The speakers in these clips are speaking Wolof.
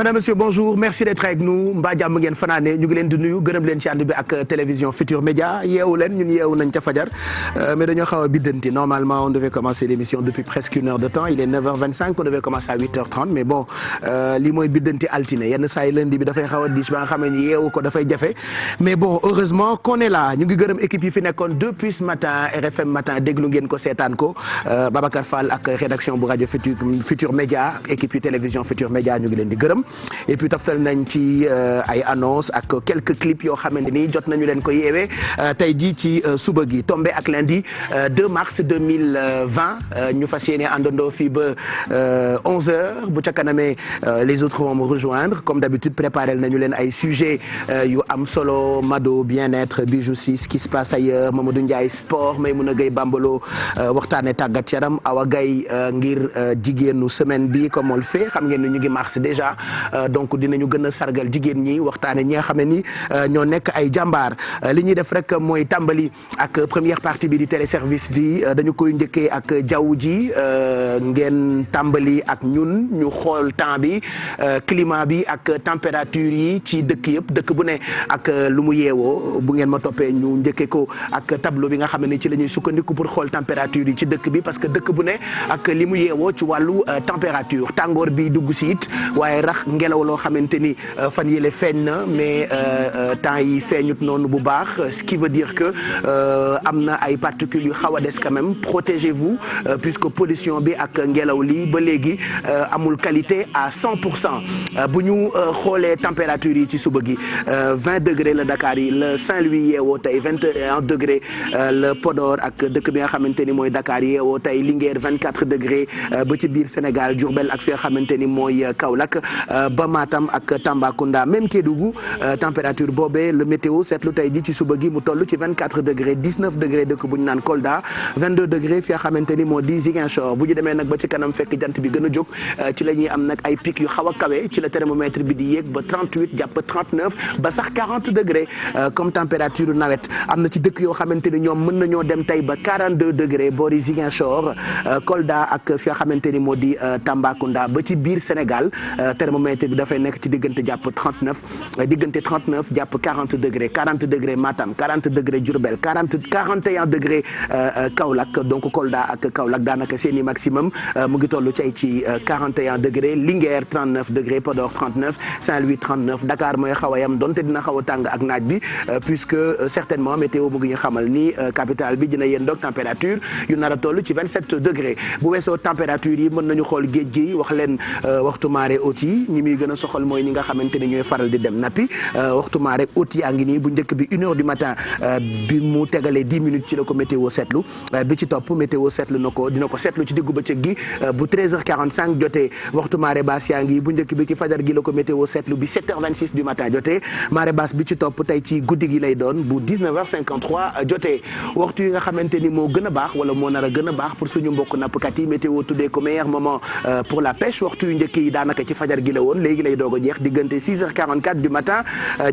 Madame, Monsieur, bonjour, merci d'être avec nous mbaa jàmm ngeen fanaane ñu ngi leen di nuyu gërëm leen ci ànd bi ak télévision Futur Média yeewu leen ñun yeewu nañ ca fajar mais dañoo xaw a biddanti normalement on devait commencer l'émission depuis presque une heure de temps il est 9h25 on devait commencer à 8h30 mais bon lii mooy biddanti altine yenn saa yi lundi bi dafay xaw a diis ba nga xam ne yeewu ko dafay jafe mais bon heureusement qu'on est là ñu ngi gërëm équipe yi fi nekkoon depuis ce matin RFM matin déglu ngeen ko seetaan ko Babacar Fall ak rédaction bu rajo Futur Média équipe yu télévision Futur Média ñu ngi leen di gërëm et puis toftal nañ ci ay annonces ak quelques clips yoo xamante ni jot nañu leen ko yeewee tey jii ci suba gi tombé ak lundi 2 mars 2020 ñu fas yéene àndandoo fii ba 11h bu ca kanamee les autres vont me rejoindre comme d'habitude préparé nañu leen ay sujets yu am solo Mado bien-être Bijou si ce qui se passe ailleurs Mamadou Ndiaye sport Maymouna Gueye Bambalo waxtaane tàggat yaram Awa Gaye ngir jigéenu semaine bi comme on le fait xam ngeen ni ñu ngi mars déjà donc dinañu gën a sargal jigéen ñi waxtaane ñi nga xam ne ni ñoo nekk ay jàmbaar li ñuy def rek mooy tàmbali ak première partie bi di téléservice bi dañu koy njëkkee ak jaww ji ngeen tàmbali ak ñun ñu xool temps bi climat bi ak température yi ci dëkk yëpp dëkk bu ne ak lu mu yeewoo bu ngeen ma toppee ñu njëkkee ko ak tableau bi nga xam ne ni ci la ñuy sukkandiku pour xool température yi ci dëkk bi parce que dëkk bu ne ak li mu yeewoo ci wàllu température tàngoor bi dugg si it waaye rax ngelaw loo xamante ni fan yële feeñ na mais temps yi feeñut noonu bu baax ce qui veut dire que am na ay particules yu xaw a des quand même protégez-vous puisque pollution bi ak ngelaw li ba léegi amul qualité à 100% bu ñu xoolee température yi ci suba gi 20 degré la Dakar yi la Saint-Louis yeewoo tey 21 degré la Podor ak dëkk bi nga xamante ni mooy Dakar yeewoo tey Linguère 24 degré ba ci biir Sénégal Diourbel ak fi nga xamante ni mooy Kaolack ba Matam ak Tambacounda même Kédougou température boobee le météo seetlu tey ji ci suba gi mu toll ci 24 degré 19 degré dëkk bu ñu naan Kolda 22 degré fi nga xamante ni moo di Ziguinchor bu ñu demee nag ba ci kanam fekk jant bi gën a jóg ci la ñuy am nag ay pic yu xaw a kawe ci la thermomètre bi di yéeg ba 38 jàpp 39 ba sax 40 degré comme température nawet am na ci dëkk yoo xamante ni ñoom mën nañoo dem tey ba 42 degré boori Ziguinchor Kolda ak fi nga xamante ni moo di Tambacounda ba ci biir Sénégal thermomètre bi dafay nekk ci diggante jàpp 39 jàpp 40 degré 40 degré Matam 40 degré Diourbel 41 degré Kaolack donc Kolda ak Kaolack daanaka seeni maximum mu ngi toll ci 41 degré Linguère 39 degré Podor 39 Saint-Louis 39 Dakar mooy xaw a yam donte dina xaw a tàng ak naaj bi puisque certainement météo mu ngi ñu xamal ni capitale bi dina yendoog température yu nar a toll ci 27 degré bu weesoo température yi mën nañu xool géej gi wax leen waxtu marée haute yi ñi muy gën a soxal mooy ñi nga xamante ni ñooy faral di dem nappi waxtu marée haute yaa ngi nii bu njëkk bi 1h du matin bi mu tegalee 10 minutes ci la ko météo seetlu bi ci topp météo seetlu na ko dina ko seetlu ci diggu bëccëg gi bu 13h45 jotee waxtu marée basse yaa ngi bu njëkk bi ci fajar gi la ko météo seetlu bi 7h26 du matin jotee marée basse bi ci topp tey ci guddi gi lay doon bu 19h53 jotee waxtu yi nga xamante ni moo gën a baax wala moo nar a gën a baax pour suñu mbokk nappkat yi météo tuddee ko meilleur moment pour la pêche waxtu yu njëkk yi daanaka ci fajar gi la woon léegi lay doog a jeex diggante 6h44 du matin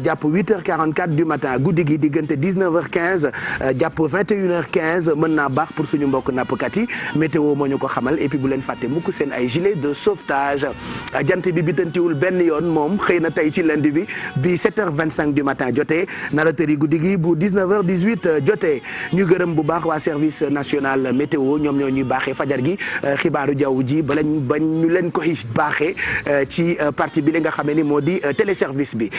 jàpp 8h44 du matin guddi gi diggante 19h15 jàpp 21h15 mën naa baax pour suñu mbokk nappkat yi météo moo ñu ko xamal et puis bu leen fàtte mukk seen ay gilet de sauvetage jant bi bitantiwul benn yoon moom xëy na tey ci lundi bi 7h25 du matin jotee nara tëri guddi gi bu 19h18 jotee ñu gërëm bu baax waa service national météo ñoom ñoo ñuy baaxee fajar gi xibaaru jaww ji ba ñu leen koy baaxee ci partie bi li nga xam ni moo di téléservice bi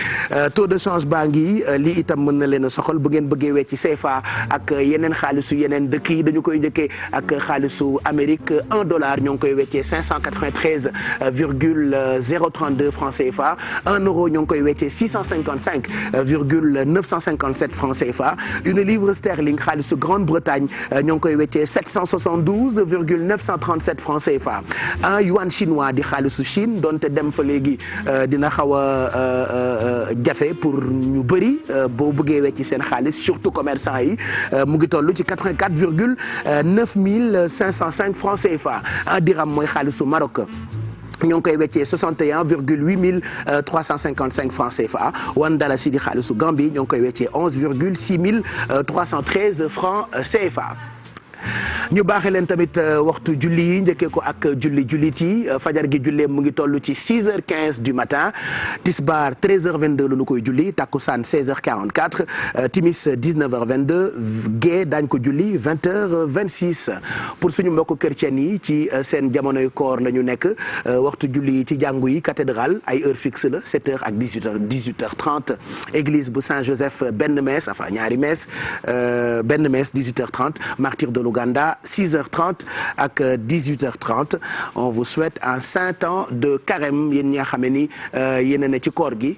taux de change baa ngi lii itam mën na leen a soxal bu ngeen bëggee wecc CFA ak yeneen xaalisu yeneen dëkk yi dañu koy njëkkee ak xaalisu Amérique $1 ñoo ngi koy weccee 593,032 francs CFA €, ñoo ngi koy weccee 655,957 francs CFA une livre sterling xaalisu Grande-Bretagne ñoo ngi koy weccee 772,937 francs CFA un yuan chinois di xaalisu Chine donte dem fa léegi dina xaw a jafe pour ñu bëri boo bëggee wecci seen xaalis surtout commerçant yi mu ngi toll ci 84,9505 francs CFA un dirham mooy xaalisu Maroc ñoo ngi koy weccee 61,8355 francs CFA one dalasi di xaalisu Gambie ñoo ngi koy weccee 11,6313 francs CFA ñu baaxee leen tamit waxtu julli yi njëkkee ko ak jullit yi fajar gi jullee mu ngi toll ci 6h15 du matin tisbaar 13h22 la ñu koy julli takkusaan 16h44 timis 19h22 gée daañ ko julli 20h26 pour suñu mbokku chrétien yi ci seen jamonoy koor la ñu nekk waxtu julli yi ci jàngu yi cathédrale ay heure fixe la 7h ak 18h30 église bu Saint-Joseph benn messe enfin ñaari messe benn messe 18h30 martyr de l'Ouganda 6h30 ak 18h30 on vous souhaite un saint temps de carême yéen ñi nga xam ni yéen a ne ci koor gi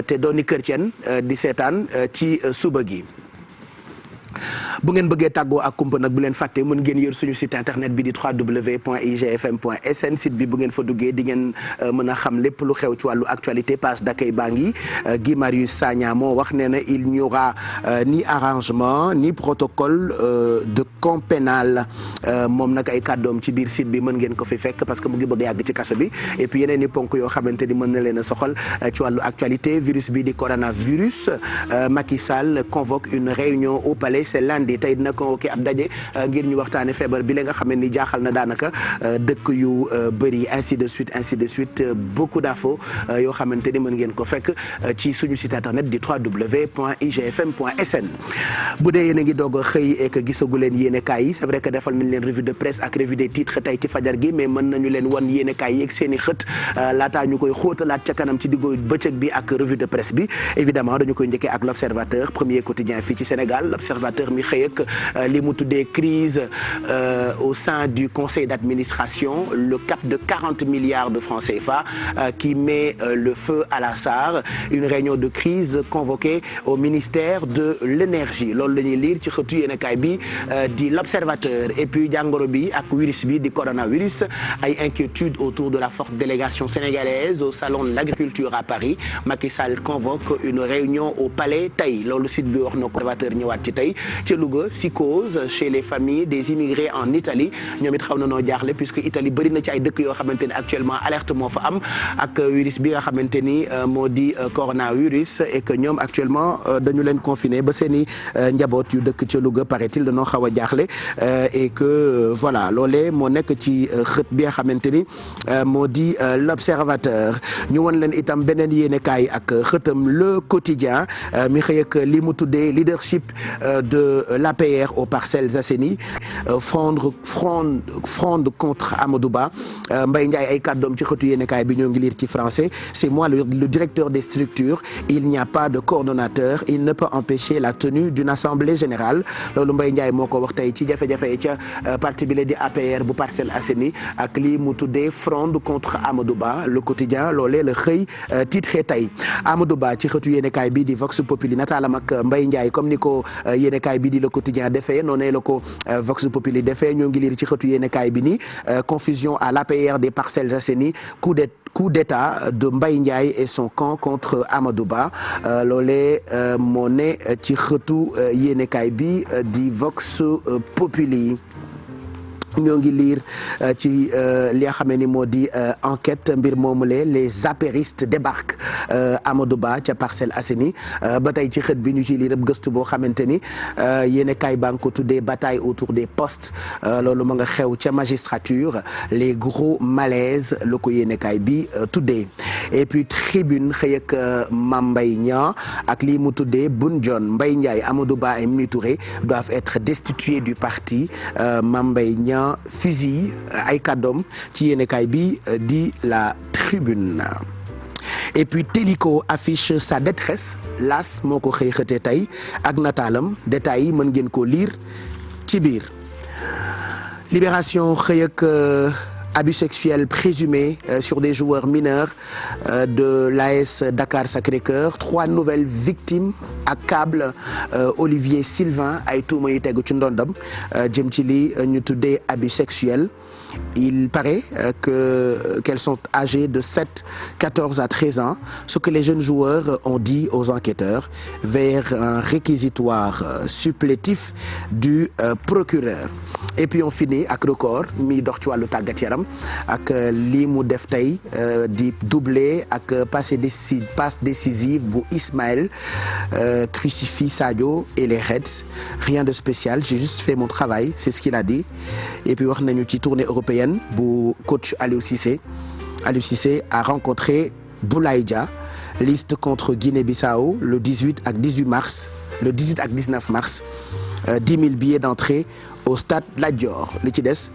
te dooni chrétien di seetaan ci suba gi. bu ngeen bëggee tàggoo ak kumpa nag bu leen fàtte mën ngeen yër suñu site internet bi di www.igfm.sn site bi bu ngeen fa duggee di ngeen mën a xam lépp lu xew ci wàllu actualité page d'accueil baa ngi Guy Marius Sagna moo wax nee na il n'y aura ni arrangement ni protocole de camp pénal moom nag ay kàddoom ci biir site bi mën ngeen ko fi fekk parce que mu ngi bëgg a yàgg ci kaso bi et puis yeneen i ponk yoo xamante ni mën na leen a soxal ci wàllu actualité virus bi di coronavirus Macky Sall convoque une réunion au palais c'est lundi tey dina convoqué ab daje ngir ñu waxtaane feebar bi la nga xam ne ni jaaxal na daanaka dëkk yu bëri ainsi de suite beaucoup d'infos yoo xamante ni mën ngeen ko fekk ci suñu site internet di www.igfm.sn bu dee yéen a ngi doog a xëy ek gisagu leen yéenekaay yi c'est vrai que defal nañ leen revue de presse ak revue des titres tey ci fajar gi mais mën nañu leen wan yéenekaay yi ak seen i xët laataa ñu koy xóotalaat ca kanam ci diggu bëccëg bi ak revue de presse bi évidemment dañu koy njëkkee ak l'Observateur premier quotidien fii ci Sénégal l'Observateur mi xëy ak li mu tuddee crise au sein du conseil d'administration le cap de 40 milliards de francs CFA qui met le feu à la SAR une réunion de crise convoquée au ministère de l'énergie loolu la ñuy lire ci xëtu yéenekaay bi di l'Observateur et puis jàngoro bi ak virus bi di coronavirus ay inquiétudes autour de la forte délégation sénégalaise au salon de l'agriculture à Paris Macky Sall convoque une réunion au palais tey loolu site bi wax na Observateur ñëwaat ci tey ca Louga psychose chez les familles des immigrés en Italie ñoom it xaw na noo jaaxle puisque Italie bëri na ci ay dëkk yoo xamante ni actuellement alerte moo fa am ak virus bi nga xamante ni moo di coronavirus et que ñoom actuellement dañu leen confiné ba seen i njaboot yu dëkk ca Louga paraît-il dañoo xaw a jaaxle et que voilà loolee moo nekk ci xët bi nga xamante ni moo di l'Observateur ñu won leen itam beneen yéenekaay ak xëtam le quotidien mi xëy ak li mu tuddee leadership de l'APR aux Parcelles Assainies fronde contre Amadou Ba Mbaye Ndiaye ay kàddoom ci xëtu yéenekaay bi ñoo ngi lire ci français c'est moi le directeur des structures il n'y a pas de coordonnateur il ne peut empêcher la tenue d'une assemblée générale loolu Mbaye Ndiaye moo ko wax tey ci jafe-jafe yi ca parti bi la di APR bu Parcelles Assainies ak lii mu tuddee fronde contre Amadou Ba le quotidien loolee la xëy titre tey Amadou Ba ci xëtu yéenekaay bi di Vox Populi nataalam ak Mbaye Ndiaye comme ni ko yéenekaay bi di le quotidien defee noonu la ko Vox Populi defee ñoo ngi lire ci xëtu yéenekaay bi ni confusion à l'APR des Parcelles Assainies coup d'état de Mbaye Ndiaye et son camp contre Amadou Ba loolee moo ne ci xëtu yéenekaay bi di Vox Populi ñoo ngi lire ci li nga xam ni moo di enquête mbir moomule les apéristes débarquent Amadou Ba ca Parcelles Assainies ba tey ci xët bi ñu ciy lire gëstu boo xamante ni yéenekaay baa ngi ko tuddee bataille autour des postes loolu ma nga xew ca magistrature les gros malaises la ko yéenekaay bi tuddee et puis tribune xëy ak Mame Mbaye Niang ak lii mu tuddee Boun Dionne Mbaye Ndiaye Amadou Ba et Mimi Touré doivent être destitués du parti Mame Mbaye Niang fusil ay kàddoom ci yéenekaay bi di la tribune et puis Télico affiche sa détresse las moo ko xëy xëte tey ak nataalam détails yi mën ngeen ko lire ci biir Libération xëy ak abus sexuels présumés sur des joueurs mineurs de l'AS Dakar Sacré-Cœur 3 nouvelles victimes accablent Olivier Sylvain ay tuuma yu tegu ci ndondam jëm ci li ñu tuddee abus sexuels il paraît qu'elles sont âgées de 7, 14 à 13 ans, ce que les jeunes joueurs ont dit aux enquêteurs vers un réquisitoire supplétif du procureur. Et puis on finit ak record mi dox ci wàllu tàggat yaram ak lii mu def tey di doublé ak passe décisive bu Ismaël crucifie Sadio et les Reds rien de spécial j'ai juste fait mon travail c'est ce qu'il a dit et puis wax nañu ci tournée européenne bu coach Aliou Cissé a rencontré Boulaye Dia liste contre Guinée-Bissau le 18 ak 19 mars 10 000 billets d'entrée au stade Lat Dior li ci des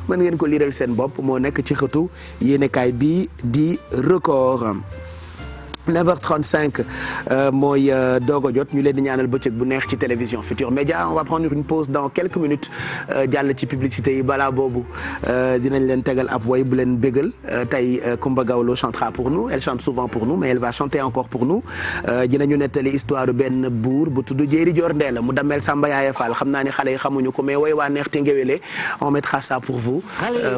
mën ngeen ko liiral seen bopp moo nekk ci xëtu yéenekaay bi di record 9h35 mooy doog a jot ñu leen di ñaanal bëccëg bu neex ci télévision Futur Média on va prendre une pause dans quelques minutes jàll ci publicité yi balaa boobu dinañ leen tegal ab woy bu leen bégal tey Coumba Gawlo chantera pour nous elle chante souvent pour nous mais elle va chanter encore pour nous dinañu nettali histoire benn buur bu tudd Jéeri Joor Ndeela mu damel Samba Yaaya Fall xam naa ni xale yi xamuñu ko mais woy waa neex te ngéwéle on mettra ça pour vous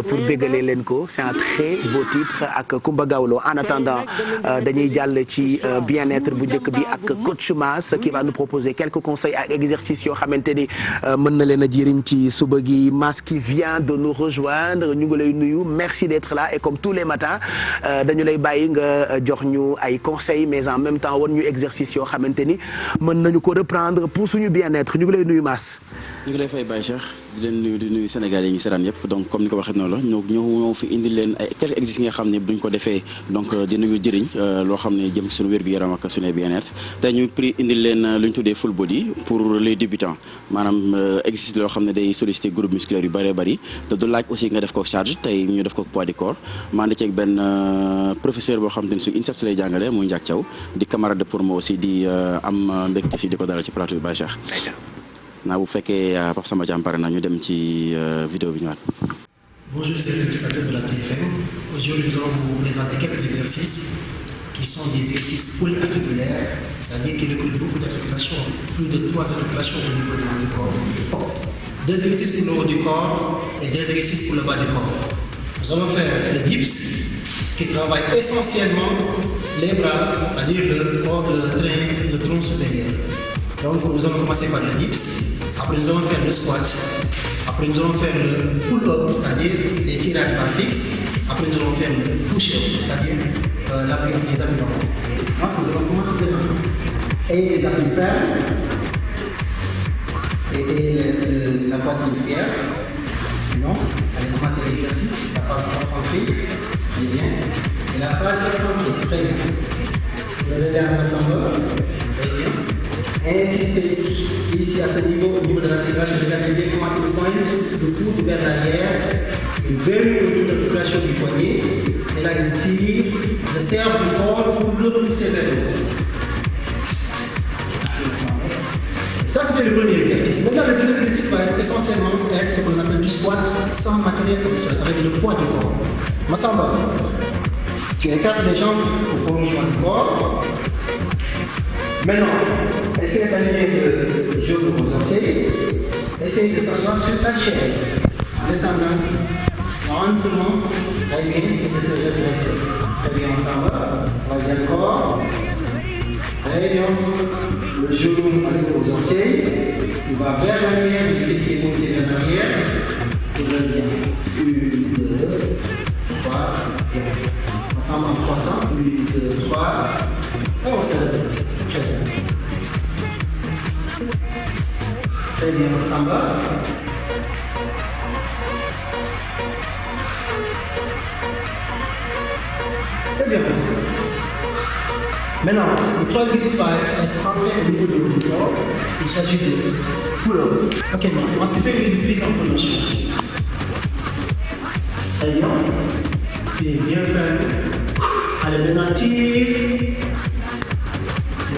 pour bégalee leen ko c'est un très beau titre ak Coumba Gawlo en attendant dañuy jàll ci bien-être bu njëkk bi ak coach Mass qui va nous proposer quelques conseils ak exercices yoo xamante ni mën na leen a jëriñ ci suba gi Mass qui vient de nous rejoindre ñu ngi lay nuyu merci d'être là et comme tous les matins dañu lay bàyyi nga jox ñu ay conseils mais en même temps wan ñu exercices yoo xamante ni mën nañu ko reprendre pour suñu bien-être ñu ngi lay nuyu Mass. ñu ngi lay fay Baye Cheikh di leen nuyu di nuyu Sénégal yi ñu seetaan yëpp donc comme ni ko waxee noonu la ñoo fi indi leen ay quelques exercices yi nga xam ne buñ ko defee donc dinañu jëriñ loo xam ne jëm ci suñu wér-gu-yaram ak suñu bien-être tey ñu indi leen lu ñu tuddee full body pour les débutants maanaam exercice loo xam ne day solliciter groupe musculaire yu bëree bëri te du laaj aussi nga def ko charge tey ñu def ko poids du corps maa ngi ceeg benn professeur boo xam te ne su INSEP lay jàngale muy Ndiak Thiaw di camarade pour moi aussi di am mbégte si di ko dalal ci plateau bi Baye Cheikh naa bu fekkee Pape Samba Thiam pare na ñu dem ci vidéo bi ñëwaat. Bonjour, c'est le administrateur de la TFM. Aujourd'hui, nous allons vous présenter quelques exercices qui sont des exercices polyarticulaires, c'est-à-dire qui recrutent beaucoup d'articulations, plus de 3 articulations au niveau du corps. 2 exercices pour le haut du corps et 2 exercices pour le bas du corps. Nous allons faire le dips qui travaille essentiellement les bras, c'est-à-dire le corps, le tronc supérieur. Donc nous allons commencer par le dips, après nous allons faire le squat, après nous allons faire le pull-up, c'est-à-dire les tirages barres fixes, après nous allons faire le push-up, c'est-à-dire les appuis normaux. Ensuite nous allons commencer maintenant. Et les appuis fermes, et la poitrine fière. Non, allez commencer l'exercice, la phase concentrée, très bien, et la phase excentrée, très bien. Le dernier ensemble, très bien. Insistez ici à ce niveau, au niveau de l'articulation, regardez bien comment il pointe le coude vers l'arrière, il verrouille le tour de l'articulation du poignet, et là il tire, il se sert du corps pour le pousser vers le haut. Ça c'était le premier exercice. Maintenant le deuxième exercice va être essentiellement être ce qu'on appelle du squat sans matériel avec le poids du corps. Massamba, tu écartes les jambes pour prolongement du corps. Maintenant, essayez d'aligner le genou aux orteils. Essayez de s'asseoir sur la chaise. En descendant lentement, très bien, et de se redresser. Très bien, ensemble. Vas-y encore. Très bien. Le genou aligné aux orteils. Il va vers l'arrière, il laisse monter vers l'arrière. Et revient. 1, 2, 3, bien. Ensemble en 3 temps. 1, 2, 3. Et on se redresse. Très bien. Très bien, Samba. C'est bien passé. Maintenant, le troisième exercice va être centré au niveau du haut du corps. Il s'agit de pull-up. Ok, on va faire une prise en prononciation. Très bien. Prise bien ferme. Allez, maintenant, tire.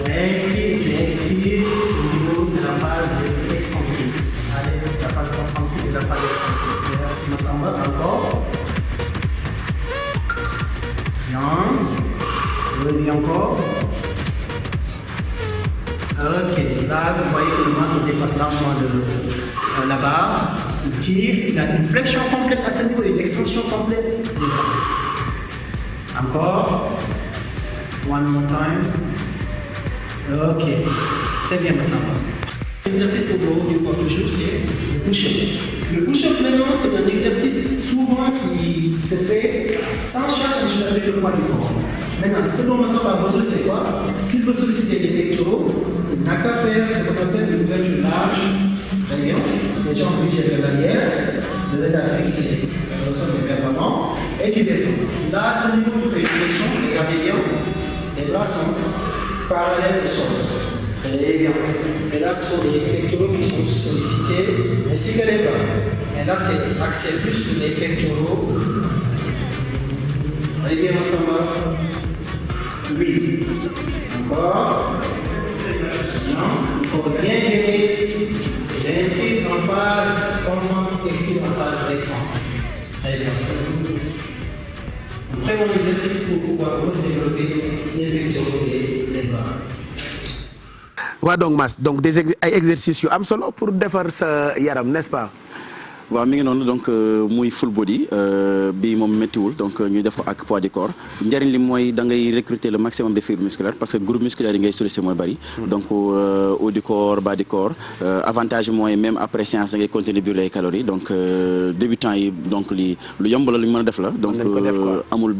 Inspire, puis expire au niveau de la phase excentrique. Allez, la phase concentrique et la phase excentrique. Merci, Massamba. Encore. Bien. Revenez encore. Ok, là, vous voyez que le ventre dépasse largement de la barre. Il tire, il a une flexion complète à ce niveau, une extension complète des bras. Encore. One more time. Ok, c'est bien ça. L'exercice pour le haut du corps toujours, c'est le push-up. Le push-up maintenant, c'est un exercice souvent qui se fait sans charge avec le poids du corps. Maintenant, ce dont Massamba a besoin, c'est quoi? S'il veut solliciter des pectoraux, il n'a qu'à faire ce qu'on appelle une ouverture large. Très bien. Les gens budget de l'arrière, de l'aide à fixer le sol du permanent, et tu descends. Là, c'est le niveau de flexion. Regardez bien. Les bras sont parallèles au sol. Très bien. Et là, ce sont des pectoraux qui sont sollicités, ainsi que les bras. Et là, c'est axé plus sur les pectoraux. Allez bien ensemble. Oui. Encore. Bien. Il faut bien gagner. L'inspire en phase concentrique, expire en phase descendante. Très bien. Un très bon exercice pour pouvoir se développer les pectoraux et les bras. waaw donc Mass donc ay exercices yu am solo pour defar sa yaram n'est-ce pas. waaw mi ngi noonu donc muy full body bi moom méttiwul donc ñuy def ko ak poids du corps njëriñ li mooy da ngay recruter le maximum de fibres musculaires parce que groupe musculaire yi ngay solliciter mooy bari. donc haut du corps bas du corps avantage bi mooy même après séance da ngay continuer brûler les calories donc débutants yi donc li lu yomb la lu ñu mën a def la. donc amul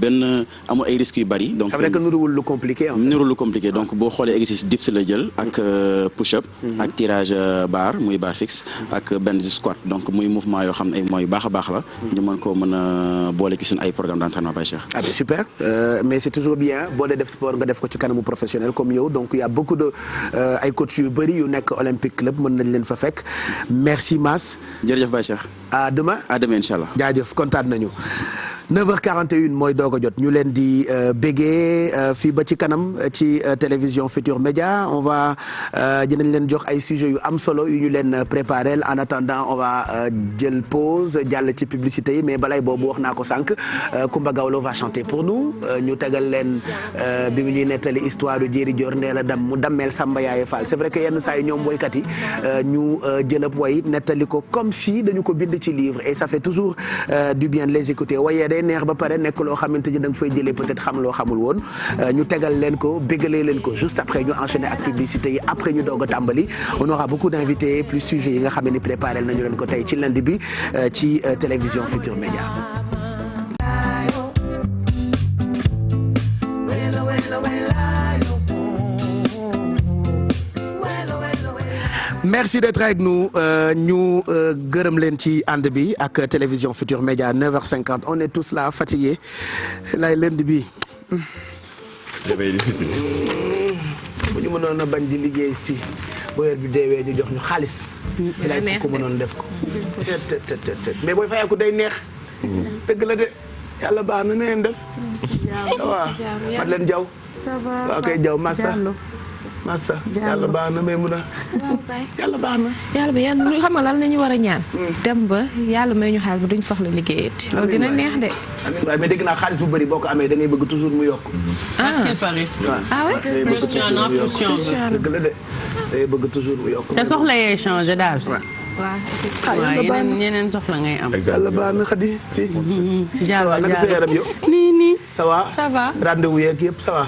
ay risques yu bari. donc ça veut dire que nuruwul lu compliqué en fait. nuruwul lu compliqué donc boo xoolee exercice dips la jël ak push-up. ak tirage barre muy barre fixe. ak benn squat donc muy mouvement yoo xam ne ay mooy baax a baax la. ñu mën koo mën a boole ci suñu ay programme d'entraînement Baye Cheikh. ah bien super mais c'est toujours bien boo dee def sport nga def ko ci kanamu professionnel comme yow donc il y a beaucoup de ay coach yu bëri yu nekk Olympique Club mën nañ leen fa fekk merci Mass. jërëjëf Baye Cheikh. à demain. à demain incha allah. jaajëf kontaan nañu. 9h41 mooy doog a jot ñu leen di béggee fii ba ci kanam ci télévision Futur Média on va dinañ leen jox ay sujets yu am solo yu ñu leen préparé en attendant on va jël pause jàll ci publicité yi mais balay boobu wax naa ko sànq Coumba Gawlo va chanter pour nous ñu tegal leen bi mu ñuy nettali histoire yu Jéeri Joor ndee la dam mu dammeel Samba Yaaye Fall c'est vrai que yenn saa yi ñoom woykat yi ñu jëlab way nettali ko comme si dañu ko bind ci livre et ça fait toujours du bien de les écouter waaye day neex ba pare nekk loo xamante ni da nga fay jëlee peut-être xam loo xamul woon ñu tegal leen ko bégalee leen ko juste après ñu enchaîner ak publicité yi après ñu doog a tàmbali on aura beaucoup d'invités plus sujets yi nga xam ne préparé nañu leen ko tey ci lundi bi ci télévision Futur Média. merci d'être avec nous ñu gërëm leen ci ànd bi ak télévision Futur Média 9h50 on est tous là fatigués lay lundi bi. dafay difficile. bu ñu mënoon a bañ di liggéey si bu heure bi deewee ñu jox ñu xaalis. lay ko mënoon def ko. mais booy fayeeku day neex. dëgg la de yàlla baax na ngeen def. ça va Madeleine Diaw. ça va waaw kay Diaw Massa yàlla baax na may mun a. yàlla baax na. yàlla ba yan xam nga lan la ñu war a ñaan. dem ba yàlla may ñu xaalis ba duñ soxla liggéeyati. loolu dina neex de. waaye mais dégg naa xaalis bu bëri boo ko amee da ngay bëgg toujours mu yokk. ah ce qu'il paraît. ah ouais. plus tu en as plus tu en veux. dëgg la de day bëgg toujours mu yokk. te soxla yee changé daal. waaw yàlla baax na yeneen soxla ngay am. yàlla baax na Khady si. jàll ça va naka sa yaram yow. nii. ça va. ça va. rendez-vous yeeg yëpp ça va.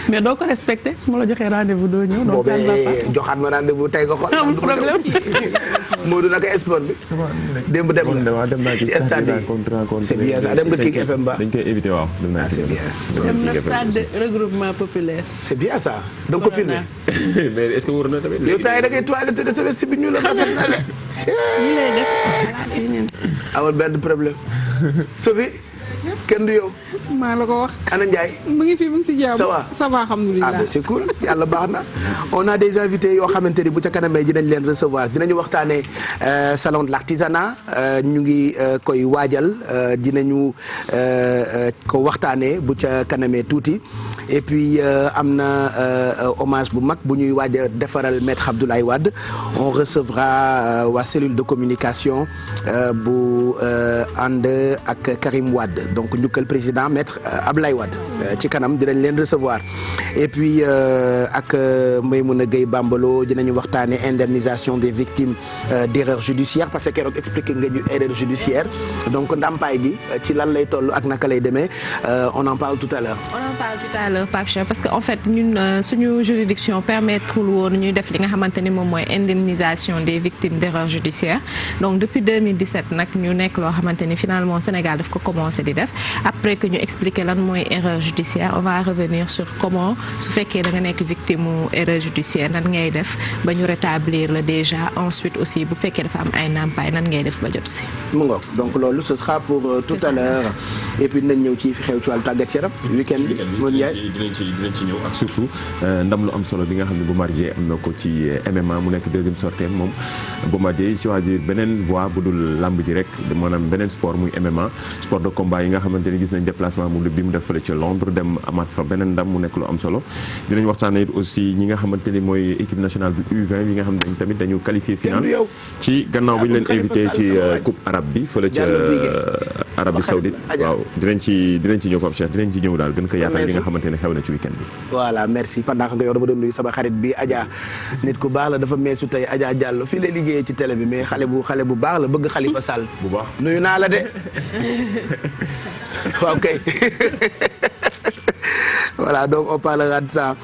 mais doo ko respecté su ma la joxee rendez-vous doo ñëw. donc ça ne va pas joxaat ma rendez-vous tey nga xool. amul problème. Modou naka sport bi. démb dem na dem naa ci stade yi c'est bien ça dem nga King FM ba. dañ koy éviter waaw. ah c'est bien. dem na stade de regroupement populaire. c'est bien ça. da nga ko filmé. mais est-ce que wóor na tamit. yow taay da ngay toilette de sa veste bi ñu la rafet na de. ñu lay def. awal benn problème. Sophie. kenn du yow. maa la ko wax. Ana Ndiaye. mu ngi fi mu ngi ci jàmm. ça va ça va alhamdulilah. ah mais c'est cool yàlla baax na. on a des invités yoo xamante ni bu ca kanamee dinañ leen recevoir dinañu waxtaanee salon de l'artisanat ñu ngi koy waajal dinañu ko waxtaanee bu ca kanamee tuuti et puis am na hommage bu mag bu ñuy waaj a defaral maître Abdoulaye Wade on recevra waa cellule de communication bu ànd ak Karim Wade donc njukkal président maître Ablaye Wade ci kanam dinañ leen recevoir et puis ak Maymouna Gueye Bambalo dinañu waxtaane indemnisation des victimes d'erreurs judiciaires parce que keroog expliqué nga ñu erreur judiciaire donc ndàmpaay gi ci lan lay toll ak naka lay demee on en parle tout à l'heure. On en parle tout à l'heure Pape Cheikh parce que en fait ñun suñu juridiction permettre woon ñuy def li nga xamante ni moom mooy indemnisation des victimes d'erreurs judiciaires donc depuis 2017 nag ñu nekk loo xamante ni finalement Sénégal daf ko commencé di def après que ñu expliquer lan mooy erreur judiciaire on va revenir sur comment su fekkee da nga nekk victime mu erreur judiciaire nan ngay def ba ñu rétablir la déjà ensuite aussi bu fekkee dafa am ay ndàmpaay nan ngay def ba jot si. mu ngoog donc loolu ce sera pour tout à l'heure et puis dinañ ñëw ci fi xew ci wàllu tàggat yaram week-end bi dinañ ci ñëw ak surtout ndam lu am solo bi nga xam ne Bombardier am na ko ci MMA mu nekk deuxième sortie moom Bombardier choisir beneen voie bu dul lamb ji rek maanaam beneen sport muy MMA sport de combat yi nga xamante ni gis nañ déplacement mu bi mu def fële ca Londres dem amaat fa beneen ndam mu nekk lu am solo dinañ waxtaanee it aussi ñi nga xamante ni mooy équipe nationale bu U20 yi nga xam ne tamit dañu qualifié final ci gannaaw bi ñu leen invité ci coupe arabe bi fële ca Arabie Saoudite waaw dinañ ci ñëw Pape Cheikh dinañ ci ñëw daal gën ko yaatal li nga xamante ne xew na ci week-end bi. voilà merci pendant que nga yow dama doon nuyu sama xarit bi Adja nit ku baax la dafa meesu tey Adja Diallo fii lay liggéeyee ci télé bi mais xale bu baax la bëgg Khalifa Sall. bu baax nuyu naa la de waaw kay. Voilà, donc on parlera de ça.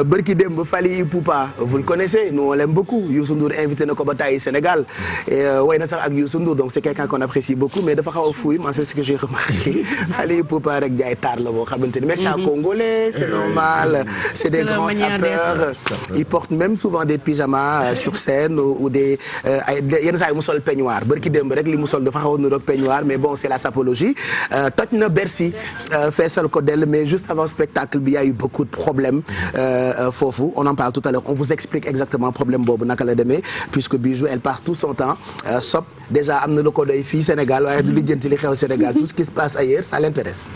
Bërki démb Fally Ipupa, vous le connaissez, nous on l'aime beaucoup. Youssou Ndour invité na ko ba tey Sénégal. Et way na sax ak Youssou Ndour, donc c'est quelqu'un qu'on apprécie beaucoup, mais dafa xaw a fouille, moi c'est ce que j'ai remarqué. Fally Ipupa rek jaay taar la boo xamante ni, mais c'est un Congolais, c'est normal. C'est des grands sapeurs. Ils portent même souvent des pyjamas sur scène ou des yenn saa yi mu sol peignoir. Bërki démb rek li mu sol dafa xaw a niroog peignoir, mais bon, c'est la sapologie. Toj na Bercy, feesal ko dell, mais juste avant spectacle bi y a eu beaucoup de problèmes foofu on en parle tout à l'heure on vous explique exactement problème boobu naka la demee puisque Bijou elle passe tout son temps sop déjà am na lu ko doy fii Sénégal waaye du lijjanti li xew Sénégal tout ce qui se passe ailleurs ça l'intéresse.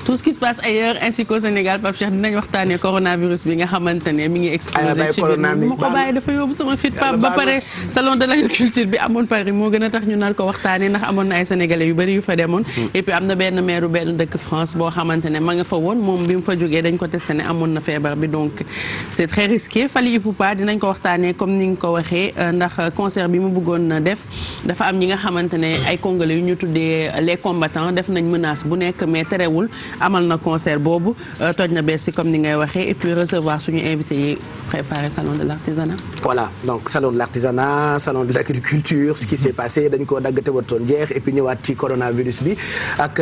Tout ce qui se passe ailleurs ainsi qu'au Sénégal Pape Cheikh dinañ waxtaanee coronavirus bi nga xamante ne mi ngi explosé ci biir ma ko bàyyi dafa yóbbu sama fit Pape ba pare salon de l'agriculture bi amoon Paris moo gën a tax ñu nar ko waxtaanee ndax amoon na ay sénégalais yu bëri yu fa demoon et puis am na benn maire benn dëkk France boo xamante ne ma nga fa woon moom bi mu fa jógee dañ ko testé ne amoon na feebar bi donc c'est très risqué Fally Ipupa dinañ ko waxtaanee comme ni nga ko waxee ndax concert bi mu bëggoon def dafa am ñi nga xamante ne ay congolais yu ñu tuddee les combattants def nañ menace bu nekk mais terewul amal na concert boobu toj na Bercy comme ni ngay waxee et puis recevoir suñu invité yi préparer salon de l'artisanat. Voilà donc salon de l'artisanat salon de l'agriculture ce qui s'est passé dañ ko daggate watoon jeex et puis ñëwaat ci coronavirus bi ak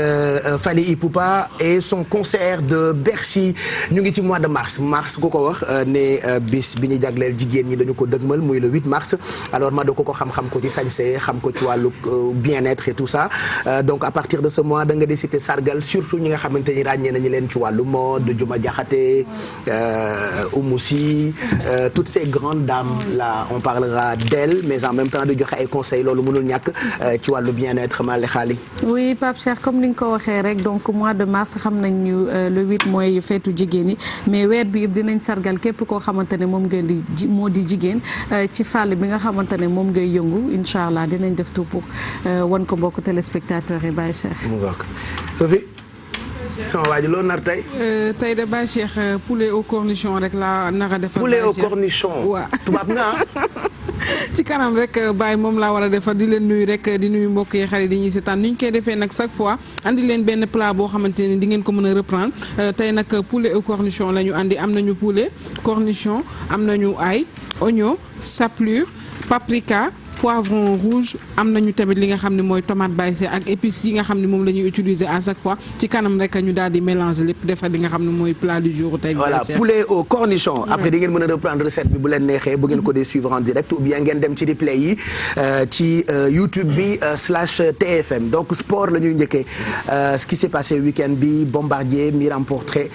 Fally Ipupa et son concert de Bercy ñu ngi ci mois de mars ku ko wax ne bis bi ñu jagleel jigéen ñi dañu ko dëgmal muy le 8 mars alors ma do ko xam-xam ko ci sañse xam ko ci wàllu bien-être et tout ça donc à partir de ce mois da nga décidé sargal surtout ñi nga xamante ni ràññee nañu leen ci wàllu mode Juma Jaxate Oumou Sy toutes ces grandes dames là on parlera d'elles mais en même temps di joxe ay conseils loolu mënul ñàkk ci wàllu bien-être Malé Khali. Oui Pape Cheikh comme ni nga ko waxee rek donc mois de mars xam nañu le 8 mooy feetu jigéen ñi mais weer bi yëpp dinañ sargal képp koo xamante ne moom ngeen di moo di jigéen ci fàll bi nga xamante ne moom ngay yëngu incha allah dinañ def tout pour wan ko mbokk téléspectateurs yi Baye Cheikh. Sophie sama waa ji loo nar tey. tey de Baye Cheikh poulet au cornichon rek la nar a defar. poulet au cornichon. waaw tubaab nga ci kanam rek Baye moom laa war a defar di leen nuyu rek di nuyu mbokk yi xarit yi ñuy seetaan ni ñu koy defee nag chaque fois andi leen benn plat boo xamante ne di ngeen ko mën a reprendre tey nag poulet au cornichon la ñu andi am nañu poulet cornichon am nañu ail oignon chapelure paprika. poivron rouge am nañu tamit li nga xam ne mooy tomate baïsé ak épices yi nga xam ne moom la ñuy utiliser à chaque fois ci kanam rek ñu daal di mélanger lépp defar li nga xam ne mooy plat du jour tey. voilà poulet au cornichon. après di ngeen mën a reprendre recette bi bu leen neexee bu ngeen ko dee suivre en direct ou bien ngeen dem ci replay yi ci YouTube bi /TFM donc sport la ñuy njëkkee ce qui s'est passé week-end bi Bombardier mi remporté.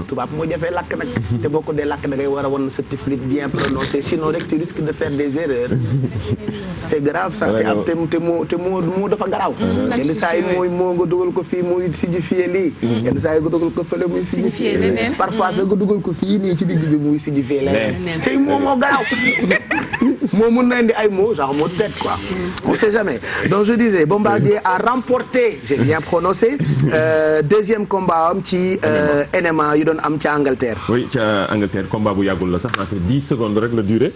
tubaab moo jafee lakk nag. te boo ko dee lakk da ngay war a wan sa tiflit bien prononcé sinon rek tu risques de faire des erreurs. amateur. c'est grave ça te moo dafa garaaw. yenn saa yi moo nga dugal ko fii muy signifier lii. yenn saa yi nga dugal ko fële muy signifier leneen. parfois sax nga dugal ko fii nii ci digg bi muy signifier leneen. tey moo garaaw. moo mun na indi ay mots genre mot de tête quoi. on sait jamais donc je disais Bombardier a remporté j'ai bien prononcé deuxième combat am ci NMA yu doon am ca Angleterre. oui ca Angleterre combat bu yàggul la sax ndaxte 10 secondes rek la durée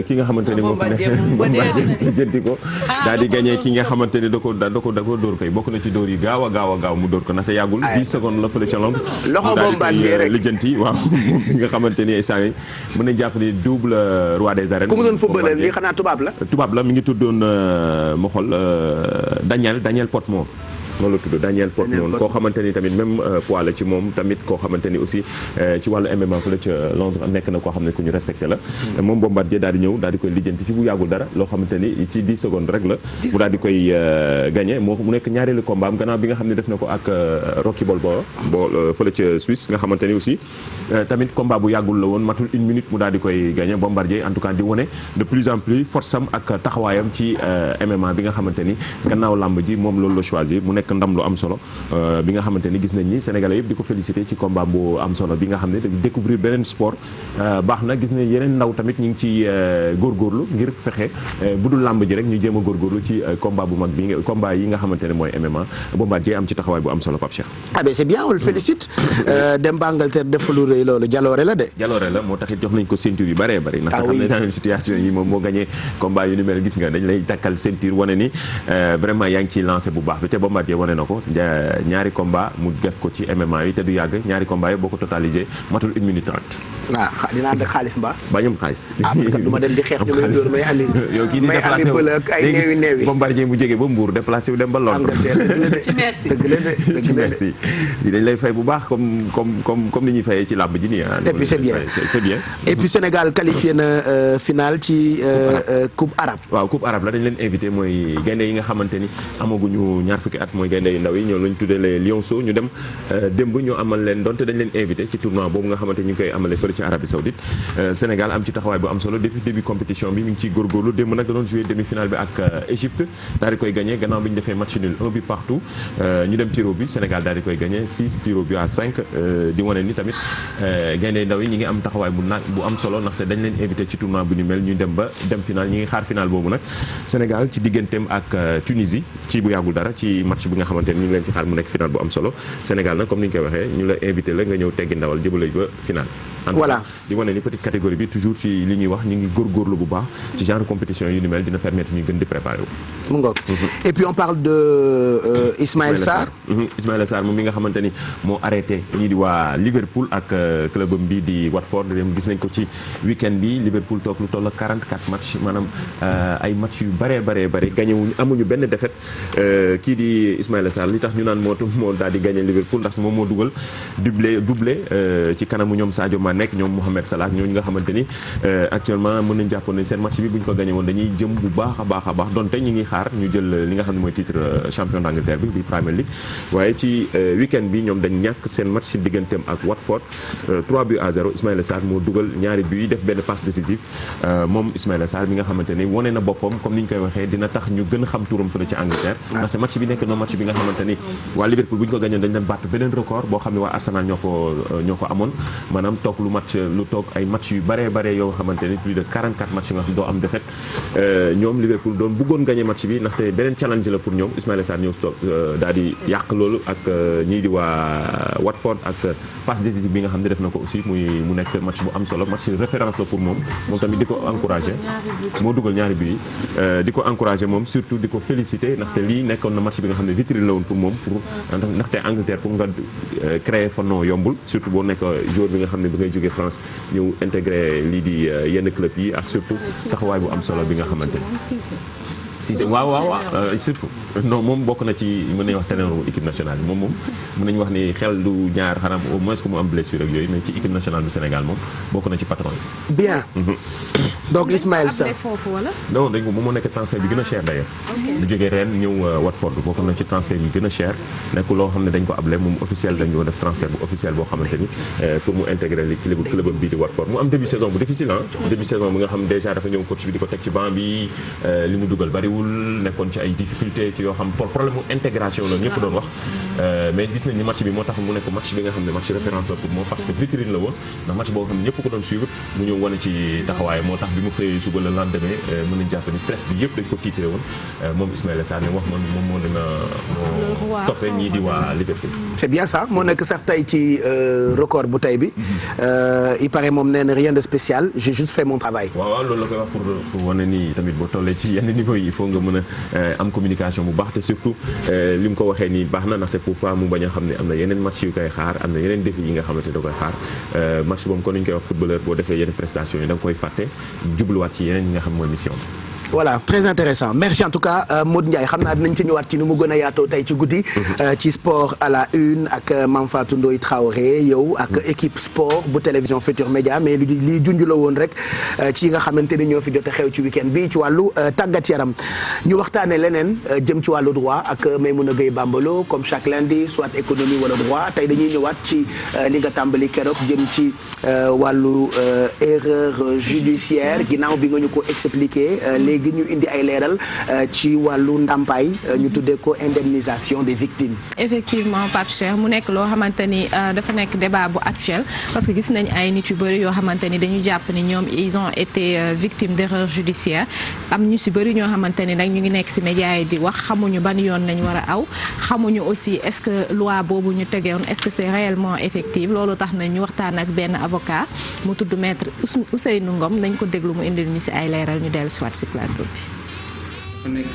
ki nga xamante ni moo fi ne Bombardier jënti ko daal di gagné ki nga xamante ni da ko dóor koy bokk na ci dóor yi gaaw a gaaw mu dóor ko ndaxte yàggul 10 secondes la fële ca Londres. loxo Bombardier rek lijjanti waaw ki nga xamante ni instant yi mën nañ jàpp ni double roi des arènes. footballeur lii xanaa tubaab la mi ngi tuddoon ma xool Daniel Portman noonu la tudd Daniel Portman koo xamante ni tamit même poids la ci moom tamit koo xamante ni aussi ci wàllu MMA fa la ca Londres nekk na koo xam ne ku ñu respecté la moom Bombardier daal di ñëw daal di koy lijjanti ci bu yàggul dara loo xamante ni ci 10 secondes rek la mu daal di koy gagné mu nekk ñaareelu combat am gannaaw bi nga xam ne def na ko ak Rocky Balboa fa la ca Suisse nga xamante ni aussi tamit combat bu yàggul la woon matul 1 minute mu daal di koy gagné Bombardier en tout cas di wone de plus en plus force am ak taxawaayam ci MMA bi nga xamante ni gannaaw làmb ji moom loolu la choisir mu nekk ndam lu am solo bi nga xamante ni gis nañ ni Sénégalais yëpp di ko féliciter ci combat bu am solo bi nga xam ne découvrir beneen sport baax na gis ne yeneen ndaw tamit ñu ngi ci góorgóorlu ngir fexe bu dul làmb ji rek ñu jéem a góorgóorlu ci combat bu mag bi combat yi nga xamante ne mooy MMA Bombardier am ci taxawaay bu am solo Pape Cheikh. ah ben c'est bien on le félicite dem ba Angleterre def lu rëy loolu jaloore la de. jaloore la moo tax it jox nañ ko ceinture yu bëree bëri. ndax xam ne dans situation yi moom moo gagné combat yu ni mel gis nga dañ lay takkal ceinture wane ni vraiment yaa ngi ciy lancé bu baax bi te Bombardier wane na ko ñaari combat mu def ko ci MMA yi te du yàgg ñaari combat yi boo ko totalisé matul 1 minute 30. waaw dinaa ànd ak xaalis mbaa. ba ñoom xaalis. ah du ma dem di xeex ñu may dóor may andi. yow kii di déplacé wu ay néewi Bombardier mu jógee ba Mbour déplacé wu dem ba Londres. ci merci dëgg ci merci. dañ lay fay bu baax comme ni ñuy fayee ci làmb ji nii ah. et puis c'est bien et puis Sénégal qualifié na finale ci coupe arabe. waaw coupe arabe la dañ leen invité mooy gaynde yi nga xamante ni amaguñu ñaar fukki at mooy gaynde yu ndaw yi ñoo lañ tuddee les Lionceaux ñu dem démb ñu amal leen donte dañ leen invité ci tournoi boobu nga xamante ñu ngi koy amale fële ci Arabie Saoudite Sénégal am ci taxawaay bu am solo depuis début compétition bi mi ngi ciy góorgóorlu démb nag da doon joué demi-finale bi ak Égypte daal di koy gagné gannaaw bi ñu defee match nul 1 but partout ñu dem tiro bi Sénégal daal di koy gagné 6 tiro bi à 5 di wane ni tamit gaynde ndaw yi ñi ngi am taxawaay bu am solo ndaxte dañ leen invité ci tournoi bu ñu mel ñu dem ba dem finale ñi ngi xaar finale boobu nag Sénégal ci digganteem ak Tunisie ci bu yàggul dara ci match bi nga xamante ni ñu ngi leen ci xaar mu nekk finale bu am solo Sénégal nag comme ni ñu koy waxee ñu la invité la nga ñëw teggi ndawal jëbale ba finale voilà di wane ni petite catégorie bi toujours ci li ñuy wax ñu ngi góorgóorlu bu baax ci genre compétition yu ni mel dina permettre ñu gën di préparer wu. mu ngoog et puis on parle de Ismaïla Sarr. Ismaïla Sarr moom mi nga xamante ni moo arrêté ñii di waa Liverpool ak clubam bi di Watford gis nañ ko ci week-end bi Liverpool toog lu toll ak 44 match maanaam ay match yu bëree gagné wuñu amuñu benn défaite kii di Ismaïla Sarr li tax ñu naan moo daal di gagné Liverpool ndax moom moo dugal doublé ci kanamu ñoom Sadio Mané nekk ñoom Mohamed Salah ñooñu nga xamante ni actuellement mën nañu jàppoon ne seen match bi bu ñu ko gagné woon dañuy jëm bu baax a baax donte ñu ngi xaar ñu jël li nga xam ne mooy titre champion d'Angleterre bi di Premier League waaye ci week-end bi ñoom dañ ñàkk seen match ci digganteem ak Watford 3 buts à 0 Ismaïla Sarr moo dugal ñaari buts yi def benn passe décisive moom Ismaïla Sarr mi nga xamante ni wane na boppam comme ni ñu koy waxee dina tax ñu gën a xam turam fële ci Angleterre ndaxte match bi nekk na match bi nga xamante ni waa Liverpool bu ñu ko gagné dañ leen battre beneen record boo xam ne waa Arsenal ñoo ko amoon maanaam toog lu toog ay match yu bare yoo xamante ni plus de 44 match nga xam doo am défaite ñoom Liverpool doon bëggoon gagné match bi ndaxte beneen challenge la pour ñoom Ismaïla Sarr ñëw toog daal di yàq loolu ak ñii di waa Watford ak passe décisive bi nga xam ne def na ko aussi mu nekk match bu am solo match référence la pour moom tamit di ko encouragé moo dugal ñaari bi di ko encouragé moom surtout di ko félicité ndaxte lii nekkoon na match bi nga xam ne vitrine la woon pour moom ndaxte Angleterre pour nga créer fa non yombul surtout boo nekk joueur bi nga xam ne bi ngay jógee France ñëw intégré lii di yenn club yi ak surtout taxawaay bu am solo bi nga xamante ni Cissé waaw surtout non moom bokk na ci mën nañu wax ténor équipe nationale bi moom mën nañu wax ni xel du ñaar xanaa au moins que mu am blessure ak yooyu mais ci équipe nationale du Sénégal moom bokk na ci patron yi. bien. donc Ismaël Sarr non dañ ko moom moo nekk transfert bi gën a cher d'ailleurs. lu jógee ren ñëw Watford bokk na ci transfert bi gën a cher nekk loo xam ne dañ ko able moom officiel dañ ko def transfert bu officiel boo xamante ni pour mu intégrer li club bii di Watford mu am début saison bu difficile début saison bi nga xam déjà dafa ñëw coach bi di ko teg ci banc bi li mu dugal bariwul nekkoon ci ay difficulté ci yoo xam problème mu intégration la ñëpp doon wax mais gis nañ ni match bi moo tax mu nekk match bi nga xam ne match référence la pour moom parce que vitrine la woon ndax match boo xam ne ñëpp ko doon suivre mu ñëw wane ci taxawaay moo tax bi mu xëyee suba le lendemain mën nañ jàpp ni presse bi yëpp dañ ko titré woon moom Ismaïla Sarr ne wax man moom moo dina moo stoppé ñii di waa Liverpool. c'est bien ça moo nekk sax tey ci record bu tey bi il paraît moom nee na rien de spécial j'ai juste fait mon travail. waaw loolu la koy wax pour wane ni tamit boo tollee ci yenn niveau yi il faut nga mën a am communication bu baax te surtout li mu ko waxee nii baax na ndaxte pourquoi mu bañ a xam ne am na yeneen match yu koy xaar am na yeneen défi yi nga xamante da koy xaar match boobu kon ni ñu koy wax footballeur boo defee yenn prestation yi da nga koy fàtte jubluwaat ci yeneen yi nga xam mooy mission bi. voilà très intéressant merci en tout cas Modou Ndiaye xam naa dinañ ci ñëwaat ci nu mu gën a yaatoo tey ci guddi ci sport à la une ak Mame Fatou Ndoye Traoré yow ak équipe sport bu télévision Futur Média mais lii junj la woon rek ci nga xamante ni ñoo fi jot a xew ci week-end bi ci wàllu tàggat yaram ñu waxtaane leneen jëm ci wàllu droit ak Maymouna Gueye Bambalo comme chaque lundi soit économie wala droit tey dañuy ñëwaat ci li nga tàmbali keroog jëm ci wàllu erreur judiciaire ginnaaw bi nga ñu ko expliqué léegi ñu indi ay leeral ci wàllu ndàmpaay ñu tuddee ko indemnisation des victimes. effectivement Pape Cheikh mu nekk loo xamante ni dafa nekk débat bu actuel parce que gis nañ ay nit yu bëri yoo xamante ni dañu jàpp ni ñoom ils ont été victimes d'erreurs judiciaires am ñu si bëri ñoo xamante ni nag ñu ngi nekk si médias yi di wax xamuñu ban yoon nañ war a aw xamuñu aussi est-ce que loi boobu ñu tegewoon est-ce que c'est réellement effectif loolu tax na ñu waxtaan ak benn avocat mu tudd maître Ousseynou Ngom nañ ko déglu mu indil ñu si ay leeral ñu dellu si waat si plateau. mu nekk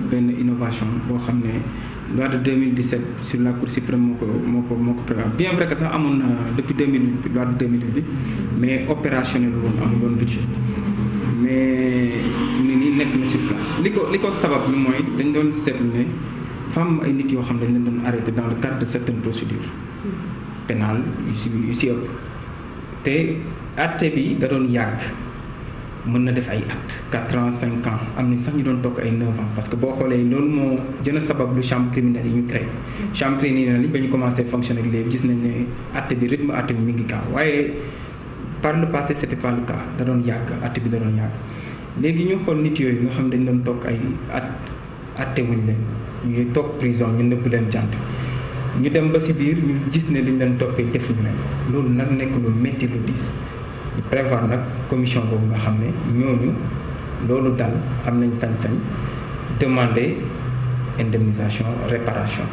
benn innovation boo xam ne loi de 2017 sur la Cour suprême moo ko prévoir bien vrai que sax amoon na depuis 2008 loi de 2008 bi mais opérationnel woon amul woon budget mais fi mu ne nii nekk na sur place li ko sabab bi mooy dañ doon seetlu ne femme ay nit yoo xam dañ leen doon arrêté dans le cadre de certaines procédures pénales yu si ëpp te àtte bi da doon yàgg. mën na def ay at 4 ans 5 ans am na sax ñu doon toog ay 9 ans parce que boo xoolee loolu moo gën a sabab lu chambre criminelle yi ñu créé chambre criminelle yi ba ñu commencé fonctionner ak léegi gis nañ ne àtte bi rythme àtte bi mi ngi gaaw waaye par le passé c'était pas le cas da doon yàgg àtte bi da doon yàgg léegi ñu xool nit yooyu nga xam dañ doon toog ay at àtte wuñ leen ñuy toog prison ñu nëbb leen jant ñu dem ba si biir ñu gis ne liñ leen toppee defuñu leen loolu nag nekk lu métti lu diis di prévoir nag commission boobu nga xam ne ñooñu loolu dal am nañ sañ-sañ demander indemnisation réparation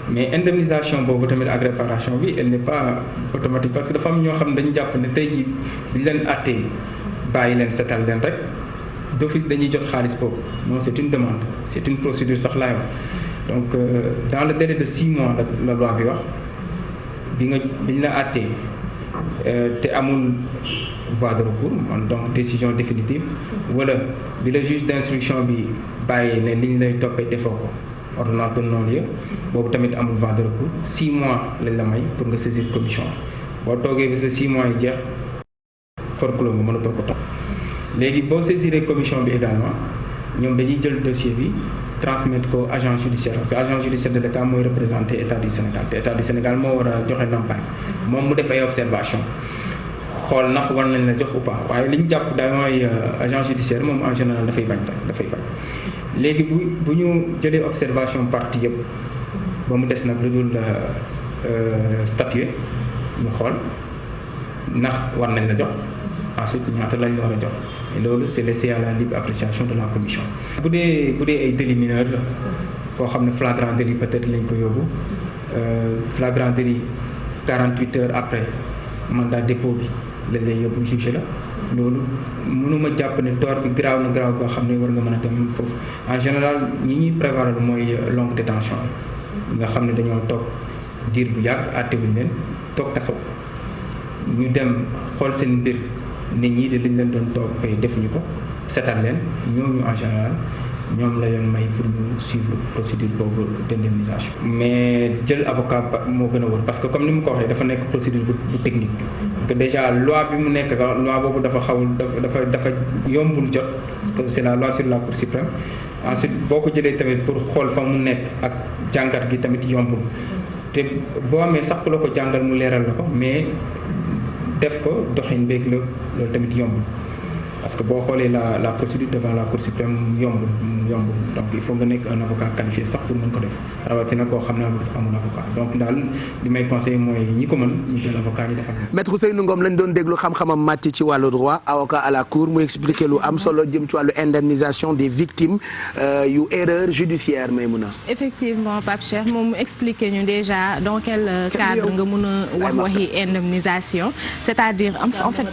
mais indemnisation boobu tamit ak réparation bi elle n'est pas automatique parce que dafa am ñoo xam ne dañu jàpp ne tey jii di leen àttee bàyyi leen setal leen rek d'office dañuy jot xaalis boobu non c'est une demande c'est une procédure sax laay wax donc dans le délai de 6 mois la loi bi wax bi ñu la àttee te amul voie de recours donc décision définitive wala bi la juge d'instruction bi bàyyi ne li ñu lay toppee defoo ko ordonnance de non-lieu boobu tamit amul voie de recours 6 mois lañ la may pour nga saisir commission boo toogee bis ba 6 mois yi jeex forclos nga mënatoo ko topp léegi boo saisiree commission bi également ñoom dañuy jël dossier bi transmettre ko agent judiciaire parce que agent judiciaire de l'État mooy représenter État du Sénégal te État du Sénégal moo war a joxe ndàmpaay moom mu def ay observation xool ndax war nañ la jox ou pas waaye li ñu jàpp daal mooy agent judiciaire moom en général dafay bañ léegi bu ñu jëlee observation partie yëpp ba mu des nag lu dul statuer ñu xool ndax war nañ la jox ensuite ñaata lañ la war a jox et loolu c'est laissé à la libre appréciation de la commission. bu dee ay délit mineur la koo xam ne flagrant délit peut-être lañ ko yóbbu flagrant délit 48 heures après mandat dépôt bi lañ lay yóbbu jugé la loolu mënuma jàpp ne tort bi graaw na graaw koo xam ne war nga mën a dem foofu en général ñi ñuy prévoir mooy longue détention nga xam ne dañoo toog diir bu yàgg àtte wuñ leen toog kaso ñu dem xool seen mbir ne ñii de liñ leen doon toog defuñu ko seetal leen ñooñu en général ñoom la yoon may pour ñu suivre procédure boobu d'indemnisation. mais jël avocat moo gën a wóor parce que comme ni mu ko waxee dafa nekk procédure bu technique parce que déjà loi bi mu nekk sax loi boobu dafa dafa yombul jot parce que c'est la loi sur la Cour suprême. ensuite boo ko jëlee tamit pour xool fa mu nekk ak jàngat gi tamit yombul te boo amee sax ku la ko jàngal mu leeral la ko mais def ko doxin beeg la loolu tamit yombul parce que boo xoolee la procédure devant la Cour suprême yombul donc il faut nga nekk un avocat qualifié sax pour mën ko def rawatina koo xam ne amul avocat donc daal li may conseillé mooy ñi ko mën ñu jël avocat yi defal. Maître Ousseynou Ngom lañ doon déglu xam-xamam màcc ci wàllu droit avocat à la cour mu expliqué lu am solo jëm ci wàllu indemnisation des victimes yu erreur judiciaire Maïmouna. effectivement Pape Cheikh moom mu expliqué ñu déjà dans quel cadre nga mën a waxi indemnisation c'est-à-dire en fait.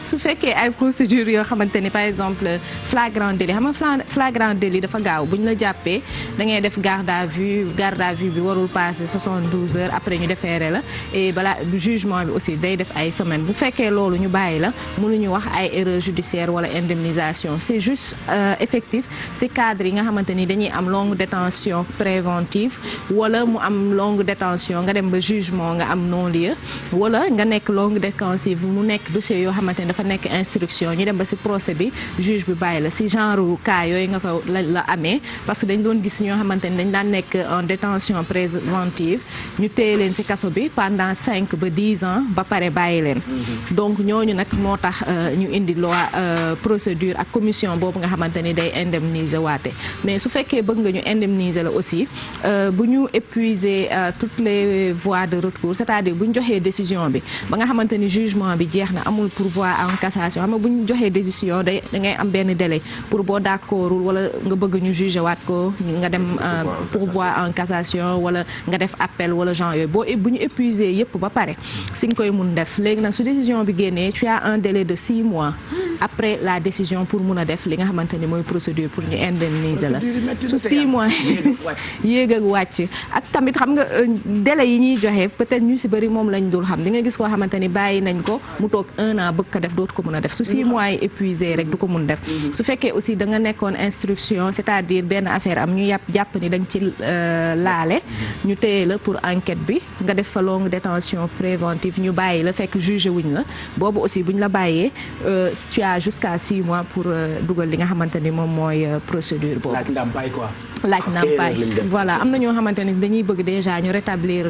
su fekkee ay procédures yoo xamante ni par exemple flagrant délit xam nga flagrant délit dafa gaaw bu ñu la jàppee da ngay def garde à vue bi warul passer 72 heures après ñu defeere la et balaa jugement bi aussi day def ay semaines bu fekkee loolu ñu bàyyi la mënuñu wax ay erreur judiciaire wala indemnisation c'est juste effectif ci cadre yi nga xamante ni dañuy am longue détention préventive wala mu am longue détention nga dem ba jugement nga am non-lieu wala nga nekk longue détentive mu nekk dossier yoo xamante ni dafa nekk instruction ñu dem ba ci procès bi juge bi bàyyi la ci genre cas yooyu nga ko la amee parce que dañ doon gis ñoo xamante ni dañ daan nekk en détention préventive ñu téye leen ci kaso bi pendant 5 ba 10 ans ba pare bàyyi leen donc ñooñu nag moo tax ñu indi loi procédure ak commission boobu nga xamante ni day indemniser waate mais su fekkee bëgg nga ñu indemniser la aussi bu ñu épuiser toutes les voies de recours c'est-à-dire bu ñu joxee décision bi ba nga xamante ni jugement bi jeex na amul pourvoi en cassation xam nga bu ñu joxee décision da ngay am benn délai pour boo d'accordul wala nga bëgg ñu juger waat ko nga dem pourvoi en cassation wala nga def appel wala genre yooyu bu ñu épuiser yëpp ba pare si nga koy mun def léegi nag su décision bi génnee tu as un délai de 6 mois après la décision pour mun a def li nga xamante ni mooy procédure pour ñu indemniser la su 6 mois yéeg ak wàcc ak tamit xam nga délai yi ñuy joxe peut-être ñu si bëri moom lañ dul xam di nga gis koo xamante ni bàyyi nañ ko mu toog 1 an bëgg ko def dootu ko mën a def su 6 mois yi épuisé rek du ko mun def su fekkee aussi da nga nekkoon instruction c'est-à-dire benn affaire am ñu jàpp ni dañ ci laale ñu téye la pour enquête bi nga def fa longue détention préventive ñu bàyyi la fekk jugé wuñ la boobu aussi buñ la bàyyee tu as jusqu'à 6 mois pour dugal li nga xamante ni moom mooy procédure boobu laaj ndàmpaay voilà am na ñoo xamante ni dañuy bëgg déjà ñu rétablir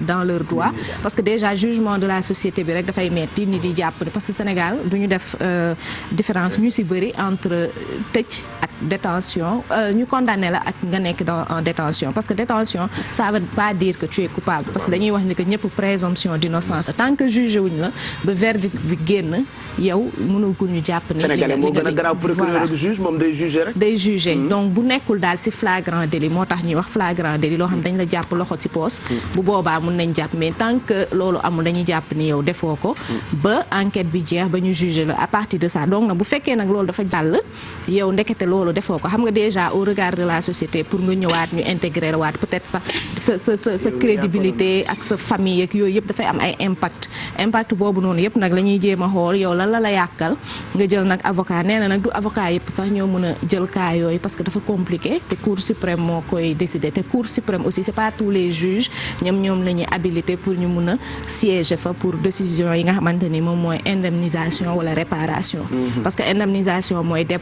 dans leur droit parce que déjà jugement de la société bi rek dafay metti nit di jàpp parce que Sénégal du ñu def différence ñu ci bëri entre tëj ak détention ñu condamné la ak nga nekk en détention parce que détention ça veut pas dire que tu es coupable parce que dañuy wax ni que ñëpp présomption d'innocence tant que jugé wuñ la ba verdict bi génn yow mënagul ñu jàpp ni Sénégalais moo gën a garaaw procureur ak juge moom day juger rek day juger donc bu nekkul daal ci flagrant délit moo tax ñuy wax flagrant délit loo xam dañ la jàpp loxo ci poos bu boobaa mun nañ jàpp mais tant que loolu amul dañuy jàpp ni yow defoo ko ba enquête bi jeex ba ñu juger la à partir de ça donc nag bu fekkee nag loolu dafa jàll yow ndekete loolu defoo ko xam nga déjà au regard de la société pour nga ñëwaat ñu intégrer waat peut-être sax sa crédibilité ak sa famille ak yooyu yëpp dafay am ay impact boobu noonu yëpp nag la ñuy jéem a xool yow lan la yàqal nga jël nag avocat nee na nag du avocat yëpp sax ñoo mën a jël cas yooyu parce que dafa compliqué te Cour suprême moo koy décider te Cour suprême aussi c'est pas tous les juges ñoom la ñuy habilité pour ñu mun a siéger fa pour décision yi nga xamante ni moom mooy indemnisation wala réparation parce que indemnisation mooy def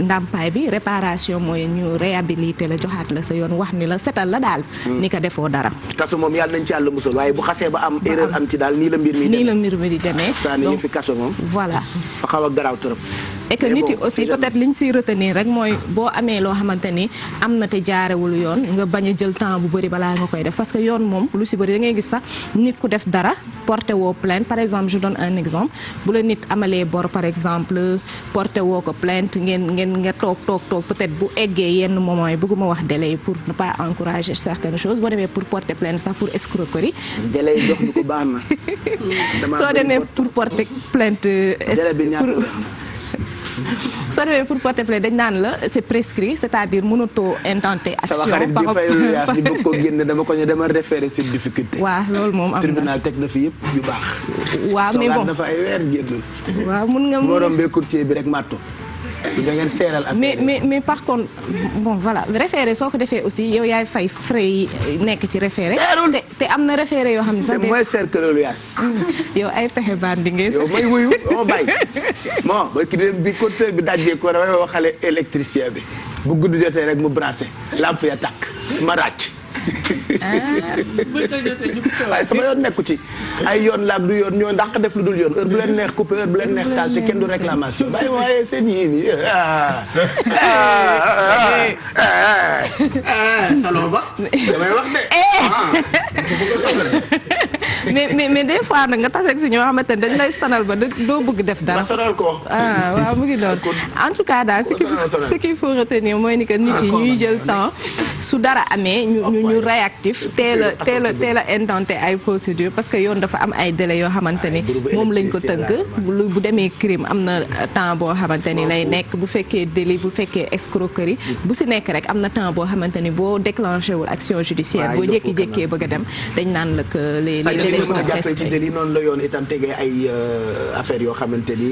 ndàmpaay bi réparation mooy ñu réhabilité la joxaat la sa yoon wax ni la setal la daal ni ko defoo dara kaso moom yàlla nañ ci yàlla musal waaye bu xasee ba am erreur am ci daal nii la mbir mi di demee donc fi kaso moom voilà fa xaw a garaaw trop et que nit yi aussi peut-être liñ siy retenir rek mooy boo amee loo xamante ni am na te jaarewul yoon nga bañ a jël temps bu bëri balaa nga koy def parce que yoon moom lu si bëri da ngay gis sax nit ku def dara porté woo plainte par exemple je donne un exemple bu la nit amalee bor par exemple porté woo ko plainte ngeen nga toog peut-être bu eggee yenn moment yi bëgguma wax délai yi pour ne pas encourager certaines choses boo demee pour porter plainte sax pour escroquerie délai yi jox ñu ko baax na soo demee pour porter plainte soo demee pour porter plainte dañ naan la c'est prescrit c'est-à-dire mënatoo intenter action sama xarit bi fayul yaas ni bëgg ko génne dama référé sur difficulté waaw loolu moom am na tribunal teg na fi yëpp yu baax waaw mais bon dafa ay weer génnul waaw mun nga moo rombee courtier bi rek matto da ngeen seeral mais par contre bon voilà référé soo ko defee aussi yow yaay fay frais yi nekk ci référé. te am na référé yoo xam ne sax c'est moins cher que loolu yaas. yow ay pexe bandi ngeen. yow may wuyu dama bàyyi bon ba ki dem bi compteur bi dajee ko damay wax xale électricien bi bu guddi jotee rek mu branché lampe ya tàkk ma ràcc. waaye sama yoon nekku ci ay yoon laag du yoon ñoo ndax def lu dul yoon heure bu leen neex coupé heure bu leen neex taal te kenn du réclamation bàyyi waaye seen yii nii salon ba damay wax de mais des fois nag nga taseeg si ñoo xamante ne dañ lay sonal ba doo bëgg def dara. ma sonal ko. waaw mu ngi doon en tout cas daal ce qu'il faut retenir mooy ni que nit yi ñuy jël temps su dara amee ñu réactif teel a intenté ay procédure parce que yoon dafa am ay délais yoo xamante ni moom lañ ko tënk bu demee crime am na temps boo xamante ni lay nekk bu fekkee délit bu fekkee escroquerie bu si nekk rek am na temps boo xamante ni boo déclenché wul action judiciaire boo jékki-jékkee bëgg a dem dañ naan la que les délais sont prescrits ci délit noonu la yoon itam tegee ay affaires yoo xamante ni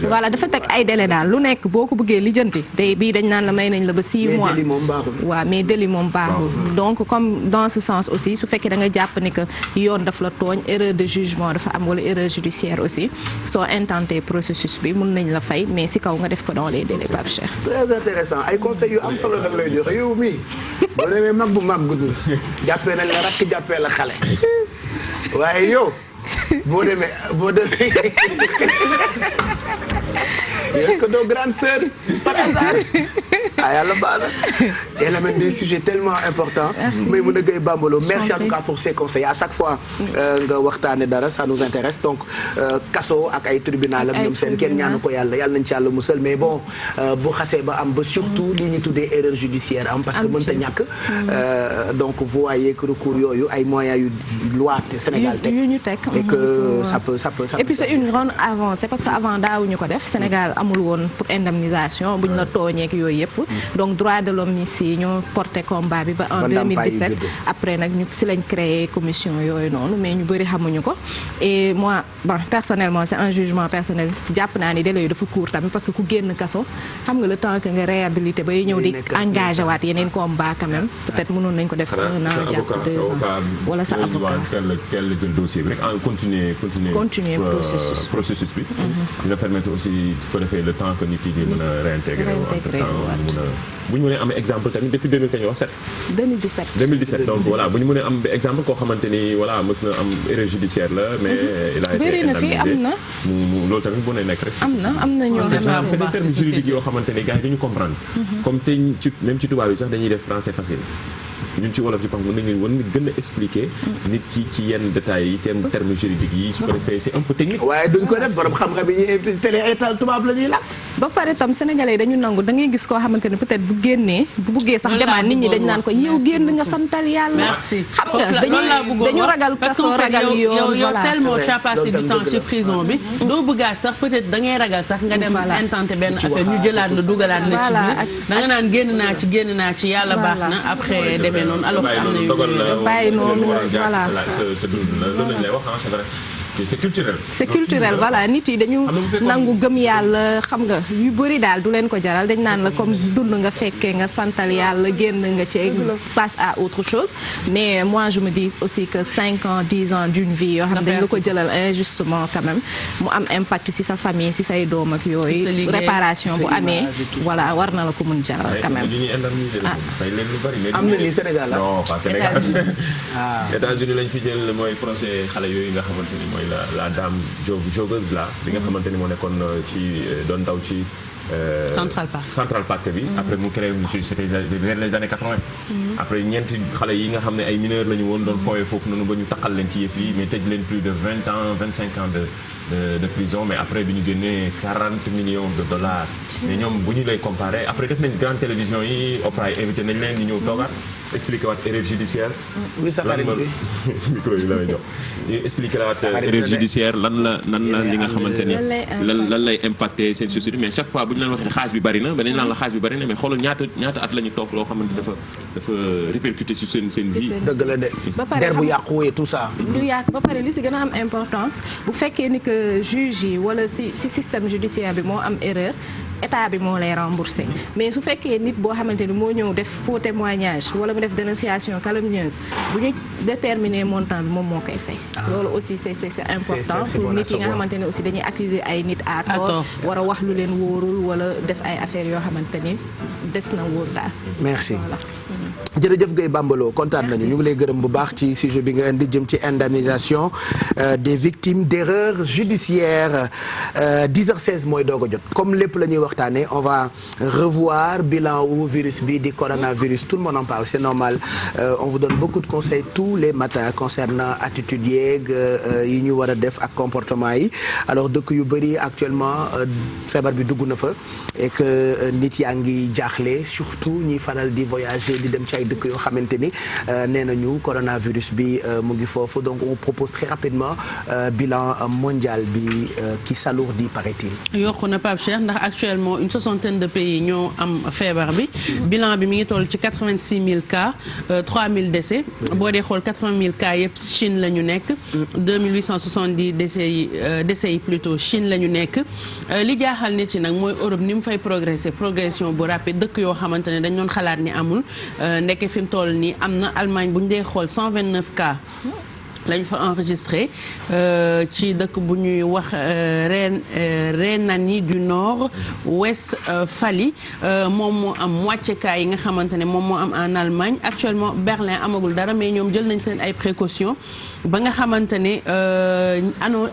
voilà dafa teg ay délais daal lu nekk boo ko bëggee lijjanti day bii dañ naan la may nañ la ba 6 mois waaw mais délit moom baaxul donc comme dans ce sens aussi su fekkee da nga jàpp ni que yoon daf la tooñ erreur de jugement dafa am wala erreur judiciaire aussi soo intenté processus bi mun nañ la fay mais si kaw nga def ko dans les délais Pape Cheikh. très intéressant ay conseils yu am solo da nga lay joxe yow mii boo demee mag bu mag gudd jàppee nañ la rakk jàppee la xale waaye yow boo demee est-ce que doo grande sœur par hasard yàlla baax na elle amène des sujets tellement importants mais mun a gay Bambalo merci en tout cas pour ces conseils à chaque fois nga waxtaane dara ça nous intéresse donc kaso ak ay tribunal ak ñoom seen kenn ñaanu ko yàlla nañ ci yàlla musal mais bon bu xasee ba am ba surtout li ñu tuddee erreur judiciaire am parce que mënta ñàkk donc vous voyez que recours yooyu ay moyens yu loi Sénégal teg et que ça peut et puis c'est une grande avancée parce que avant daawuñu ko def Sénégal amul woon pour indemnisation buñ la tooñeek yooyu yëpp donc droit de l'homme ici ñoo porté combat bi ba en 2017 après nag ñu si lañ créé commission yooyu noonu mais ñu bëri xamuñu ko et moi bon personnellement c'est un jugement personnel jàpp naa ni délai yu dafa court tamit parce que ku génn kaso xam nga le temps que nga réhabilité bay ñëw di engagé waat yeneen combat quand même peut-être mënoon nañ ko def 1 an jàpp 2 ans wala sa avocat teel jël dossier bi rek continuer processus bi dina permettre aussi ko defee le temps que nit yi di mën a réintégrer bu ñu mënee am exemple tamit depuis 2017 donc voilà bu ñu mënee am exemple koo xamante ni voilà mës na am erreur judiciaire la mais il a été indemnisé mu loolu tamit bu ne nekk rek am na ñoo xam c'est des termes juridiques yoo xamante ni gars yi dañu comprendre comme te même ci tubaab yi sax dañuy def français facile ñun ci wolof ci pam mën nañu gën a expliquer nit ki ci yenn détails yi yenn termes juridiques yi su ko defee c'est un peu technique waaye duñ ko def borom xam-xam yi ñuy télé ay tubaab la ñuy làkk ba pare tam sénégalais dañu nangu da ngay gis koo xamante ne peut-être bu génnee bu buggee sax demaat nit ñi dañ naan ko yow génn nga santal yàlla xam nga dañu ragal kaso ragal yoon yow tellement tu as passé du temps ci prison bi doo bëggaat sax peut-être da ngay ragal sax nga dem intenté benn affaire ñu jëlaat la dugalaat la ci biir da nga naan génn naa ci yàlla baax na après demee noonu alors que am na yu bàyyi noonu voilà c'est culturel voilà nit yi dañu nangu gëm yàlla xam nga yu bëri daal du leen ko jaral dañ naan la comme dund nga fekkee nga santal yàlla génn nga ci passe à autre chose mais moi je me dis aussi que 5 ans 10 ans d'une vie yoo xam dañ la ko jëlal injustement quand même mu am impact ci sa famille ci say doom ak yooyu réparation bu amee voilà war na la ko mun jaral quand même am na ni Sénégal la non pas Sénégal États-Unis lañ fi jël mooy procès xale yooyu nga xamante ni mooy la dame joggeuse là bi nga xamante ni moo nekkoon ci doon daw ci Central Park bi après mu créé c'était vers les années 80 après ñeenti xale yi nga xam ne ay mineurs la ñu woon doon fooyee foofu noonu ba ñu taqal leen ci yëf yi mais tëj leen plus de 20 ans 25 ans de prison mais après bi ñu génnee 40 millions de dollars mais ñoom bu ñu lay comparer après def nañ grande télévision yi Oprah yi invité nañ leen ñu ñëw toogaat expliqué waat erreur judiciaire micro yi la may jox ñu expliqué waat erreur judiciaire lan la li nga xamante ni lan lay impacté seen société mais chaque fois bu ñu leen waxee xaalis bi bari na ba dañ naan la xaalis bi bari na mais xoolal ñaata at la ñu toog loo xamante dafa répercuté sur seen vie dëgg la de der bu yàqu et tout ça lu yàq ba pare li si gën a am importance bu fekkee ni que juge yi wala si système judiciaire bi moo am erreur état bi moo lay rembourser mais su fekkee nit boo xamante ni moo ñëw def faux témoignage wala mu def dénonciation calomnieuse bu ñu déterminer montant bi moom moo koy fay. loolu aussi c'est important pour nit yi nga xamante ne aussi dañuy accuser ay nit à tort war a wax lu leen wóorul wala def ay affaires yoo xamante ni des na wóor daal. merci. jërëjëf Guèye Bambalo kontaan nañu ñu ngi lay gërëm bu baax ci sujet bi nga indi jëm ci indemnisation des victimes d'erreurs judiciaires 10h16 mooy doog a jot comme lépp la ñuy waxtaanee on va revoir bilan wu virus bi di coronavirus tout le monde en parle c'est normal on vous donne beaucoup de conseils tous les matins concernant attitude yeeg yi ñu war a def ak comportement yi alors dëkk yu bëri actuellement feebar bi dugg na fa et que nit yaa ngi jaaxle surtout ñuy faral di voyager di dem ci ay dëkk yoo xamante ni nee nañu coronavirus bi mu ngi foofu donc on propose très rapidement bilan mondial bi qui s'alourdit paraît-il. yokku na Pape Cheikh ndax actuellement une soixantaine de pays ñoo am feebar bi bilan bi mi ngi toll ci 86 000 cas 3 000 décès boo dee xool 80 000 cas yëpp Chine la ñu nekk 2870 décès yi plutôt Chine la ñu nekk li jaaxal nit yi nag mooy Europe ni mu fay progression bu rapide dëkk yoo xamante ne dañ doon xalaat ni amul ndeke fi mu toll nii am na Allemagne bu ñu dee xool 129 cas lañu fa enregistré ci dëkk bu ñuy wax Rhénanie du Nord Westphalie moom moo am moitié cas yi nga xamante ne moom moo am en Allemagne actuellement Berlin amagul dara mais ñoom jël nañ seen ay précautions ba nga xamante ne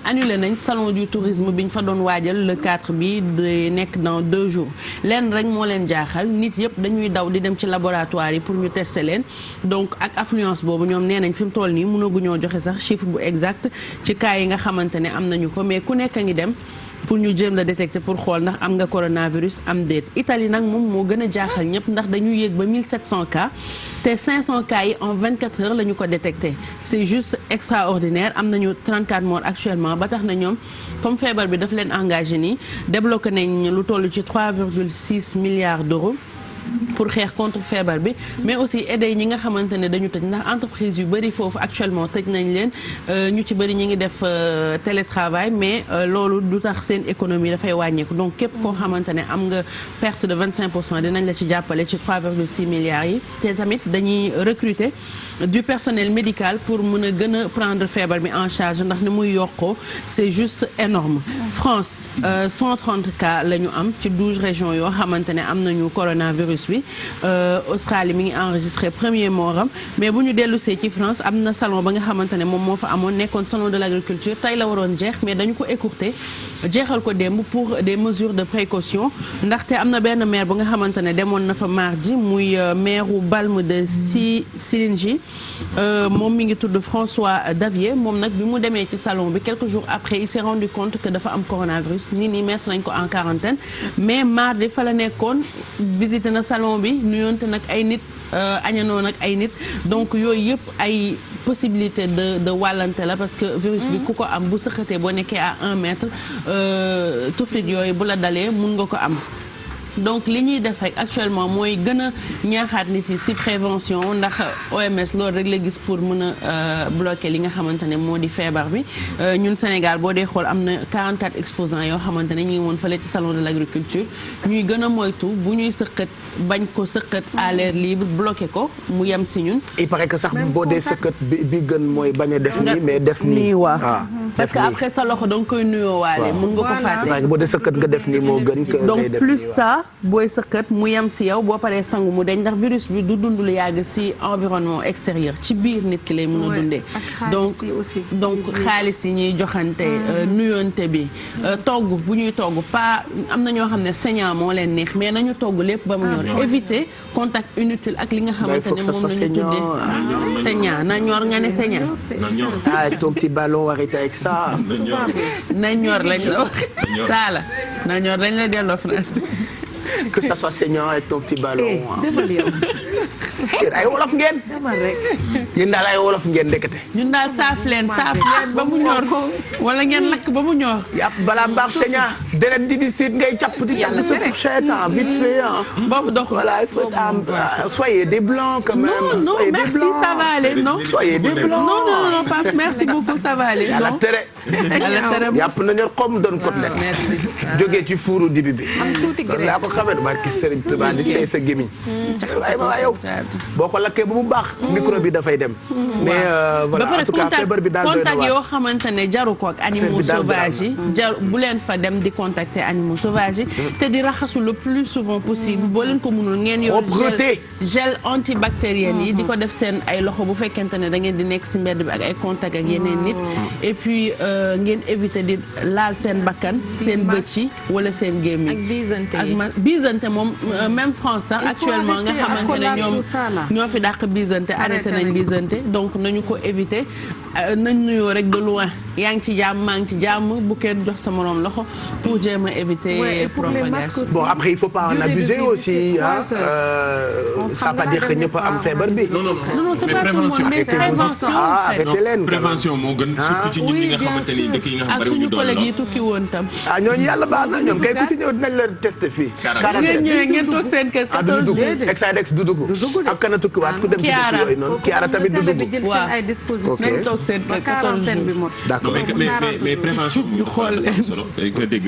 annulé nañ salon du tourisme bi ñu fa doon waajal le 4 bi de nekk dans 2 jours leen rek moo leen jaaxal nit yëpp dañuy daw di dem ci laboratoire yi pour ñu tester leen donc ak affluence boobu ñoom nee nañ fi mu toll nii mënaguñoo joxe sax chiffre bu exact ci cas yi nga xamante ne am nañu ko mais ku nekk a ngi dem pour ñu jéem la détecter pour xool ndax am nga coronavirus am déet Italie nag moom moo gën a jaaxal ñëpp ndax dañu yéeg ba 1700 cas te 500 cas yi en 24 heures la ñu ko détecté c'est juste extraordinaire am nañu 34 morts actuellement ba tax na ñoom comme feebar bi daf leen engagé nii débloqué nañ lu toll ci 3,6 milliards d'euros pour xeex contre feebar bi mais aussi aider ñi nga xamante ne dañu tëj ndax entreprise yu bëri foofu actuellement tëj nañ leen ñu ci bëri ñi ngi def télétravail mais loolu du tax seen économie dafay wàññeeku donc képp koo xamante ne am nga perte de 25% dinañ la ci jàppale ci 3,6 milliards yi te tamit dañuy recruter du personnel médical pour mën a gën a prendre feebar bi en charge ndax ni muy yokkoo c'est juste énorme France 130 cas la ñu am ci 12 régions yoo xamante ne am nañu coronavirus bi Australie mi ngi enregistré premier moram mais bu ñu dellusee ci France am na salon ba nga xamante ne moom moo fa amoon nekkoon salon de l'agriculture tey la waroon jeex mais dañu ko écourté jeexal ko démb pour des mesures de précaution ndaxte am na benn maire ba nga xamante ne demoon na fa mardi muy maire u Balme de Silingi moom mi ngi tudd François Davier moom nag bi mu demee ci salon bi quelques jours après il s'est rendu compte que dafa am coronavirus nit ñi mettre nañ ko en quarantaine mais mardi fa la nekkoon visité na salon bi nuyoonte nag ay nit añanoo nag ay nit donc yooyu yëpp ay possibilité de wàllante la parce que virus bi ku ko am bu sëqatee boo nekkee à 1 mètre tuflit yooyu bu la dalee mun nga ko am donc li ñuy def rek actuellement mooy gën a ñaaxaat nit yi ci prévention ndax OMS loolu rek la gis pour mën a bloquer li nga xamante ne moo di feebar bi ñun Sénégal boo dee xool am na 44 exposants yoo xamante ne ñu ngi woon fële ci salon de l'agriculture ñuy gën a moytu bu ñuy sëqat bañ ko sëqat à l'air libre bloqué ko mu yem ci ñun. il paraît que sax boo dee sëqat bi gën mooy bañ a def nii mais def nii waaw parce que après sa loxo da nga koy nuyoo waale mun nga ko fàtte. boo dee sëqat nga def nii moo gën que donc plus ça booy sëqat mu yem ci yow boo paree sangu mu deñ ndax virus bi du dund lu yàgg ci environnement extérieur ci biir nit ki lay mën a dundee donc xaalis yi ñuy joxante nuyoonte bi togg bu ñuy togg pas am na ñoo xam ne saignant moo leen neex mais nañu togg lépp ba mu ñor éviter contact inutile ak li nga xamante ne moom la ñu tuddee saignant na ñor nga ne saignant avec ton petit ballon arrêté avec ça na ñor lañ la wax saala na ñor lañ la delloo France que ça soit saignant avec ton petit ballon. yéen ay wolof ngeen. yéen daal ay wolof ngeen ndekete. ñun daal saaf leen ba mu ñor wala ngeen lakk ba mu ñor. yàpp balaa baax seña deret di siit ngay capp di jàpp sa fourchette vite fait boobu dox voilà il faut soyez des blancs quand même. non merci ça va aller non. soyez des blancs non Pape merci beaucoup ça va aller. yàlla tere. yàpp nañu xom doon côtelette. merci jógee ci fuuru dibi bi. am tuuti graisse laa ko xamee barki Serigne Touba di fay sa gémmiñ. waaye yow boo ko lakkee ba mu baax. micro bi dafay dem. mais voilà en tout cas feebar bi daal doy na contact yoo xamante ne jaru ko ak animaux sauvages yi bu leen fa dem di contacter animaux sauvages yi te di raxasu le plus souvent possible boo leen ko mënul ngeen yor gel antibactérien yi di ko def seen ay loxo bu fekkente ne da ngeen di nekk si mbedd bi ak ay contact ak yeneen nit et puis ngeen éviter di laal seen bakkan seen bët yi wala seen gémmiñ ak bisante moom même France sax actuellement nga xamante ne ñoom ñoo fi dàq bisante arrêté nañ bisante donc nañu ko éviter nañ nuyoo rek de loin yaa ngi ci jàmm maa ngi ci jàmm bu kenn jox sa morom loxo pour jéem a éviter propagation. Bon après il faut pas en abuser aussi ça pas dire que ñëpp am feebar bi. non c'est pas tout le monde mais prévention arrêtez leen prévention moo gën surtout ci ñun ñi nga xamante ni dëkk yi nga xam bari ñu doon collègue yi tukki woon tam. ñooñu yàlla baax na ñoom kay ku ci ñëw dinañ la testé fii. ngeen ñëwee ngeen toog seen kër 14 jours. Exadex du dugg ak kana tukkiwaat ku dem ci dëkk yooyu noonu Kiara tamit du dugg. waaw seen kër 14 jours. D'accord mais prévention ñu xool solo nga dégg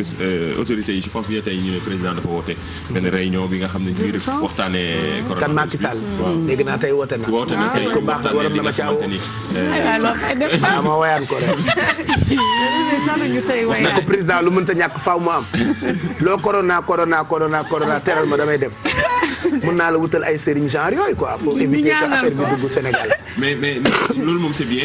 autorités yi je pense bien tey ñu ne président dafa woote benn réunion bi nga xam ne ñu waxtaanee corona kan Macky Sall dégg naa tey woote na tey ko baax na waram na ma caaw ma wayaan ko rek wax na ko président lu mënta ñàkk faaw mu am loo corona teral ma damay dem mën naa la wutal ay sëriñ genre yooyu quoi pour éviter que affaire bi dugg Sénégal mais loolu moom c'est bien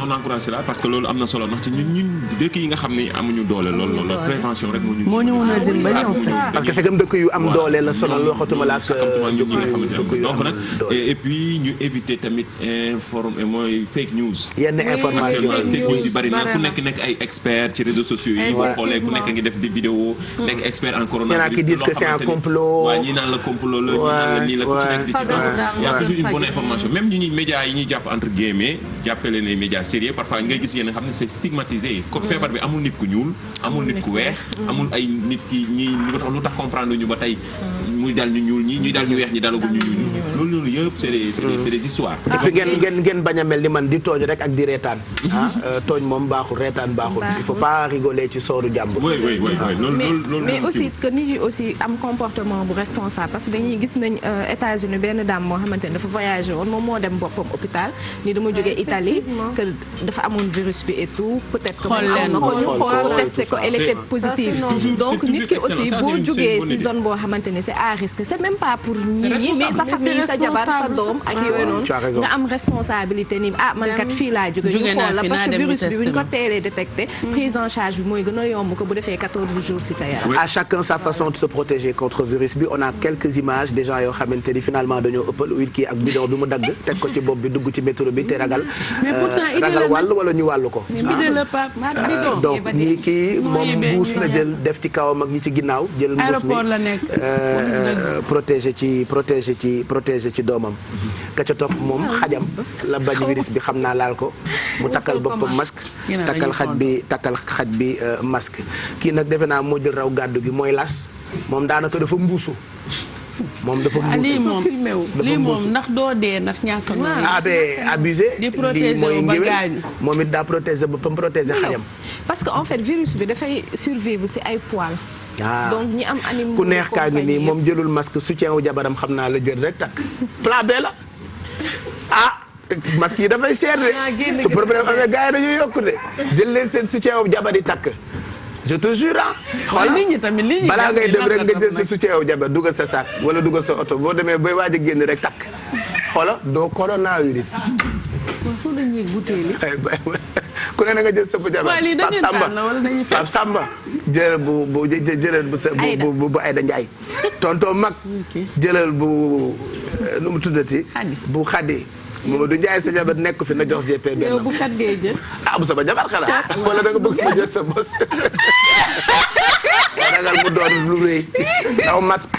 on encourage cela parce que loolu am na solo ndax ci ñun dëkk yi nga xam ne amuñu doole loolu prévention rek moo ñu mën a dimbali parce que c'est comme dëkk yu am doole la sonal waxatuma la ak dëkk yi nga xamante donc nag et puis ñu éviter tamit mooy fake news yenn information fake news yi bari na ku nekk ay expert ci réseaux sociaux yi boo xoolee ku nekk ngi def des vidéos nekk expert en coronavirus qui disent que c'est un complot ñi naan la complot la ñi naan la nii la ku ci nekk di ci y a toujours une bonne information même ñi médias yi ñuy jàpp entre guillemets jàppale les médias sérieux parfois ngay gis yéen xam ne c'est stigmatisé ko feebar bi amul nit ku ñuul amul nit ku weex amul ay nit ki ñi lu tax comprendre ñu ba tey muy dal ñu ñuul ñi ñuy dal ñu weex ñi dalagul ñu ñuul loolu yëpp c'est des histoires et puis ngeen bañ a mel ni man di tooñ rek ak di reetaan tooñ moom baaxul reetaan baaxul il faut pas rigoler ci sooru jàmbur oui loolu mais aussi que nit yi aussi am comportement bu responsable parce que dañuy gis nañ États-Unis benn dame moo xamante ne dafa voyagé woon moom moo dem boppam hôpital ni dama jógee Italie que dafa amoon virus bi et tout peut-être que moom am na ko ñu xool testé ko elle était positive donc nit ki aussi boo jógee si zone boo xamante ne c'est à risque c'est même pas pour nit ñi mais sa famille sa jabar sa doom ak yooyu noonu nga am responsabilité ni man kat fii laa jóge ñu xool la parce que virus bi bu ñu ko teelee détecté prise en charge bi mooy gën a yomb ko bu defee 14 jours si sa yaram. À chacun sa façon de se protéger contre virus bi on a quelques images des gens yoo xamante ni finalement dañoo ëppal wit kii ak bidon bi mu dagg teg ko ci bopp bi dugg ci métro bi te ragal wàll wala ñu wàllu ko donc ñii kii moom mbuus la jël def ci kawam ak ñi ci ginnaaw jël mbuus mi protéger ci doomam ka ca topp moom xajam la bañ virus bi xam naa laal ko mu takkal boppam masque takkal xaj bi masque kii nag defe naa moo jël raw gàddu gi mooy las moom daanaka dafa mbuusu lii moom ndax doo dee ndax ñàkk a abusé lii mooy ngéwél moom it daa protéger boppam protéger xajam parce que en fait virus bi dafay survivre ci ay poils donc ñi am animaux ku neex kaa ngi nii moom jëlul masque soutien wu jabaram xam naa la jël rek takk plan B la masque yi dafay cher de su problème amee gars yi dañuy yokku de jël leen seen soutien wu jabar yi takk je te jure xoolal balaa ngay dem rek nga jël sa soutien wu jabar dugal sa sac wala dugal sa oto boo demee bay waaj a génn rek takk xoolal doo coronavirus ku ne na nga jël sa jabar Pape Samba jëlal bu Aïda Ndiaye tonton mag jëlal bu nu mu tuddati bu Khady Mamadou Ndiaye sa jabar nekk fi na jox GP benn bu kat ngay jël bu sama jabar xanaa wala da nga bëgg ma jël sa bos ragal mu doon lu rëy daw masque.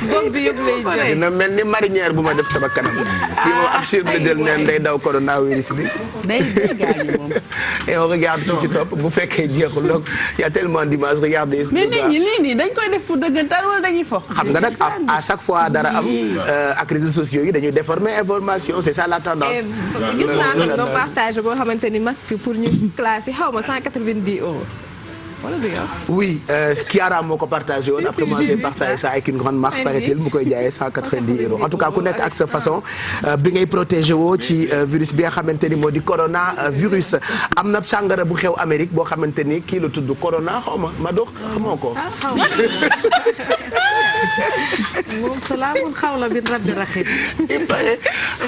bopp bi yëpp lay jël. dina mel ni marinière bu ma def sama kanam. kii moom ab chir la jël neen day daw coronavirus bi. day gaañu moom. et on regarde tout ci topp bu fekkee jeexul donc y a tellement d'images regardez. mais nit ñi lii nii dañ koy def pour dëggantaan wala dañuy fo. xam nga nag à chaque fois dara am ak réseaux sociaux yi dañuy déformer information c'est ça la tendance. gis naa ko nga partage boo xamante ni masque pour ñu classe yi xaw ma 190 €. wala du yow. oui Kiara moo ko partagé woon après moi j'ai partagé ça avec une grande marque paraît-il mu koy jaayee 190 €. en tout cas ku nekk ak sa façon bi ngay protégé woo ci virus bi nga xamante ni moo di coronavirus. am na sàngara bu xew Amérique boo xamante ni kii la tudd corona xaw ma dox xamoo ko. moom salaamun xawla bin rabbi raxiim.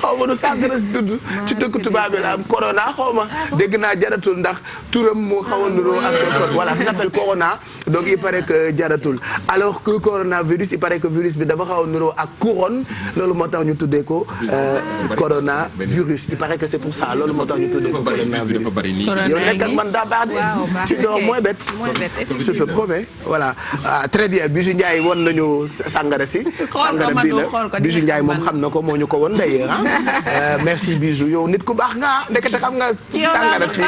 xaw ma nu sàngara si tudd ci dëkk tubaab bi la am corona xaw ma dégg naa jaratul ndax turam mu xaw a nuroo ak voilà ça s'appelle corona donc il paraît que jaratul alors que coronavirus il paraît que virus bi dafa xaw a nuroo ak couronne loolu moo tax ñu tuddee ko coronavirus il paraît que c'est pour ça loolu moo tax ñu tuddee ko coronavirus. yow nekk ak man daa baax de tu dors moins bête je te promets voilà très bien Bijou Ndiaye won nañu sàngara si sàngara bii la Bijou Ndiaye moom xam na ko moo ñu ko won d'ailleurs ah merci Bijou yow nit ku baax nga ndekete xam nga sàngara si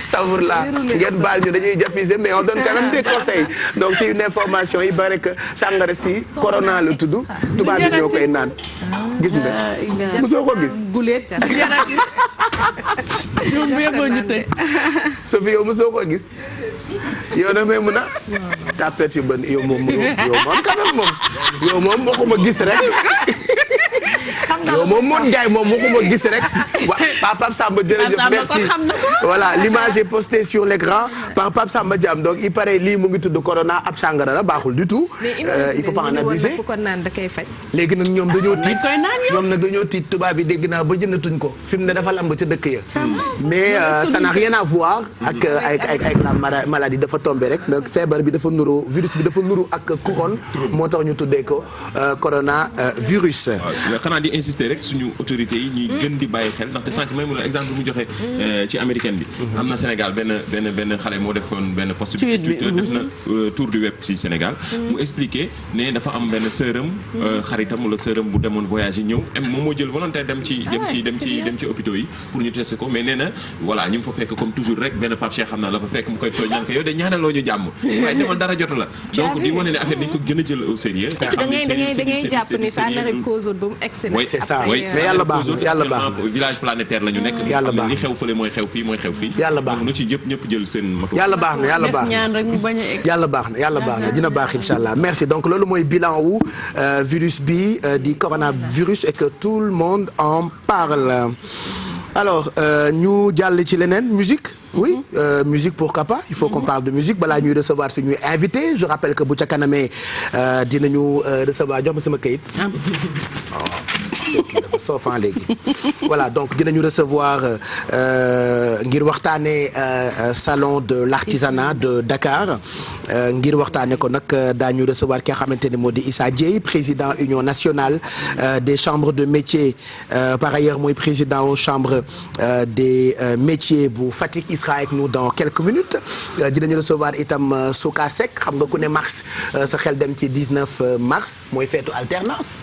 savour la ngeen baal ñu dañuy jàppise mais on donne quand même des conseils donc c'est une information il paraît que sàngara si corona la tudd tubaab yi ñoo koy naan gis nga mosoo ko gis guleet ñoom bu yeboo ñu tëj Sophie yow mosoo ko gis yow na may mun a tapet yu ban yow moom quand même moom yow moom waxuma gis rek yow moom Modou Ndiaye moom waxuma gis rek par Pape Samba jërëjëf merci voilà l'image est postée sur l'écran par Pape Samba Diam donc il paraît lii mu ngi tudd corona ab sangara la baaxul du tout il faut pas en abuser léegi nag ñoom dañoo tiit tubaab yi dégg naa ba jëndatuñ ko fi mu ne dafa lamb ca dëkk ya mais ça n'a rien à voir ak la maladie dafa tombé rek donc feebar bi dafa nuru virus bi dafa nuru ak couronne moo tax ñu tuddee ko corona virus. xanaa di insister rek suñu autorités yi ñuy gën di bàyyi xel ndaxte sànq même la exemple bu mu joxe ci américaine bi am na Sénégal benn xale moo defoon benn post bi ci Twitter def na tour du web ci Sénégal mu expliquer ne dafa am benn sœuram xaritam wala sœuram bu demoon voyager ñëw moom moo jël volontaire dem ci hôpitaux yi pour ñu tester ko mais nee na voilà ñu ngi fa fekk comme toujours rek benn Pape Cheikh xam naa la fa fekk mu koy tooñ naan ko yow de ñaanaloo ñu jàmm waaye demal dara jotu la donc di wane ne affaire dañ ko gën a jël au sérieux oui c'est ça mais yàlla baax na village planétaire la ñu nekk. yàlla baax na li xew fële mooy xew fii. yàlla baax na lu ci ñëpp jël seen matu. yàlla baax na yàlla baax na dina baax incha allah merci donc loolu mooy bilan wu virus bi di coronavirus et que tout le monde en parle alors ñu jàll ci leneen musique. oui musique pourquoi pas il faut qu'on parle de musique balaa ñuy recevoir suñuy invité je rappelle que bu ca kanamee dinañu recevoir jox ma sama kayit. dafa soofan léegi voilà donc dinañu recevoir ngir waxtaanee salon de l'artisanat de Dakar ngir waxtaanee ko nag daañu recevoir ki nga xamante ne moo di Issa Dieye président union nationale des chambres de métiers par ailleurs mooy président aux chambres des métiers bu Fatick. Il sera avec nous dans quelques minutes dinañu recevoir itam Souka Seck xam nga ku ne mars sa xel dem ci 19 mars mooy feetu alternance.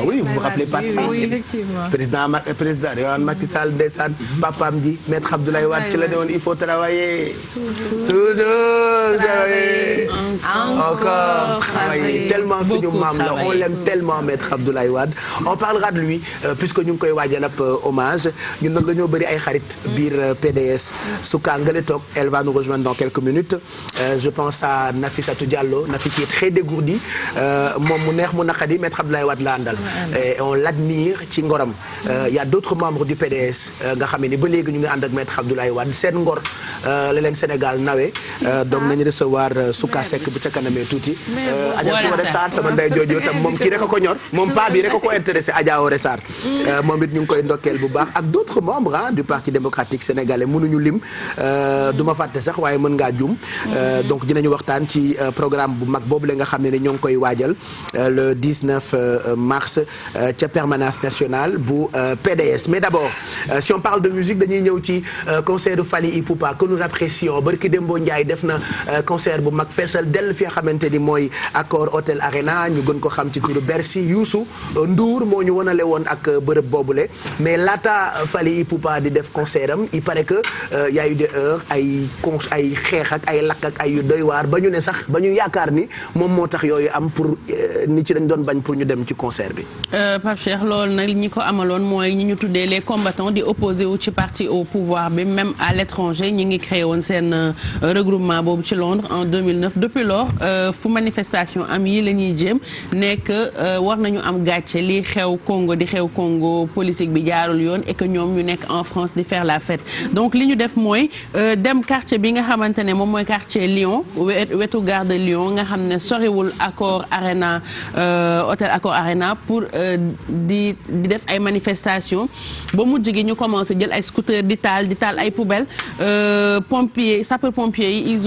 Oui, vous vous rappelez pas de ça? Oui, effectivement. Président Yohan Macky Sall ndeysaan papaam ji maître Abdoulaye Wade ci la ne woon il faut travailler toujours travailler encore travailler tellement suñu maam la on l'aime tellement maître Abdoulaye Wade on parlera de lui puisque ñu ngi koy waajal ab hommage ñun nag dañoo bëri ay xarit biir PDS Souka ngale toog elle va nous rejoindre dans quelques minutes je pense à Nafissatou Diallo Nafi qui est très dégourdi moom mu neex mu naqadi maître Abdoulaye Wade la àndal et on l'admire ci ngoram il y a d'autres membres du PDS nga xam ne ba léegi ñu ngi ànd ak maître Abdoulaye Wade seen ngor la leen Sénégal nawe donc nañu recevoir Souka Seck bu ca kanamee tuuti Adja Touré Sarr sama ndey jooju tam moom kii rek a ko ñor moom paa bi rek a ko intéressé Adja Touré Sarr moom it ñu ngi koy ndokkeel bu baax ak d'autres membres du Parti démocratique sénégalais mënuñu lim du ma fàtte sax waaye mën ngaa juum donc dinañu waxtaan ci programme bu mag boobu la nga xam ne ñoo ngi koy waajal le 19 mars ca permanence nationale bu PDS. mais d'abord si on parle de musique dañuy ñëw ci concert de Fally Ipupa que nous apprécions barki Dembo Ndiaye def na concert bu mag feesal dell fi nga xamante ni mooy Accor Hotel Arena ñu gën ko xam ci turu Bercy. Youssou Ndour moo ñu wanale woon ak bërëb boobule mais laata Fally Ipupa di def concert am il paraît que y a eu des heures ay xeex ak ay lakk ak ay yu doy waar ba ñu ne sax ba ñu yaakaar ni moom moo tax yooyu am pour nit ci dañ doon bañ pour ñu dem ci concert bi. Pape Cheikh loolu nag ñi ko amaloon mooy ñi ñu tuddee les combattants di opposé wu ci parti au pouvoir bi même à l'étranger ñi ngi créé woon seen regroupement boobu ci Londres en 2009 depuis lors fu manifestation am yi la ñuy jéem nekk war nañu am gàcce li xew Congo di xew Congo politique bi jaarul yoon et que ñoom ñu nekk en France di faire la fête donc li ñu def mooy dem quartier bi nga xamante ne moom mooy quartier Lyon wetu gare de Lyon nga xam ne soriwul Accor Arena hôtel Accor Arena pour di def ay manifestation ba mujj gi ñu commencé jël ay scooter di taal ay poubelles pompiers sapeurs pompiers yi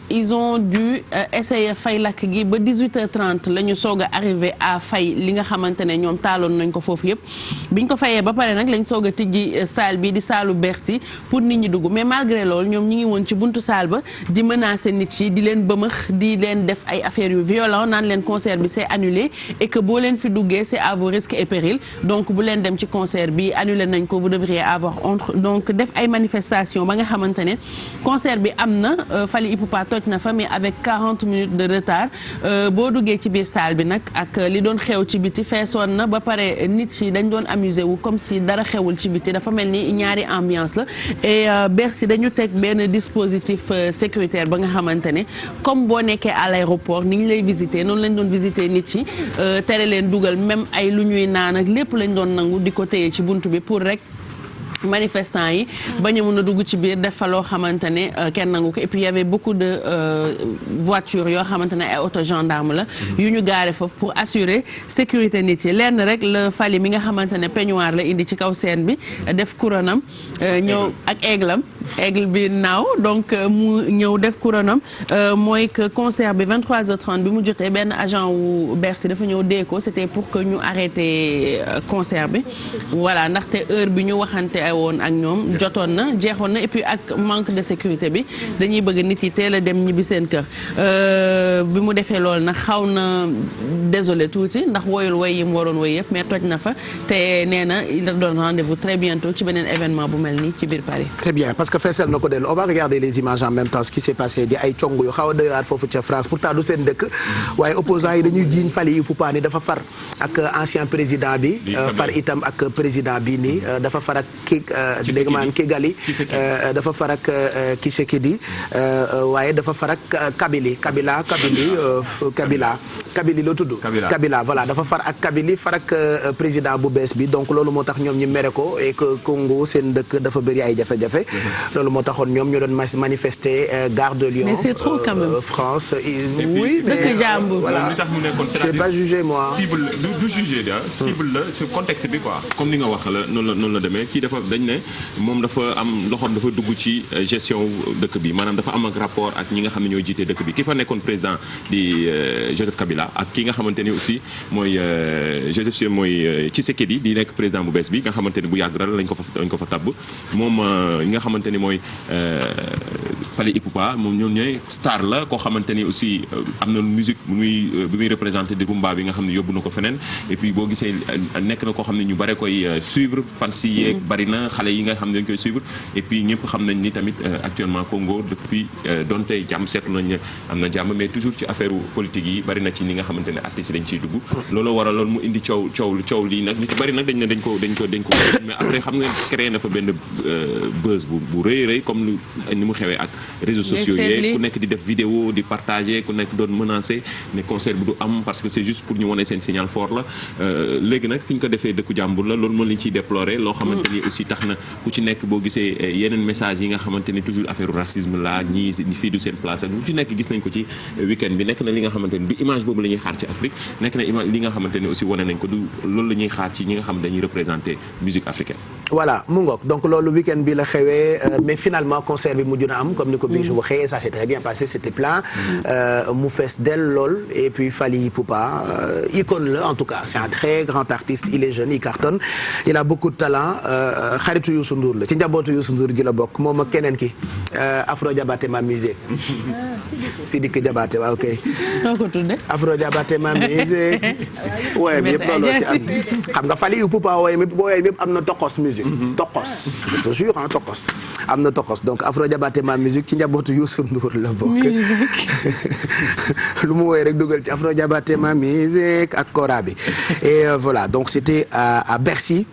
ils ont dû essayer fay lakk gi ba 18h30 la ñu soog a arrivé à fay li nga xamante ne ñoom taaloon nañ ko foofu yëpp biñ ko fayee ba pare nag lañ soog a tijji salle bi di saalu Bercy pour nit ñi dugg mais malgré loolu ñoom ñi ngi woon ci buntu salle ba di menacer nit yi di leen bëmëx di leen def ay affaires yu violent naan leen concert bi c'est annulé et que boo leen fi duggee c'est à vos risques et périls donc bu leen dem ci concert bi annulé nañ ko vous devriez avoir honte donc def ay manifestations ba nga xamante ne concert bi am na Fally Ipupa toj na fa mais avec 40 minutes de retard boo duggee ci biir salle bi nag ak li doon xew ci biti feesoon na ba pare nit yi dañ doon amuser wu comme si dara xewul ci biti dafa mel ni ñaari ambiance la et Bercy dañu teg benn dispositif sécuritaire ba nga xamante ne comme boo nekkee à l'aéroport ni ñu lay visiter noonu lañ doon visiter nit yi tere leen dugal même ay lu ñuy naan ak lépp lañ doon nangu di ko téye ci buntu bi pour rek manifestants yi bañ a mën a dugg ci biir def fa loo xamante ne kenn nangu ko et puis il y avait beaucoup de voitures yoo xamante ne ay auto gendarme la yu ñu gaare foofu pour assurer sécurité nit yi lenn rek la Fally mi nga xamante ne peignoir la indi ci kaw scène bi def couronam ñëw ak aigle bi naaw donc mu ñëw def couronam mooy que concert bi 23h30 bi mu jotee benn agent wu Bercy dafa ñëw dee ko c'était pour que ñu arrêté concert bi voilà ndaxte heure bi ñu waxante woon ak ñoom jotoon na jeexoon na et puis ak manque de sécurité bi dañuy bëgg nit yi teel a dem ñibbi seen kër bi mu defee loolu nag xaw na désolé tuuti ndax woyul woy yi mu waroon woy yëpp mais toj na fa te nee na il donne rendez-vous très bientôt ci beneen événement bu mel nii ci biir Paris. Très bien parce que feesal na ko dellu on va regarder les images en même temps ce qui s'est passé di ay cong yu xaw a doyaat foofu ca France pourtant du seen dëkk waaye opposants yi dañuy jiiñ Fally Ipupa ni dafa far ak ancien président bi far itam ak président bi nii dafa far ak dégg maan Kigali dafa far ak Tshisekedi waaye dafa far ak Kabila la tudd Kabila voilà dafa far ak Kabila far ak président bu bees bi donc loolu moo tax ñoom ñu mere ko et que Congo seen dëkk dafa bëri ay jafe-jafe loolu moo taxoon ñoom ñu doon manifester gare de Lyon mais c'est trop quand même France oui mais voilà c'est pas jugé moi cible du jugé cible la ci contexte bi quoi comme ni nga wax la noonu la demee kii dafa dañ ne moom dafa am loxoom dafa dugg ci gestion dëkk bi maanaam dafa am ak rapport ak ñi nga xam ne ñoo jiite dëkk bi ki fa nekkoon président di Joseph Kabila ak ki nga xamante ni aussi mooy Tshisekedi di nekk président bu bees bi nga xamante ni bu yàgg dara lañ ko fa tabb moom nga xamante ni mooy Fally Ipupa moom ñoom ñooy star la koo xamante ni aussi am na musique bu muy représenté di rumba bi nga xam ne yóbbu na ko feneen et puis boo gisee nekk na koo xam ne ñu bare koy suivre fans yi yeeg bari na xale yi nga xam ne dañ koy suivre et puis ñëpp xam nañ ni tamit actuellement Congo depuis donte jàmm seetlu nañ ne am na jàmm mais toujours ci affaire politique yi bari na ci ni nga xamante ne artistes yi dañ ciy dugg loolu waral loolu mu indi coow lii nag ñu ci bari nag dañ ne dañ ko mais après xam nga créé na fa benn buzz bu rëy comme ni mu xewee ak réseaux sociaux yi ku nekk di def vidéo di partager ku nekk doon menacer ne concert bi du am parce que c'est juste pour ñu wane seen signal fort la léegi nag fi ñu ko defee dëkku jàmbur la loolu moo lañ ciy déplorer loo xamante ni aussi aussi tax na ku ci nekk boo gisee yeneen message yi nga xamante ni toujours affaire racisme la ñii fii du seen place ak lu ci nekk gis nañ ko ci week-end bi nekk na li nga xamante ni du image boobu la ñuy xaar ci Afrique nekk na image li nga xamante ni aussi wane nañ ko du loolu la ñuy xaar ci ñi nga xam dañuy représenter musique africaine. voilà mu ngoog donc loolu week-end bi la xewee mais finalement concert bi mujj na am comme ni ko Bijou waxee ça s'est très bien passé c'était plein mu fees del lool et puis Fally Ipupa icône la en tout cas c'est un très grand artiste il est jeune il cartonne il a beaucoup de talent xaritu Youssou Ndour la ci njabootu Youssou Ndour gi la bokk moom ak keneen ki Afro Diabaté ma musique Sidiki Diabaté waaw kay Afro Diabaté ma musique woyam yëpp looloo ci am xam nga Fally Ipupa woyam yëpp am na tokos musique tokos je te jure hein tokos am na tokos donc Afro Diabaté ma musique ci njabootu Youssou Ndour la bokk lu mu woy rek dugal ci Afro Diabaté ma musique ak kora bi et voilà donc c'était à Bercy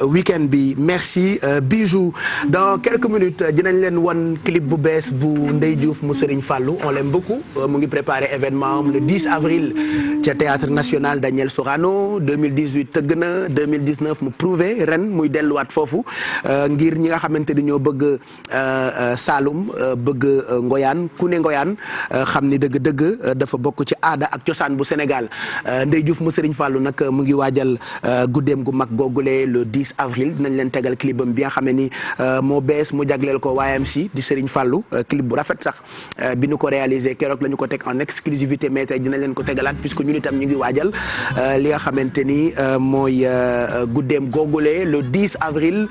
week-end bi merci Bijou dans quelques minutes dinañ leen wan clip bu bees bu Ndeye Diouf mu Serigne Fallou on l'aime beaucoup mu ngi préparer événement am le 10 avril ca Théâtre National Daniel Sorano 2018 tëgg na 2019 mu prouvé ren muy delluwaat foofu ngir ñi nga xamante ni ñoo bëgg Saloum bëgg Ngoyaan ku ne Ngoyaan xam ni dëgg-dëgg dafa bokk ci aada ak cosaan bu Sénégal Ndeye Diouf mu Serigne Fallou nag mu ngi waajal guddeem gu mag googule le 10 avril dinañ leen tegal clipam bi nga xam ne ni moo bees mu jagleel ko YMC di Serigne Fallou clip bu rafet sax bi ñu ko réalisé keroog la ñu ko teg en exclusivité mais tey dinañ leen ko tegalaat puisque ñun itam ñu ngi waajal li nga xamante ni mooy guddeem googule le 10 avril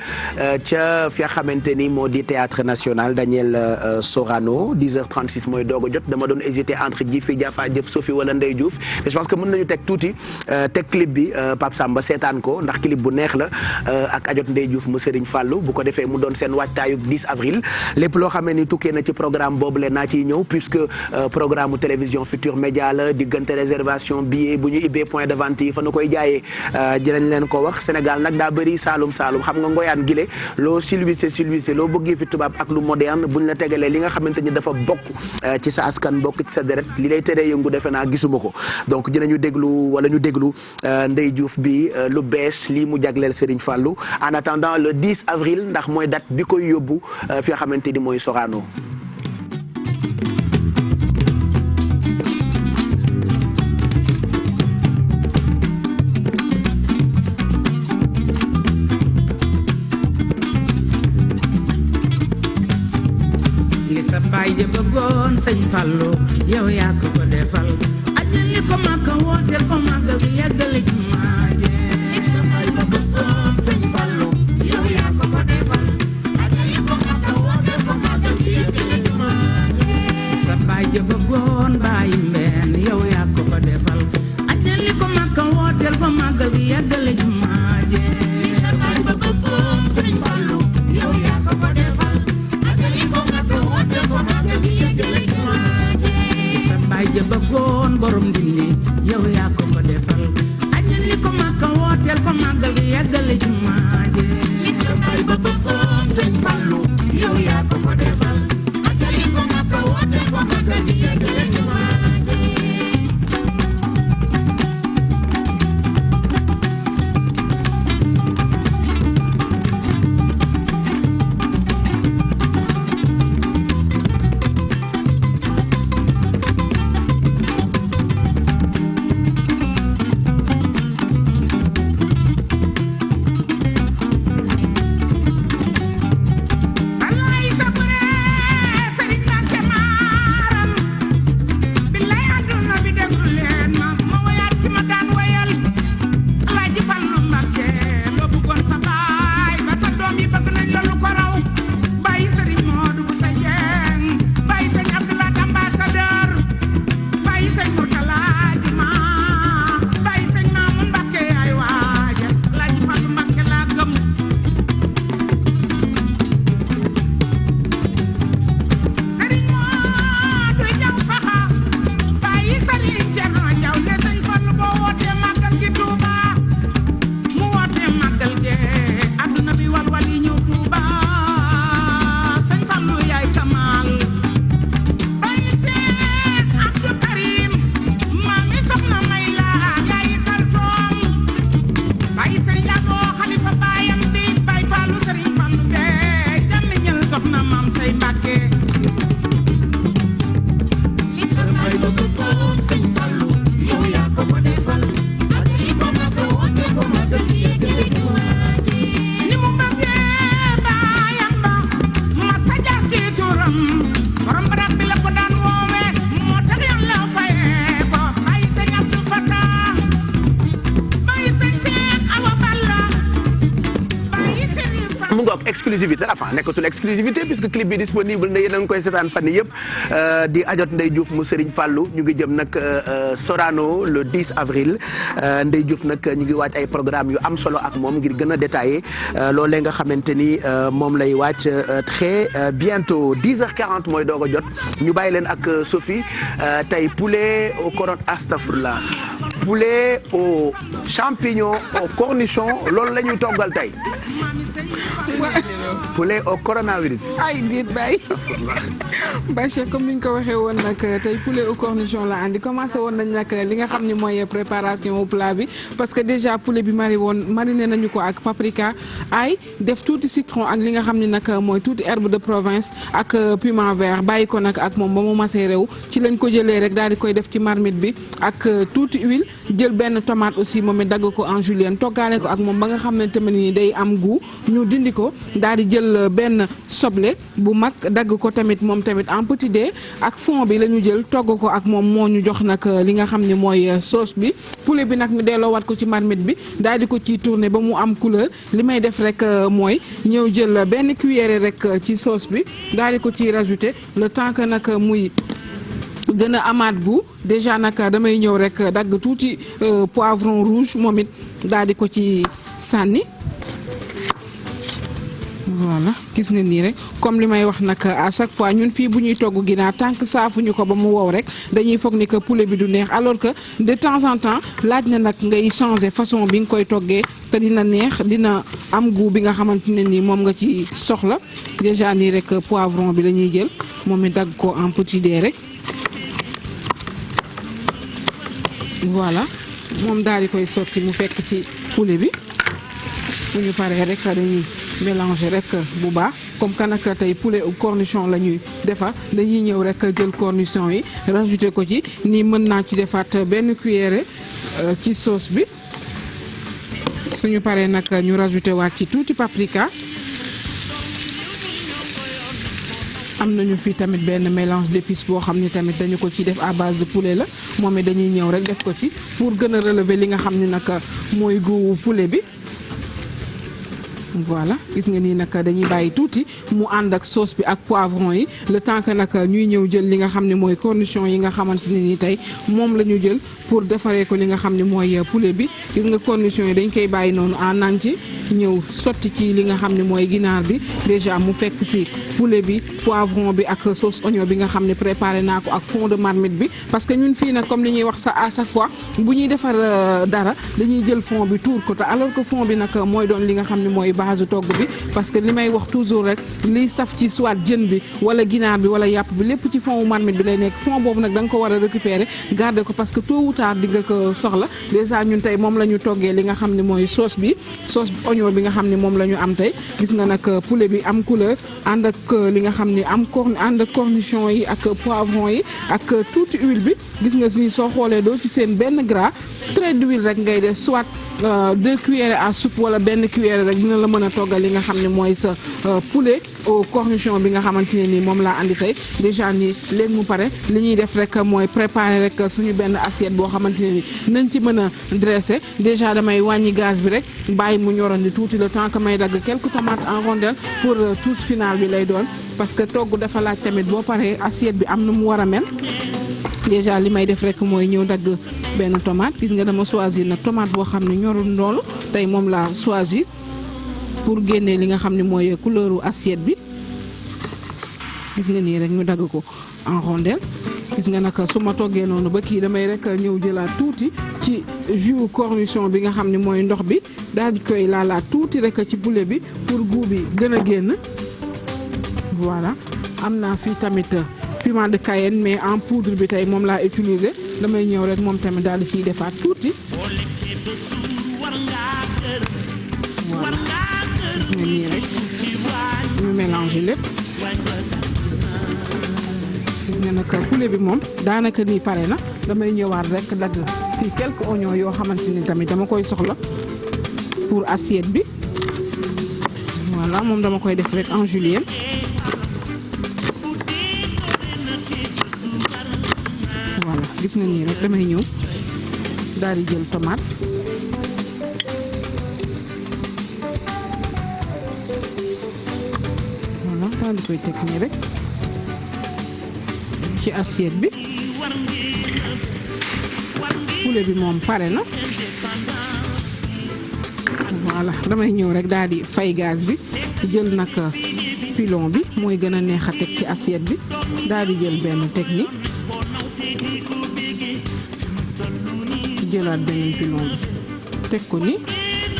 ca fi nga xamante ni moo di Théâtre National Daniel Sorano 10h36 mooy doog a jot dama doon hésiter entre Djifi Diafa Def Sophie wala Ndeye Diouf mais je pense que mën nañu teg tuuti teg clip bi Pape Samba seetaan ko ndax clip bu neex la ak ajot Ndeye Diouf mu Serigne Fallou bu ko defee mu doon seen waajtaayu 10 avril lépp loo xamee ni tukkee na ci programme boobu le naa ciy ñëw puisque programme mu télévision Futur Média la diggante réservation billet bu ñu ibbee point de vente yi fa nu koy jaayee dinañ leen ko wax Sénégal nag daa bëri Saloum xam nga ngoyaan gile loo silvissé loo bëggee fi tubaab ak lu moderne buñ la tegalee li nga xamante ni dafa bokk ci sa askan bokk ci sa deret li lay teree yëngu defe naa gisuma ko donc dinañu déglu wala ñu déglu Ndeye Diouf bi lu bees lii mu jagleel Serigne Fallou en attendant le 10 avril ndax mooy date bi koy yóbbu fi nga xamante ni mooy Sorano. li sa baay ja bëggoon Sëñ Fallou yow yaa ko ko defal ajali ko màkka wooteel ko màggal gi yàggale jumaa je li sa baay ja bëggoon Sëñ Fallou yow yaa ko ko defal ajali ko màkka wooteel ko màggal gi yàggale jumaa je li sa baay ja bëggoon Baay Mbeen yow yaa ko ko defal ajali ko màkka wooteel ko màggal gi yàggale jumaa je li sa baay ja bëggoon Sëñ Fallou yow yaa ko ko defal sa baay ja bëggoon borom dindi yow yaa ko ko defal ajali ko Makka wooteel ko màggal gi yàggale jumaa je li sa baay ba bëggoon Sëñ Fallu yow yaa ko ko defal ajali ko Makka wooteel ko màggal gi yàggale jumaa je exclusivité la enfin nekkatul exclusivité puisque clip bi disponible na yéen a ngi koy seetaan fan yii yëpp di ajot Ndeye Diouf mu Serigne Fallou ñu ngi jëm nag Sorano le 10 avril Ndeye Diouf nag ñu ngi waaj ay programme yu am solo ak moom ngir gën a détaillé loolee nga xamante ni moom lay wàcc très bientôt 10h40 mooy doog a jot ñu bàyyi leen ak Sophie tey poulet au astafurlah poulet au champignon au cornichon loolu la ñuy toggal tey poulet au coronavirus. ay déet bàyyi Bachir comme ni ñu ko waxee woon nag tey poulet au cornichon la andi commencé woon nañ nag li nga xam ne mooy préparation au plat bi parce que déjà poulet bi mariné nañu ko ak paprika ay def tuuti citron ak li nga xam ne nag mooy tuuti herbe de province ak piment vert bàyyi ko nag ak moom ba mu masee réew ci lañ ko jëlee rek daal di koy def ci marmite bi ak tuuti huile jël benn tomate aussi moom it dagg ko en julienne toggaale ko ak moom ba nga xam ne tamit ni day am goût ñu dindi ko daal di jël benn soble bu mag dagg ko tamit moom tamit en petit dé ak fond bi la ñu jël togg ko ak moom moo ñu jox nag li nga xam ne mooy sauce bi poulet bi nag ñu delloowaat ko ci marmite bi daal di ko ciy tourner ba mu am couleur li may def rek mooy ñëw jël benn cuillère rek ci sauce bi daal di ko ciy rajouter le temps que nag muy gën a amaat goût déjà nag damay ñëw rek dagg tuuti poivron rouge moom it daal di ko ci sànni voilà gis nga nii rek comme li may wax nag à chaque fois ñun fii bu ñuy togg ginaar tant que saafuñu ko ba mu wow rek dañuy foog ni que poulet bi du neex alors que de temps en temps laaj na nag ngay changer façon bi nga koy toggee te dina neex dina am goût bi nga xamante ne nii moom nga ci soxla déjà nii rek poivron bi la ñuy jël moom it dagg ko en petit dé rek voilà moom daal di koy sotti mu fekk ci poulet bi bu ñu paree rek dañuy mélanger rek bu baax comme que nag tey poulet au cornichon la ñuy defar dañuy ñëw rek jël cornichon yi rajouter ko ci nii mën naa ci defaat benn cuillère ci sauce bi suñu paree nag ñu rajouter waat ci tuuti paprika am nañu fii tamit benn mélange d'épices boo xam ni tamit dañu ko ci def à base de poulet la moom it dañuy ñëw rek def ko ci pour gën a relever li nga xam ni nag mooy goût poulet bi voilà gis nga nii nag dañuy bàyyi tuuti mu ànd ak sauce bi ak poivron yi le temps que nag ñuy ñëw jël li nga xam ne mooy cornichon yi nga xamante ne ni tey moom la ñu jël pour defaree ko li nga xam ne mooy poulet bi gis nga cornichon yi dañ koy bàyyi noonu en entier ñëw sotti ci li nga xam ne mooy ginaar bi déjà mu fekk ci poulet bi poivron bi ak sauce oignon bi nga xam ne préparé naa ko ak fond de marmite bi parce que ñun fii nag comme li ñuy wax ça à chaque fois bu ñuy defar dara dañuy jël fond bi tuur ko te alors que fond bi nag mooy doon li nga xam ne mooy base togg bi parce que li may wax toujours rek liy saf ci soit jën bi wala ginaar bi wala yàpp bi lépp ci fond marmite bi lay nekk fond boobu nag da nga ko war a récupérer garder ko parce que tôt ou tard di nga ko soxla déjà ñun tey moom la ñu toggee li nga xam ne mooy sauce bi oignon bi nga xam ne moom la ñu am tey gis nga nag poulet bi am couleur ànd ak li nga xam ne ànd ak cornichon yi ak poivron yi ak tuuti huile bi gis nga suñu soo xoolee doo ci seen benn gras trait d'huile rek ngay def soit 2 cuillères à soupe wala benn cuillère rek dina la mën a toggal li nga xam ne mooy sa poulet au cornichon bi nga xamante ne nii moom laa andi tey déjà nii léegi mu pare li ñuy def rek mooy préparer rek suñu benn assiette boo xamante ne nii nañ ci mën a dresser déjà damay wàññi gaz bi rek bàyyi mu ñorandi tuuti le temps que may dagg quelques tomates en rondelle pour touche finale bi lay doon parce que togg dafa laaj tamit boo paree assiette bi am na mu war a mel déjà li may def rek mooy ñëw dagg benn tomate gis nga dama choisir nag tomate boo xam ne ñorul ndool tey moom laa choisir pour génnee li nga xam ne mooy couleuru assiette bi gis nga nii rek ñu dagg ko en rondelle gis nga nag su ma toggee noonu ba kii damay rek ñëw jëlaat tuuti ci jus cornichon bi nga xam ne mooy ndox bi daal di koy laalaat tuuti rek ci poulet bi pour goût bi gën a génn voilà am naa fii tamit piment de Cayenne mais en poudre bi tey moom laa utiliser damay ñëw rek moom tamit daal di ciy defaat tuuti voilà gis nga nii rek ñu mélanger lépp gis nga nag poulet bi moom daanaka nii pare na damay ñëwaat rek dagg fii quelques oignons yoo xamante ni tamit dama koy soxla pour assiette bi voilà moom dama koy def rek en julienne voilà gis nga nii rek damay ñëw daal di jël tomate daal di koy teg nii rek ci assiette bi. poulet bi moom pare na. voilà damay ñëw rek daal di fay gaz bi jël nag pilon bi mooy gën a neex a teg ci assiette bi daal di jël benn technique jëlaat beneen pilon bi teg ko ni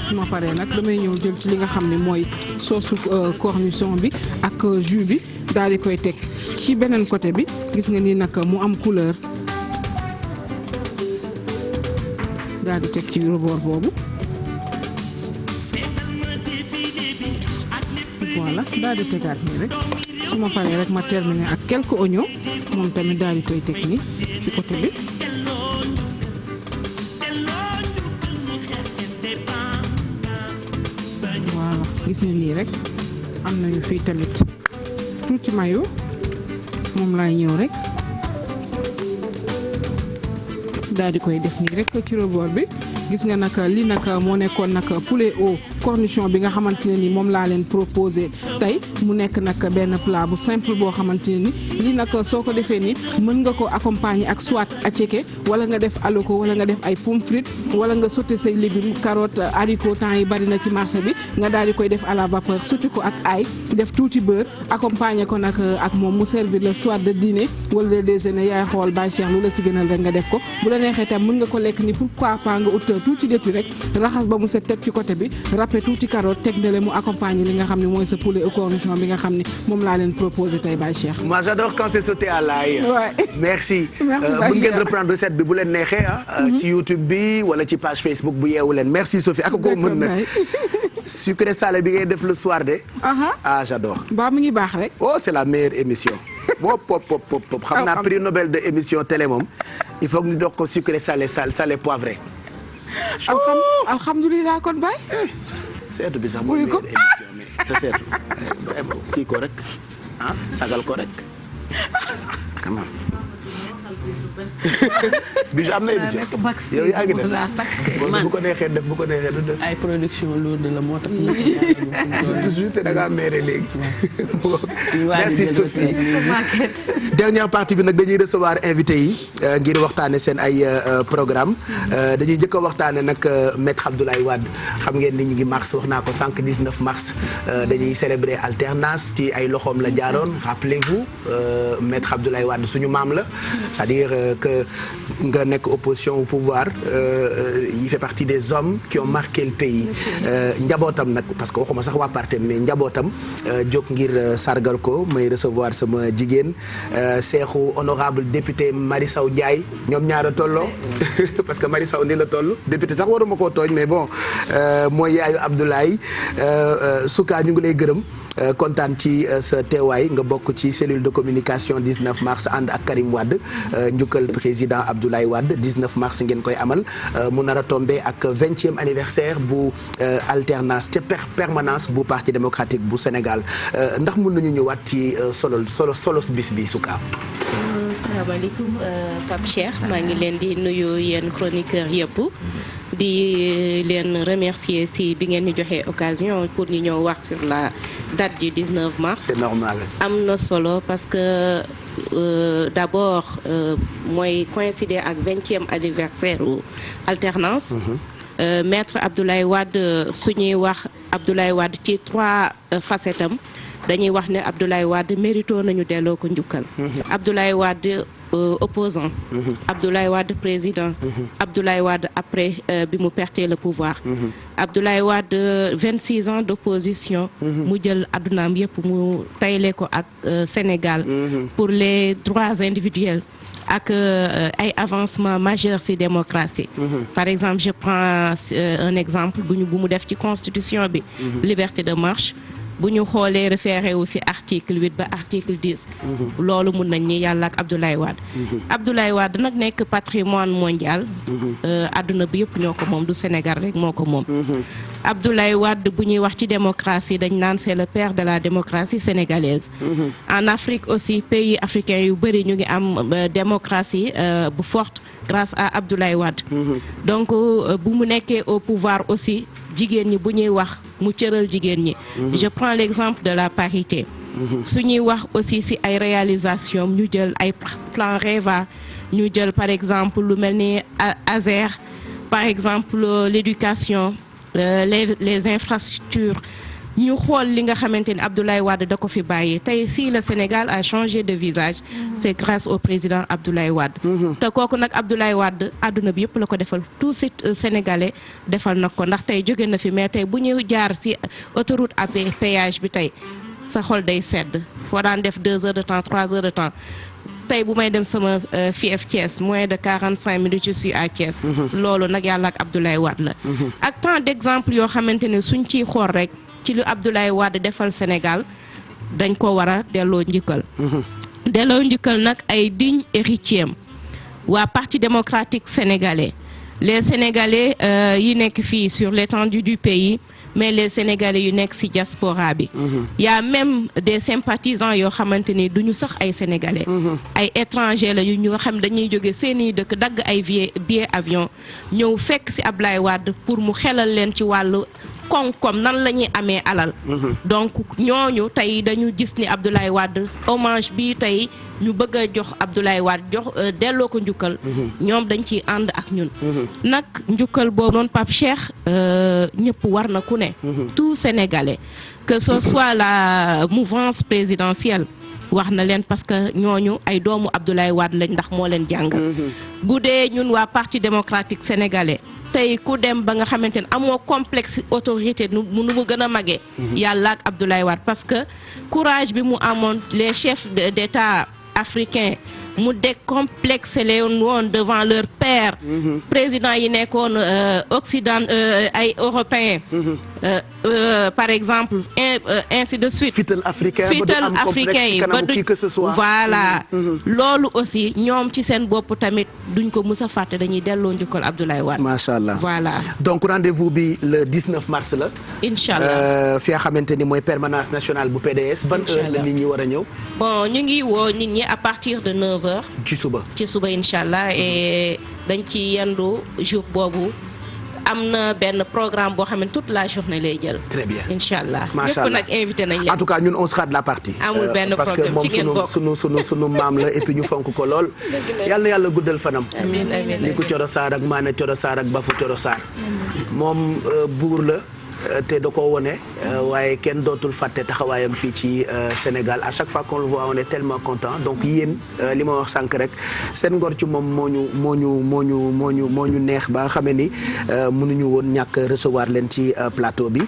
su ma paree nag damay ñëw jël ci li nga xam ne mooy sauce cornichon bi ak jus bi daal di koy teg ci beneen côté bi gis nga ni nag mu am couleur daal di teg ci rebord boobu. voilà daal di tegaat nii rek su ma paree rek ma terminer ak quelques oignons moom tamit daal di koy teg nii ci côté bi. voilà gis nga nii rek am nañu fii tamit tuuti mayo moom laay ñëw rek daal di koy def nii rek ci rebord bi. gis nga nag li nag moo nekkoon nag poulet au cornichon bi nga xamante ne ni moom laa leen proposé tey mu nekk nag benn plat bu simple boo xamante ne ni li nag soo ko defee ni mën nga ko accompagner ak soit attiéké wala nga def aloko wala nga def ay pommes frites wala nga sauté say légumes carottes haricots temps yi bari na ci marché bi nga daal di koy def à la vapeur sauté ko ak ail def tuuti beurre accompagner ko nag ak moom mu servir le soit de dîner wala de déjeuner yaay xool Baye Cheikh lu la ci gënal rek nga def ko bu la neexee tam mën nga ko lekk ni pourquoi pas nga ut tuuti détu rek raxas ba mu set teg ci côté bi râpé tuuti carotte teg na le mu accompagner li nga xam ne mooy sa poulet au cornichon bi nga xam ne moom laa leen proposé tey Baye Cheikh. moi j'adore quand c'est sauté à l'ail. Ouais. merci. Merci Baye mën ngeen Cheikh. reprendre recette bi bu leen neexee ci YouTube bi wala ci page Facebook bu yeewu leen merci Sophie ak ko mën nag. sucré salé bi ngay def le soir de. ah j'adore. ba mu ngi baax rek. oh c'est la meilleure émission. pop xam naa prix Nobel de émission télé moom il faut que ñu dox ko sucré salé salé poivré. alhamdulilah kon Baye. seetu bi sax mooy meilleure émission mais sa seetu kii ko rek sagal ko rek come on. Bijou am na émission yow yaa ngi def bu ko neexee def bu ko neexee du def. ay production lourde la moo tax. toujours te da ngaa meere léegi. merci Sophie. dernière partie bi nag dañuy recevoir invité yi ngir waxtaane seen ay programme dañuy njëkk a waxtaane nag maître Abdoulaye Wade xam ngeen ni ñu ngi mars wax naa ko sànq 19 mars dañuy célébrer alternance ci ay loxoom la jaaroon rappelez-vous maître Abdoulaye Wade suñu maam la c'est-à-dire que nga nekk opposition au pouvoir il fait partie des hommes qui ont marqué le pays njabootam nag parce que waxuma sax waa parti mais njabootam jóg ngir sargal ko may recevoir sama jigéen seexu honorable député Marie Sow Ndiaye ñoom ñaara tolloo parce que Marie Sow ni la toll député sax waruma koo tooñ mais bon mooy yaayu Abdoulaye Souka ñu ngi lay gërëm kontaan ci sa teewaay nga bokk ci cellule de communication 19 mars ànd ak Karim Wade njukkal président Abdoulaye Wade 19 mars ngeen koy amal mu nar a tombé ak 20e anniversaire bu alternance te permanence bu parti démocratique bu Sénégal ndax mën nañu ñëwaat ci solo bis bi Souka. asalaamaaleykum Pape Cheikh maa ngi leen di nuyu yéen chroniqueurs yëpp di leen remercier si bi ngeen ñu joxee occasion pour ñu ñëw wax sur la date du 19 mars. c'est normal. am na solo parce que d'abord mooy coïncider ak 20e anniversaire u alternance. maître Abdoulaye Wade suñuy wax Abdoulaye Wade ci 3 facettes am dañuy wax ne Abdoulaye Wade mérito nañu delloo ko njukkal. Abdoulaye Wade opposant. Abdoulaye Wade président. Abdoulaye Wade après bi mu perte le pouvoir. Abdoulaye Wade 26 ans d'opposition. mu jël addunaam yëpp mu tayle ko ak Sénégal. pour les droits individuels. ak ay avancement majeur ci démocratie. Par exemple je prends un exemple bu mu def ci constitution bi. liberté de marche. bu ñu xoolee référé wu ci article 8 ba article 10. loolu mun nañ ni yàlla ak Abdoulaye Wade. Abdoulaye Wade nag nekk patrimoine mondial. adduna bi yëpp ñoo ko moom du Sénégal rek moo ko moom. Abdoulaye Wade bu ñuy wax ci démocratie dañ naan c'est le père de la démocratie sénégalaise. En Afrique aussi pays africains yu bëri ñu ngi am démocratie bu forte grâce à Abdoulaye Wade. donc bu mu nekkee au pouvoir aussi. jigéen ñi bu ñuy wax mu cëral jigéen ñi. Je prends l'exemple de la parité. su ñuy wax aussi ci ay réalisation ñu jël ay plan REVA ñu jël par exemple lu mel ni ASER par exemple l'éducation les infrastructures ñu xool li nga xamante ni Abdoulaye Wade da ko fi bàyyi tey si le Sénégal a changé de visage c'est grâce au président Abdoulaye Wade te kooku nag Abdoulaye Wade àdduna bi yëpp la ko defal tout Sénégalais defal na ko ndax tey jóge na fi mais tey bu ñu jaar ci autoroute à péage bi tey sa xol day sedd foo daan def 2 heures de temps 3 heures de temps tey bu may dem sama fief Thiès moins de 45 minutes je suis à Thiès loolu nag yàlla ak Abdoulaye Wade la ak tant d'exemples yoo xamante ne suñ ciy xool rek ci lu Abdoulaye Wade defal Sénégal dañ ko war a delloo njukkal delloo njukkal nag ay digne héritier waa parti démocratique sénégalais les sénégalais yi nekk fii sur l'étendue du pays mais les sénégalais yu nekk ci diaspora bi y a même des sympathisants yoo xamante ni duñu sax ay sénégalais ay étrangers la ñu nga xam dañuy jóge seeni dëkk dagg ay billet avion ñëw fekk ci Abdoulaye Wade pour mu xelal leen ci wàllu koom-koom nan la ñuy amee alal donc ñooñu tey dañu gis ni Abdoulaye Wade hommage bi tey ñu bëgg a jox Abdoulaye Wade jox delloo ko njukkal ñoom dañ ciy ànd ak ñun nag njukkal boobu noonu Pape Cheikh ñëpp war na ku ne tout Sénégalais que ce soit la mouvance présidentielle wax na leen parce que ñooñu ay doomu Abdoulaye Wade lañ ndax moo leen jàngal bu dee ñun waa parti démocratique sénégalais tey ku dem ba nga xamante ne amoo complexe autorité nu mu gën a magee yàlla ak Abdoulaye Wade parce que courage bi mu amoon les chefs d'État africains mu décomplexé leen woon devant leur père président yi nekkoon Occident ay européens par exemple ainsi de suite fital africain yi ba du voilà loolu aussi ñoom ci seen bopp tamit duñ ko mës a fàtte dañuy delloo njukkal Abdoulaye Wade macha allah voilà donc rendez-vous bi le 19 mars la inchallah fi nga xamante ni mooy permanence nationale bu PDS ban heure la nit ñi war a ñëw bon ñu ngi woo nit ñi à partir de 9h ci suba inchallah et dañ ci yendu jour boobu am na benn programme boo xam ne toute la journée lay jël. très bien inchallah macha allah ñëpp nag invité nañ leen. en tout cas ñun on sera de la partie. amul benn problème ci ngeen bokk parce que moom sunu maam la et puis ñu fonk ko lool. yal na yàlla guddal fanam. amiin amiin li ko Coro Sarr ak Maane Coro Sarr ak Bafu Coro Sarr. moom buur la. te da koo wone waaye kenn dootul fàtte taxawaayam fii ci Sénégal à chaque fois qu'on le voit on est tellement content donc yéen li ma wax sànq rek seen ngor ci moom moo ñu neex ba nga xamee ni mënuñu woon ñàkk recevoir leen ci plateau bi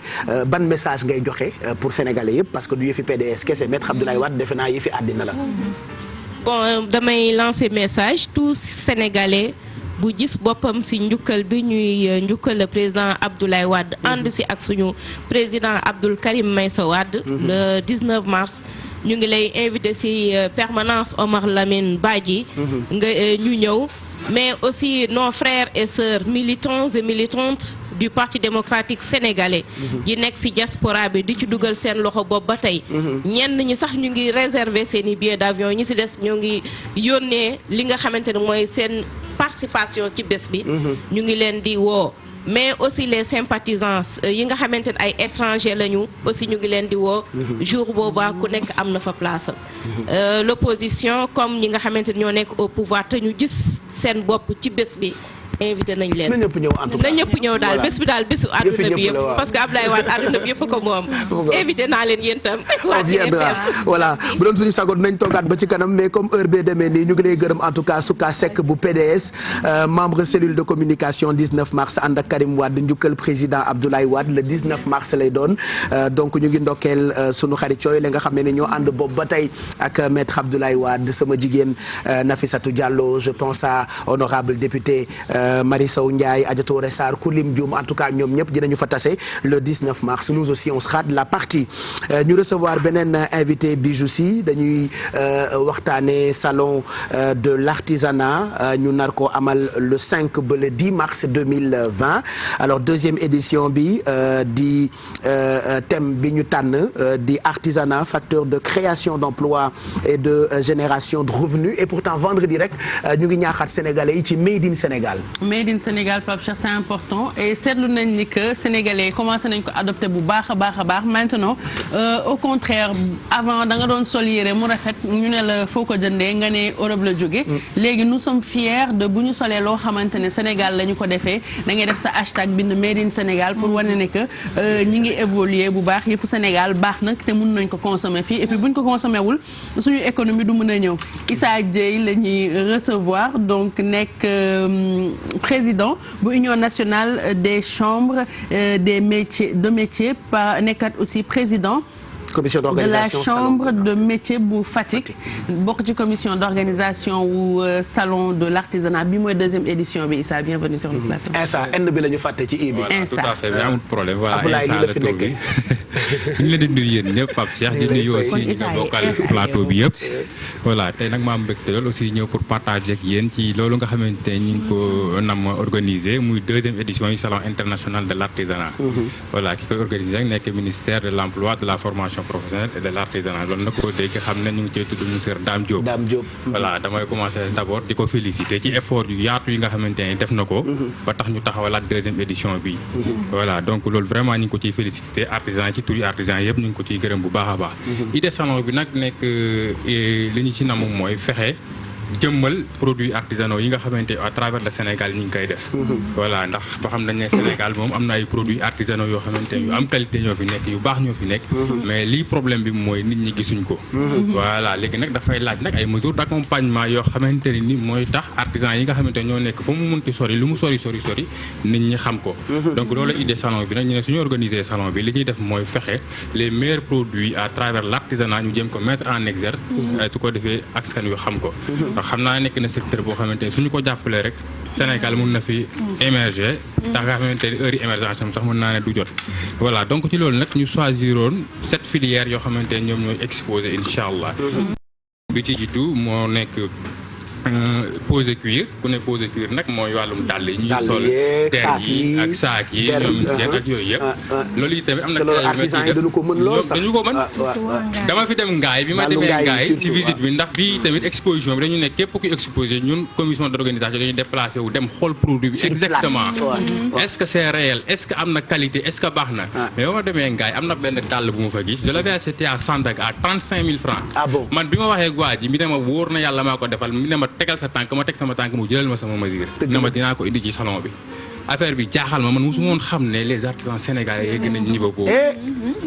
ban message ngay joxe pour sénégalais yëpp parce que du yëfi PDS kese Maître Abdoulaye Wade defe naa yëfi àddina la. bon damay lancer message tous sénégalais. bu gis boppam ci njukkal bi ñuy njukkal le président Abdoulaye Wade ànd ci ak suñu président Abdoul Karim Meïssa Wade le 19 mars ñu ngi lay invité ci permanence Omar Lamine Badji nga ñu ñëw mais aussi nos frères et sœurs militants et militantes du parti démocratique sénégalais yi nekk ci diaspora bi di ci dugal seen loxo bopp ba tey ñenn ñi sax ñu ngi réserver seeni billets d'avion ñi ci des ñoo ngi yónnee li nga xamante ne mooy seen participation ci bés bi ñu ngi leen di woo mais aussi les sympathisants yi nga xamante ne ay étrangers lañu aussi ñu ngi leen di woo jour boobaa ku nekk am na fa place l'opposition comme ñi nga xamante ne ñoo nekk au pouvoir te ñu gis seen bopp ci bés bi invité nañ leen na ñëpp ñëw en tout cas na ñëpp ñëw daal bés bi daal bésu àdduna bi yëpp parce que Abdoulaye Wade àdduna bi yëpp ko moom invité naa leen yéen tam voilà bu doon suñu sago nañ toogaat ba ci kanam mais comme heure bee demee nii ñu ngi lay gërëm en tout cas Souka Seck bu PDS membre cellule de communication 19 mars ànd ak Karim Wade njukkal président Abdoulaye Wade le 19 mars lay doon donc ñu ngi ndokkeel sunu xarit yooyu la nga xam ne ñoo ànd boobu ba tey ak maître Abdoulaye Wade sama jigéen Nafissatou Diallo je pense à honorable député Marie Sow Ndiaye Adjatou Touré Sarr Koulim Dioum en tout cas ñoom ñëpp dinañu fa tase le 19 mars nous aussi on sera de la partie ñu recevoir beneen invité Bijou Sy dañuy waxtaane salon de l'artisanat ñu nar ko amal le 5 ba le 10 mars 2020 alors deuxième édition bi di thème bi ñu tànn di artisanat facteur de création d'emploi et de génération de revenus et pourtant vendredi rek ñu ngi ñaaxaat sénégalais yi ci Made in Sénégal Made in Sénégal Pape Cheikh c'est important et seetlu nañ ni que sénégalais commencé nañ ko adopté bu baax a baax maintenant au contraire avant da nga doon sol yére mu rafet ñu ne la foo ko jëndee nga ne Europe la jóge léegi nous sommes fiers de bu ñu solee loo xamante ne Sénégal la ñu ko defee da ngay def sa hashtag bind Made in Sénégal pour wane ne que ñi ngi évoluer bu baax yëfu Sénégal baax na te mun nañ ko consommer fii et puis buñ ko consommer wul suñu économie du mën a ñëw Issa Dieye la ñuy recevoir donc nekk président bu Union nationale des chambres des métiers de métiers par nekkat aussi président commission d'organisation de la chambre de métier bu Fatick bokk ci commission d'organisation wu salon de l'artisanat bi mooy deuxième édition bi Issa bienvenue sur le plateau. Insa N bi la ñu fàtte ci i bi. Voilà, tout à fait mais amul problème voilà Abdoulaye Insa la tur bi ñu leen di nuyu yéen ñëpp Pape Cheikh di nuyu aussi ñi nga bokkal plateau bi yëpp voilà tey nag ma am mbégte lool aussi ñëw pour partager ak yéen ci loolu nga xamante ñi ngi ko nam organiser muy deuxième édition yu salon international de l'artisanat voilà ki koy organiser nekk ministère de l'emploi de la formation professionnelle et de l'artisanat loolu nag ko dégg xam ne ñu ngi cey tudd monsieur Dame Diop voilà damay commencer d'abord di ko féliciter ci effort yu yaatu yi nga xamante ne def na ko ba tax ñu taxawalaat deuxième édition bi voilà donc loolu vraiment ñu ngi ko ciy féliciter artisan ci turi artisan yëpp ñu ngi ko ciy gërëm bu baax a baax idée salon bi nag nekk li ñu ci namu mooy fexe jëmmal produits artisanaux yi nga xamante à travers le Sénégal ñi ngi koy def voilà ndax ba xam nañ ne Sénégal moom am na ay produits artisanaux yoo xamante yu am qualité ñoo fi nekk yu baax ñoo fi nekk mais lii problème bi mooy nit ñi gisuñ ko voilà léegi nag dafay laaj nag ay mesures d'accompagnement yoo xamante ni mooy tax artisans yi nga xamante ñoo nekk fa mu munti sori lu mu sori nit ñi xam ko donc loolu idée salon bi nag ñu ne suñu organiser salon bi li ñuy def mooy fexe les meilleurs produits à travers l'artisanat ñu jéem ko mettre en exergue su ko defee askan yu xam ko xam naa nekk na secteur boo xamante ne suñu ko jàppalee rek Sénégal mën na fi émerger tax nga xamante ne heure yi émergence am sax mën naa ne du jot voilà donc ci loolu nag ñu choisiroon 7 filières yoo xamante ne ñoom ñooy exposé incha allah bi ci jiitu moo nekk posé cuir ku ne posé cuir nag mooy wàllum dàll yi ñuy sol der yi ak saak yi ñoom seen ak yooyu yëpp loolu yi tamit am na artisan yi dañu ko mën lool sax dañu ko mën dama fi dem ngaay bi ma demee ngaay ci visite bi ndax bi tamit exposition bi dañu ne képp ku exposé ñun commission d'organisation dañuy déplacé wu dem xool produit bi exactement est-ce que c'est réel est-ce que am na qualité est-ce que baax na mais ba ma demee ngaay am na benn dàll bu ma fa gis je l'avais acheté à Sandaga à 35 000 francs man bi ma waxee waa ji mi ne ma wóor na yàlla maa ko defal mi ne ma tegal sa tànk ma teg sama tànk mu jëlal ma sama mesure ne ma dinaa ko indi ci salon bi affaire bi jaaxal ma man mosu moon xam ne les artisans sénégalais yegg nañ niveau boobu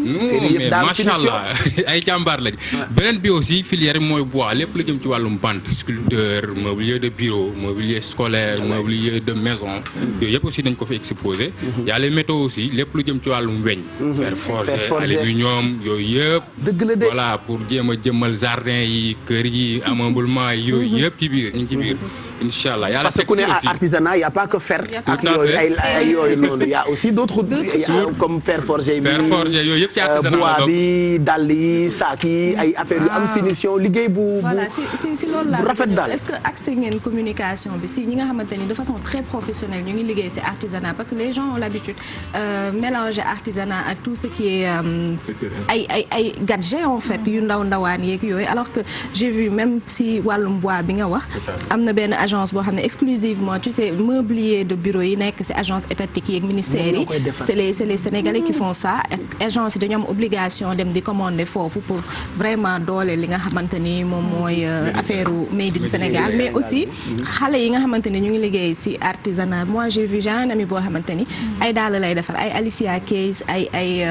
mais macha allah ay jàmbaar lañ beneen bi aussi filière mooy bois lépp la jëm ci wàllum bande sculpteur mobilier de bureau mobilier scolaire mobilier de maison yooyu yëpp aussi dañ ko fi exposé y a les métaux aussi lépp lu jëm ci wàllum weñ fer forgé aluminium yooyu yëpp voilà pour jéem a jëmmal jardin yi kër yi ameublement yi yooyu yëpp ci biir ñu ngi ci biir incha allah parce que ku ne artisanat y a pas que fer ak yooyu ay yooyu noonu y a aussi d'autres comme fer forgé yooyu yëpp ci artisanat bois bi dàll yi saak yi ay affaire yu am finition liggéey bu si loolu la rafet daal est-ce que accès ngeen communication bi si ñi nga xamante ni de façon très professionnelle ñu ngi liggéey si artisanat parce que les gens ont l'habitude mélanger artisanat ak tout ce qui est ay gadget en fait yu ndawaan yeeg yooyu alors que j'ai vu même si wàllum bois bi nga wax am na benn agence boo xam ne exclusivement tu sais mobilier de bureau yi nekk ci agence étatique yi ak ministères yi c'est les Sénégalais qui font ça ak agence yi dañu am obligation dem di commander foofu pour vraiment doole li nga xamante ni moom mooy affaire made in Sénégal mais aussi xale yi nga xamante ni ñu ngi liggéey ci artisanat moi j'ai vu un ami boo xamante ni ay dàll lay defar ay Alicia Keys ay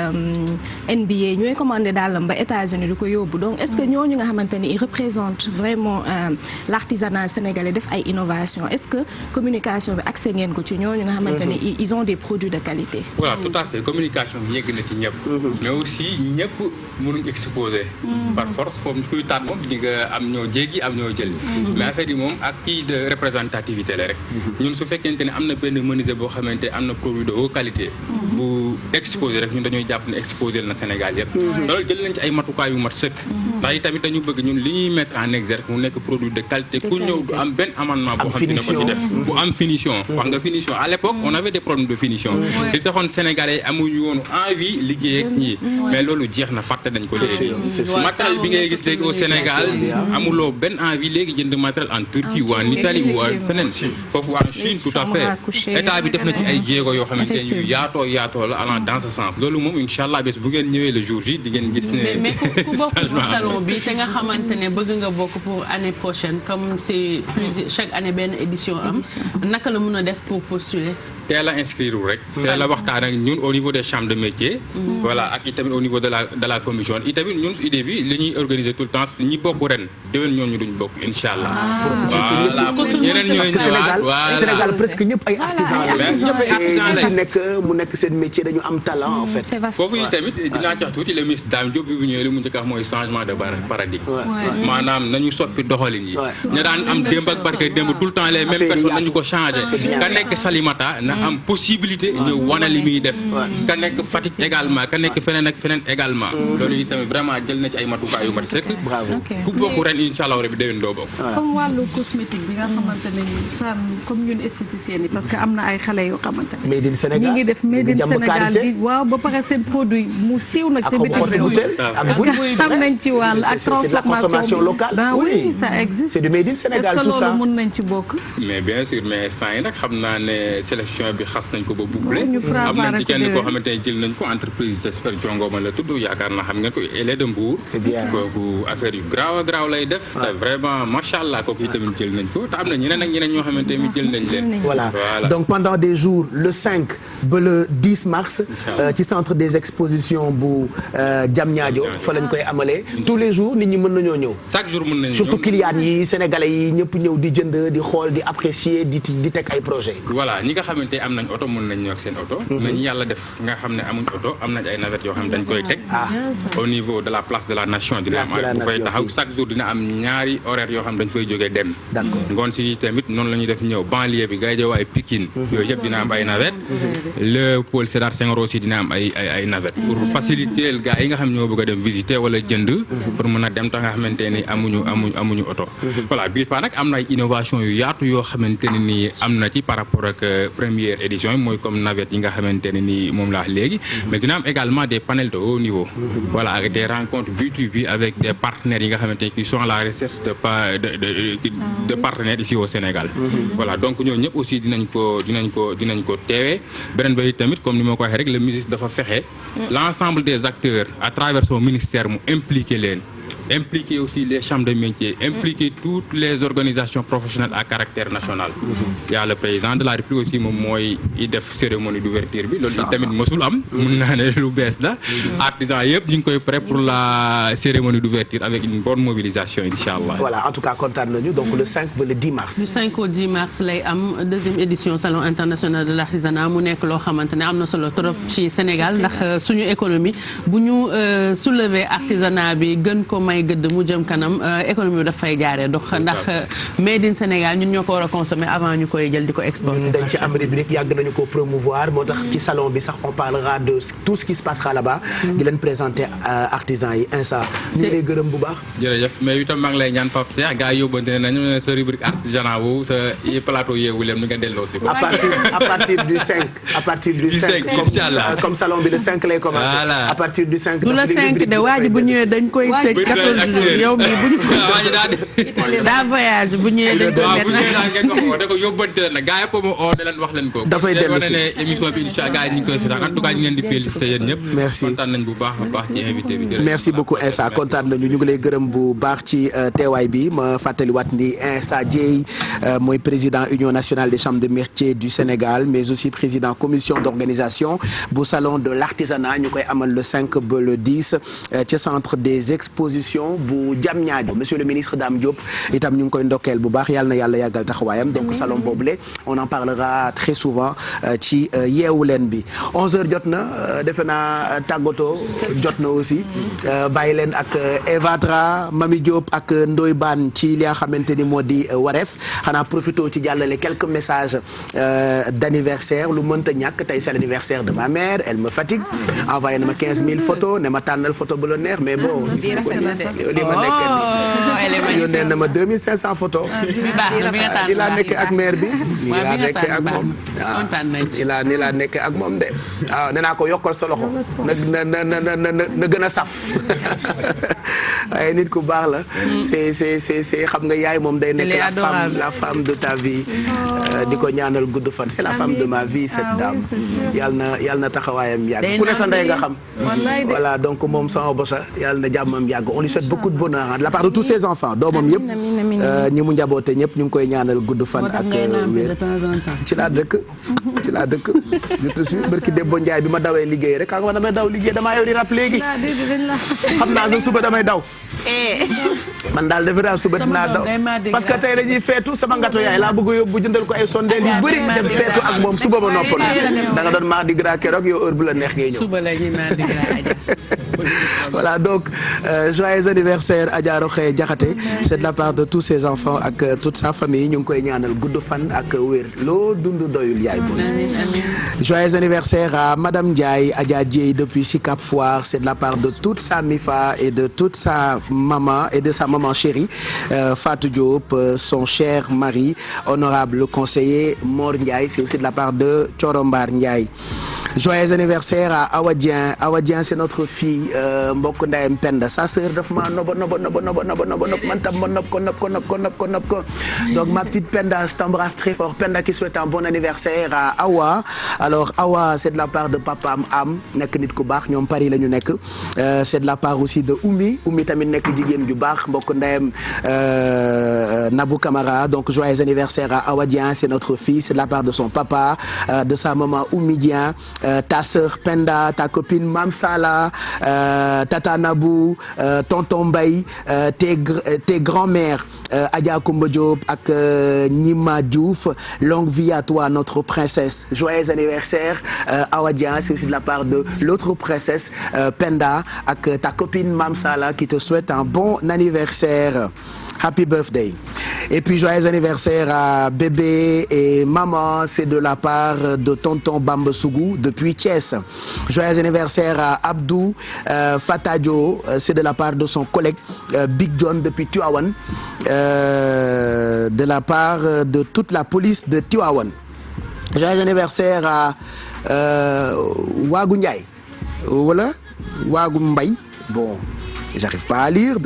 NBA ñooy commander dàllam ba États-Unis du ko yóbbu donc est-ce que ñooñu nga xamante ni ils représentent vraiment l'artisanat sénégalais def ay innovation est-ce que communication bi accès ngeen ko ci ñooñu nga xamante ni ils ont des produits de qualité. voilà tout à fait communication bi yegg na ci ñëpp. mais aussi ñëpp mënuñ exposer. par force comme kuy taat moom di nga am ñoo jéggi am ñoo jël. mais affaire yi moom ak kii de représentativité la rek. ñun su fekkente ne am na benn menuisier boo xamante am na produit de haute qualité. bu exposer rek ñun dañuy jàpp ne exposer na Sénégal yëpp. loolu jël nañ ci ay matukaay yu mat sëkk. ndax itamit dañu bëgg ñun li ñuy mettre en exergue mu nekk produit de qualité ku ñëw du am benn amende environnement boo xam ne ko ci def bu am finition wax nga finition à l'époque on avait des problèmes de finition li taxoon sénégalais amuñu woon envie liggéey ak ñi mais loolu jeex na fàtte nañ ko léegi matériel bi ngay gis léegi au Sénégal amuloo benn envie léegi jënd matériel en Turquie ou en Italie ou feneen foofu en Chine tout à fait état bi def na ci ay jéego yoo xamante ne yu yaatoo la allant dans ce sens loolu moom incha allah bés bu ngeen ñëwee le jour ji di ngeen gis ne mais ku bokk ci salon bi te nga xamante ne bëgg nga bokk pour année prochaine comme c'est chaque année benn édition am naka la mën a def pour postuler teel a inscrire rek teel a waxtaan ak ñun au niveau des chambres de métier voilà ak itamit au niveau de la commission itamit ñun idée bi li ñuy organiser tout le temps ñi bokk ren déwén ñooñu duñ bokk incha allah voilà ñeneen ñooy ñëwaat Sénégal presque ñëpp ay artisans la nekk mu nekk seen métier dañu am talent en fait foofu itamit dinaa cax tuuti le ministre Dame Diop bi bu ñëwee li mu njëkk a wax mooy changement de paradigme maanaam nañu soppi doxalin yi ñu daan am démb ak barke démb tout le temps les mêmes personnes nañu ko changé ka nekk Salimata am possibilité ñëw wane li muy def ka nekk Fatick également ka nekk feneen ak feneen également loolu yi tamit vraiment jël na ci ay matukaay yu mat sëkk ku bokk ren incha allah rabi déwén doo bokk comme wàllu cosmétique bi nga xamante ne femme comme ñun esthéticienne yi parce que am na ay xale yoo xamante ne made in Sénégal ñi ngi def made in Sénégal gi waaw ba pare seen produit mu siiw nag te bitim réew parce que xam nañ ci wàll ak transformation locale ben oui ça existe c'est du made in Sénégal tout ça est-ce que loolu mën nañ ci bokk mais bien sûr mais instant yi nag xam naa ne sélection bi xas nañ ko ba bouclé am nañ ci kenn koo xamante ne jël nañ ko entreprise j'espère Jongoma la tudd yaakaar naa xam ngeen ko elle est de Mbour kooku affaire yu graaw lay def te vraiment macha allah kooku itamit jël nañ ko te am na ñeneen ak ñeneen ñoo xamante ne jël nañ leen voilà donc pendant des jours le 5 ba le 10 mars ci centre des expositions bu Diamniadio fa lañ koy amalee tous les jours nit ñi mën nañoo ñëw chaque jour mën nañu surtout clients yi sénégalais yi ñëpp ñëw di jënd di xool di apprécier di teg ay projet voilà ñi nga xamante am nañ oto mën nañ ñëw ak seen oto mais ñi yàlla def nga xam ne amuñ oto am nañ ay navettes yoo xam ne dañ koy teg au niveau de la place de la nation dina am bu fay taxaw chaque jour dina am ñaari horaires yoo xam dañ fay jógee dem ngoon si tamit noonu la ñuy def ñëw banlieue bi Guédiawaye Pikine yooyu yëpp dina am ay navettes le pôle Sédar Senghor aussi dina am ay navettes pour faciliter gars yi nga xam ñoo bëgg a dem visiter wala jënd pour mën a dem tax nga xamante ni amuñu oto voilà bii fa nag am na ay innovation yu yaatu yoo xamante ne nii am na ci par rapport ak première édition yi mooy comme navette yi nga xamante ne nii moom laa léegi mais dina am également des panels de haut niveau voilà avec des rencontres B2B avec des partenaires yi nga xamante ne qui sont à la recherche de partenaires ici au Sénégal voilà donc ñooñu ñëpp aussi dinañ ko teewee beneen ba tamit comme ni ma ko waxee rek le ministre dafa fexe l'ensemble des acteurs à travers son ministère mu impliqué leen impliquer aussi les chambres de métiers, impliquer toutes les organisations professionnelles à caractère national. Il y a le président de la République aussi moom mooy def cérémonie d'ouverture bi loolu tamit mosul am mun naa ne lu bees la artisans yëpp ñu ngi koy prêt pour la cérémonie d'ouverture avec une bonne mobilisation inchallah. Voilà, en tout cas kontaan nañu donc le 5 ba le 10 mars. du 5 au 10 mars lay am deuxième édition salon international de l'artisanat mu nekk loo xamante ne am na solo trop ci Sénégal ndax suñu économie bu ñu soulever artisanat bi gën ko may gëdd mu jëm kanam économie bi daf fay jaaree dox ndax made in Sénégal ñun ñoo ko war a consommer avant ñu koy jël di ko exporter. dañ ci am rubrique yàgg nañu ko promouvoir moo tax ci salon bi sax on parlera de tout ce qui se passera là-bas. di leen présenter artisans yi insa ñu ngi lay gërëm bu baax. jërëjëf mais itam maa ngi lay ñaan Pape Cheikh gars yi yóbbante nañu sa rubrique artisanat wu sa plateau yeewu leen ni nga delloo si ko. à partir du 5 à partir du 5 comme salon bi le 5 lay commencer. Voilà. à partir du 5. du la 5 de waa ji bu ñëwee dañ koy tëj 14 jours yow mii bu ñu daa voyage bu ñëwee dañ koy mettre ngeen wax da ko yóbbante leen nag gars yi ko mu oo ne leen wax leen ko. dafay dellu si ne émission bi incha allah gars yi ñu ngi koy seetaan en tout cas ñu ngeen di féliciter yéen ñëpp. merci kontaan nañ bu baax a baax ci invité bi. merci beaucoup Insa kontaan nañu ñu ngi lay gërëm bu baax ci teewaay bi ma fàttaliwaat ni Insa Dieye mooy président Union nationale des chambres de métiers du Sénégal mais aussi président commission d'organisation bu salon de l'artisanat ñu koy amal le 5 ba le 10 ci centre des expositions bu Diamniadio monsieur le ministre Dame Diop itam ñu ngi koy ndokkeel bu baax yàlla na yàlla yàggal taxawaayam donc salon boobule on en parlera très souvent ci yeewu leen bi 11h jot na defe naa tàggatoo jot na aussi bàyyi leen ak Eva Tra Mami Diop ak Ndoye Bane ci li nga xamante ni moo di wareef xanaa profité ci jàllale quelques messages d'anniversaire lu mënta ñàkk tey c'est l'anniversaire de ma mère elle me fatigue envoyé na ma 15 000 photos ne ma tànnal photo bu la neex mais bon li ma nekk yónnee na ma 2500 photos. di laa nekkee ak maire bi. nii laa nekkee ak moom. ni laa nekkee ak moom de. waaw nee naa ko yokkal sa loxo. na gën a saf. waaye nit ku baax la. c'est xam nga yaay moom day nekk la femme de ta vie. di ko ñaanal gudd fan c'est la femme de ma vie cette dame. yàlla na taxawaayam yàgg ku ne sa ndey nga xam. voilà donc moom sama bosa yàlla na jàmmam yàgg on lui souhaite beaucoup de bonheur de la part de tous ses enfants doomam yëpp. ñi mu njaboote ñëpp ñu ngi koy ñaanal gudd fan ak wér. ci laa dëkk je te suis barki Debbo Ndiaye bi ma dawee liggéey rek xam nga damay daw liggéey damaa yow di rap léegi. xam naa sa suba damay daw. man daal defe naa suba dinaa daw parce que tey dañuy feetu sama ngato yaay laa bëgg a yóbbu jëndal ko ay sondeel yu bëri dem feetu ak moom suba ma noppal da nga doon mardi gras keroog yow heure bu la neex ngay ñëw. Voilà donc joyeux anniversaire Adja Rokhaya Diakhaté c'est de la part de tous ses enfants ak toute sa famille ñu ngi koy ñaanal gudd fan ak wér loo dund doyul yaay booy. Joyeux anniversaire à Madame Ndiaye Adja Dieye depuis Sicap Foire c'est de la part de toute sa MIFA et de toute sa maman et de sa maman chérie Fatou Diop son cher mari honorable conseiller Mor Ndiaye c'est aussi de la part de Thiorombar Ndiaye. Joyeux anniversaire à Awa Dieng c'est notre fille mbokk ndayam Penda sa sœur daf ma nobo man tam ma nob ko donc ma petite Penda je t'embrasse très fort Penda qui souhaite un bon anniversaire à Awa alors Awa c'est de la part de papa am nekk nit ku baax ñoom Paris la ñu nekk c'est de la part aussi de Oumy tamit nekk jigéen ju baax mbokk ndayam Nabou Camara donc joyeux anniversaire à Awa Dieng c'est notre fille c'est de la part de son papa de sa maman Oumy Dieng ta sœur Penda ta copine Mam Sala Tata Nabou tonton Mbaye tes grands-mères Adja Koumba Diop ak Nima Diouf longue vie à toi notre princesse joyeux anniversaire Awa Dieng c'est aussi de la part de l'autre princesse Penda ak ta copine Mam Sala qui te souhaite un bon anniversaire. Happy birthday. Et puis joyeux anniversaire à bébé et maman, c'est de la part de tonton Bamba Sougou depuis Thiès. Joyeux anniversaire à Abdou Fatadio, c'est de la part de son collègue Big John depuis Tivaouane, de la part de toute la police de Tivaouane. Joyeux anniversaire à Wagou Ndiaye. Voilà, Wagou Mbaye. Bon, j'arrive pas à lire.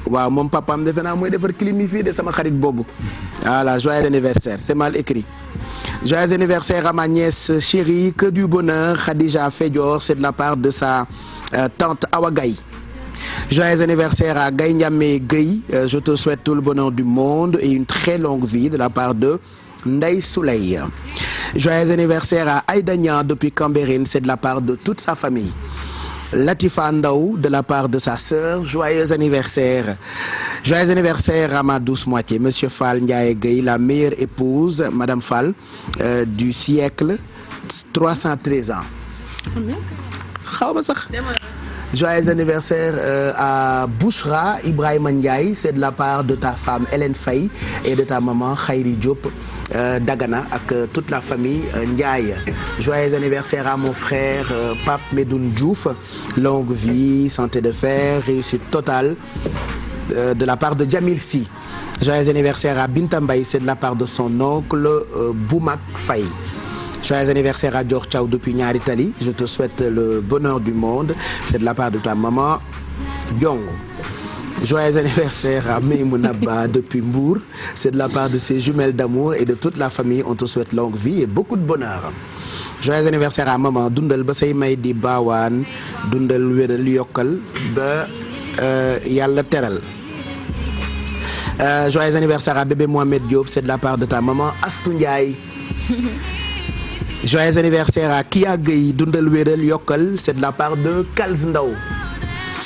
waaw moom papaam defe naa mooy defar clim yi fii de sama xarit boobu voilà joyeux anniversaire c'est mal écrit joyeux anniversaire à ma nièce chérie que du bonheur Khadija Fedior c'est de la part de sa tante Awa Gaye. Joyeux anniversaire à Gaye Ndiamé Gueye je te souhaite tout le bonheur du monde et une très longue vie de la part de Ndeye Souley. Joyeux anniversaire à Aïda Niang depuis Cambérène c'est de la part de toute sa famille. Latifa Ndaw de la part de sa sœur joyeux anniversaire à ma douce moitié monsieur Fall Ndiaye Gueye la meilleure épouse madame Fall du siècle 313 ans xaw ma sax joyeux anniversaire à Bouchra Ibrahima Ndiaye c'est de la part de ta femme Hélène Faye et de ta maman Khayri Diop Dagana ak toute la famille Ndiaye. Joyeux anniversaire à mon frère Pape Medoune Diouf longue vie santé de fer réussite totale de la part de Djamil Sy. Joyeux anniversaire à Binta Mbaye c'est de la part de son oncle Boumak Faye. Joyeux anniversaire à Dior Thiaw depuis Ñaari Tali je te souhaite le bonheur du monde c'est de la part de ta maman Diongo. Joyeux anniversaire à Maymouna Ba depuis Mbour c'est de la part de ses jumelles d'amour et de toute la famille on te souhaite longue vie et beaucoup de bonheur. Joyeux anniversaire à maman dundal ba say may di baawaan dundal wéral yokkal ba yàlla teral. Joyeux anniversaire à bébé Mohamed Diop c'est de la part de ta maman Astou Ndiaye. Joyeux anniversaire à Kia Gueye dundal wéral yokkal c'est de la part de Kals Ndaw.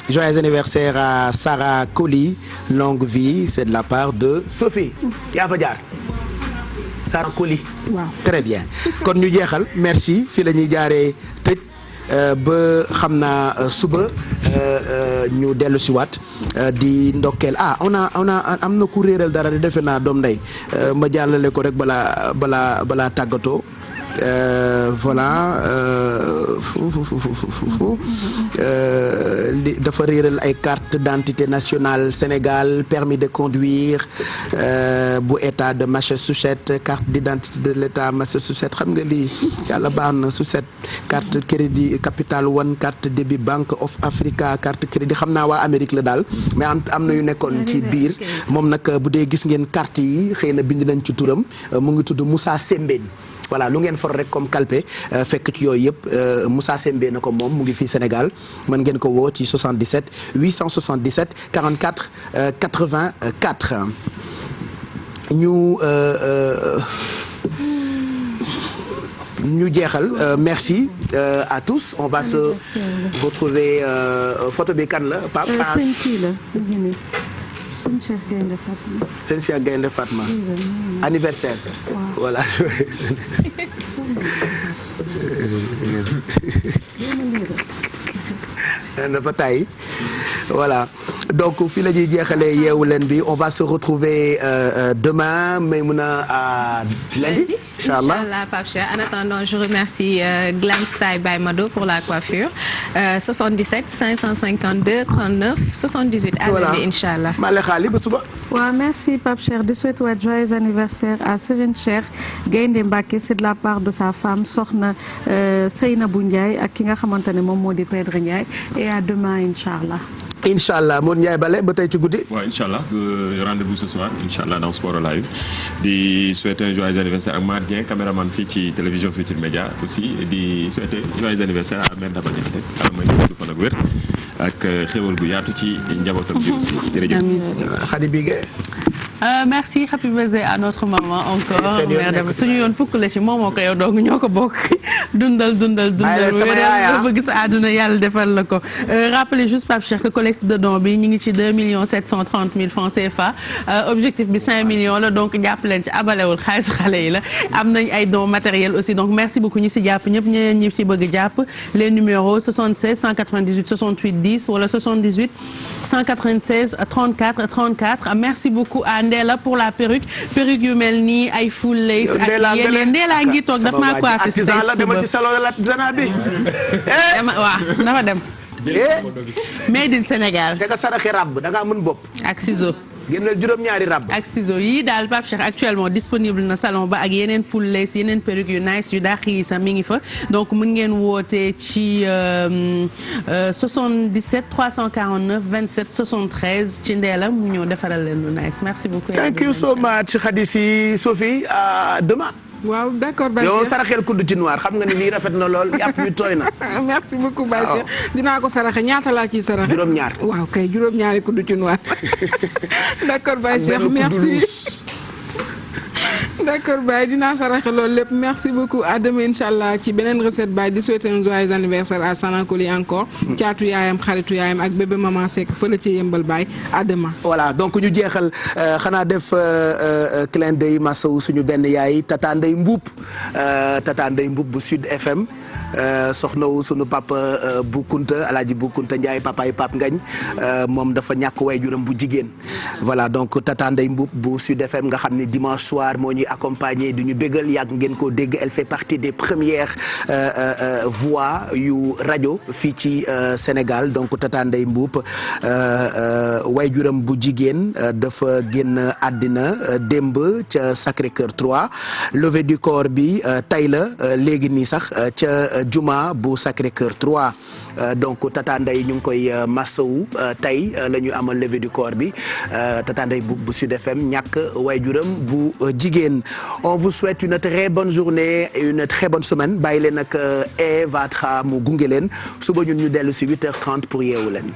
Joyeux anniversaire à Sarah Koli longue vie c'est de la part de Sophie yaa fa jaar Sarah Koli. Waaw très bien kon ñu jeexal merci fii la ñuy jaaree tëj ba xam naa suba ñu dellu si waat di ndokkeel am na ku réeral dara di defe naa doom ndey ma jàllale ko rek balaa tàggatoo voilà dafa réeral ay carte d'identité nationale Sénégal, permis de conduire bu état de Massachusetts, carte d'identité de l'état Massachusetts, xam nga lii yàlla baax na Massachusetts, carte crédit Capital One, carte débit Bank of Africa, carte crédit xam naa waa Amérique la daal mais am na yu nekkoon ci biir moom nag bu dee gis ngeen carte yi xëy na bind nañ ci turam mu ngi tudd Moussa Sembène. voilà lu ngeen for rek comme calpe fekk ci yooyu yëpp Moussa Sembène na ko moom mu ngi fii Sénégal mën ngeen ko woo ci 77 877 44 84 ñu jeexal merci à tous on va se retrouver photo bi kan la Pape sëñ kii la sëñ Cheikh Gaynde Fatma. sëñ Cheikh Gaynde Fatma anniversaire. voilà. dafa tay voilà donc fii la ñuy jeexalee yeewu leen bi on va se retrouver demain Maïmouna à lundi. Inch'Allah Pape Cheikh. En attendant, je remercie Glam Style by Mado pour la coiffure. 77 552 39 78. Voilà. À lundi, Inch'Allah. Male Khali ba suba. waaw merci Pape Cheikh di souhaiter waat joyeux anniversaire à Serigne Cheikh Gaynde Mbacké, c'est de la part de sa femme Soxna Seynabou Ndiaye ak ki nga xamante ne moom moo di Pedre Ndiaye et à demain Inch'Allah. Inch'Allah Mon Ndiaye Bale ba tey ci guddi. waaw Inch'Allah rendez-vous ce soir Inch'Allah dans Sport Live di souhaiter un joyeux anniversaire ak Mar Dieng caméraman fii ci télévision Futur Média aussi di souhaiter joyeux anniversaire à Mère Daba Dieng rek may ñu fan ak wér ak xéwal gu yaatu ci njabootam bi aussi jërëjëf. Khady Bigué. Merci happy birthday à notre maman encore. Mère Daba suñu yoon fukk la ci moom moo ko yow donc ñoo ko bokk dundal wér bëgg sa àdduna yàlla defal la ko. Rappelez juste Pape Cheikh que collecte de dons bi ñu ngi ci 2 730 000 francs CFA objectif bi 5 millions la donc jàpp leen ci abalewul xaalis xale yi la am nañ ay dons matériels aussi donc merci beaucoup ñi si jàpp ñëpp ñeneen ñi ci bëgg jàpp les numéros 76 198 68 10 wala 78 196 34 34 merci beaucoup à Ndella pour la perruque yu mel nii ay full lace ak yeneen Ndella ngi toog daf maa coiffé si artisan la dama ci salon de l'artisanat bi. waaw dafa dem. made in Sénégal. te nga saraxe ràbb da ngaa mën bopp. ak ciseau. génneel juróom-ñaari ràbb. ak ciseau yii daal Pape Cheikh actuellement disponible na salon ba ak yeneen full lace yeneen perruque yu nice yu dàq yi sax mi ngi fa donc mën ngeen woote ci 77 349 27 73 ci Ndella mu ñëw defaral leen lu nice merci beaucoup. Thank you so much Khady Sy Sophie à demain. waaw d'accord Baye yow saraxel kudd ci noir xam nga ni lii rafet na lool yàpp yu tooy na. merci beaucoup Baye Cheikh dinaa ko saraxe ñaata laa ciy saraxe. juróom-ñaar waaw kay juróom-ñaari kudd ci noir d'accord Baye Cheikh merci. d'accord Baye dinaa saraxe loolu lépp merci beaucoup à demain Inch'Allah ci beneen recette Baye di souhaiter un joyeux anniversaire à Sanakoli encore. caatu yaayam xaritu yaayam ak bébé maman Seck fële ci yëmbal Baye à demain. voilà donc ñu jeexal xanaa def clin d'œil masawu suñu benn yaay Tata Ndeye Mboup bu Sud FM. soxnawu sunu papa bu Kunta Alaaji bu Kunta Ndiaye papa yi Pape Ngagne moom dafa ñàkk waajuram bu jigéen voilà donc Tata Ndeye Mboup bu Sud FM nga xam ne dimanche soir moo ñuy accompagner du ñu bégal yàgg ngeen koo dégg elle fait partie des premières voix yu rajo fii ci Sénégal donc Tata Ndeye Mboup waajuram bu jigéen dafa génn àddina démb ca Sacré-Cœur 3 levée du corps bi tey la léegi nii sax ca Juma bu Sacré-Cœur 3 donc Tata Ndeye ñu ngi koy massawu tey la ñu amal levée du corps bi Tata Ndeye bu Sud FM ñàkk waajuram bu jigéen on vous souhaite une très bonne journée et une très bonne semaine bàyyi leen ak Eva Tra mu gunge leen suba ñun ñu dellu si 8h30 pour yeewu leen.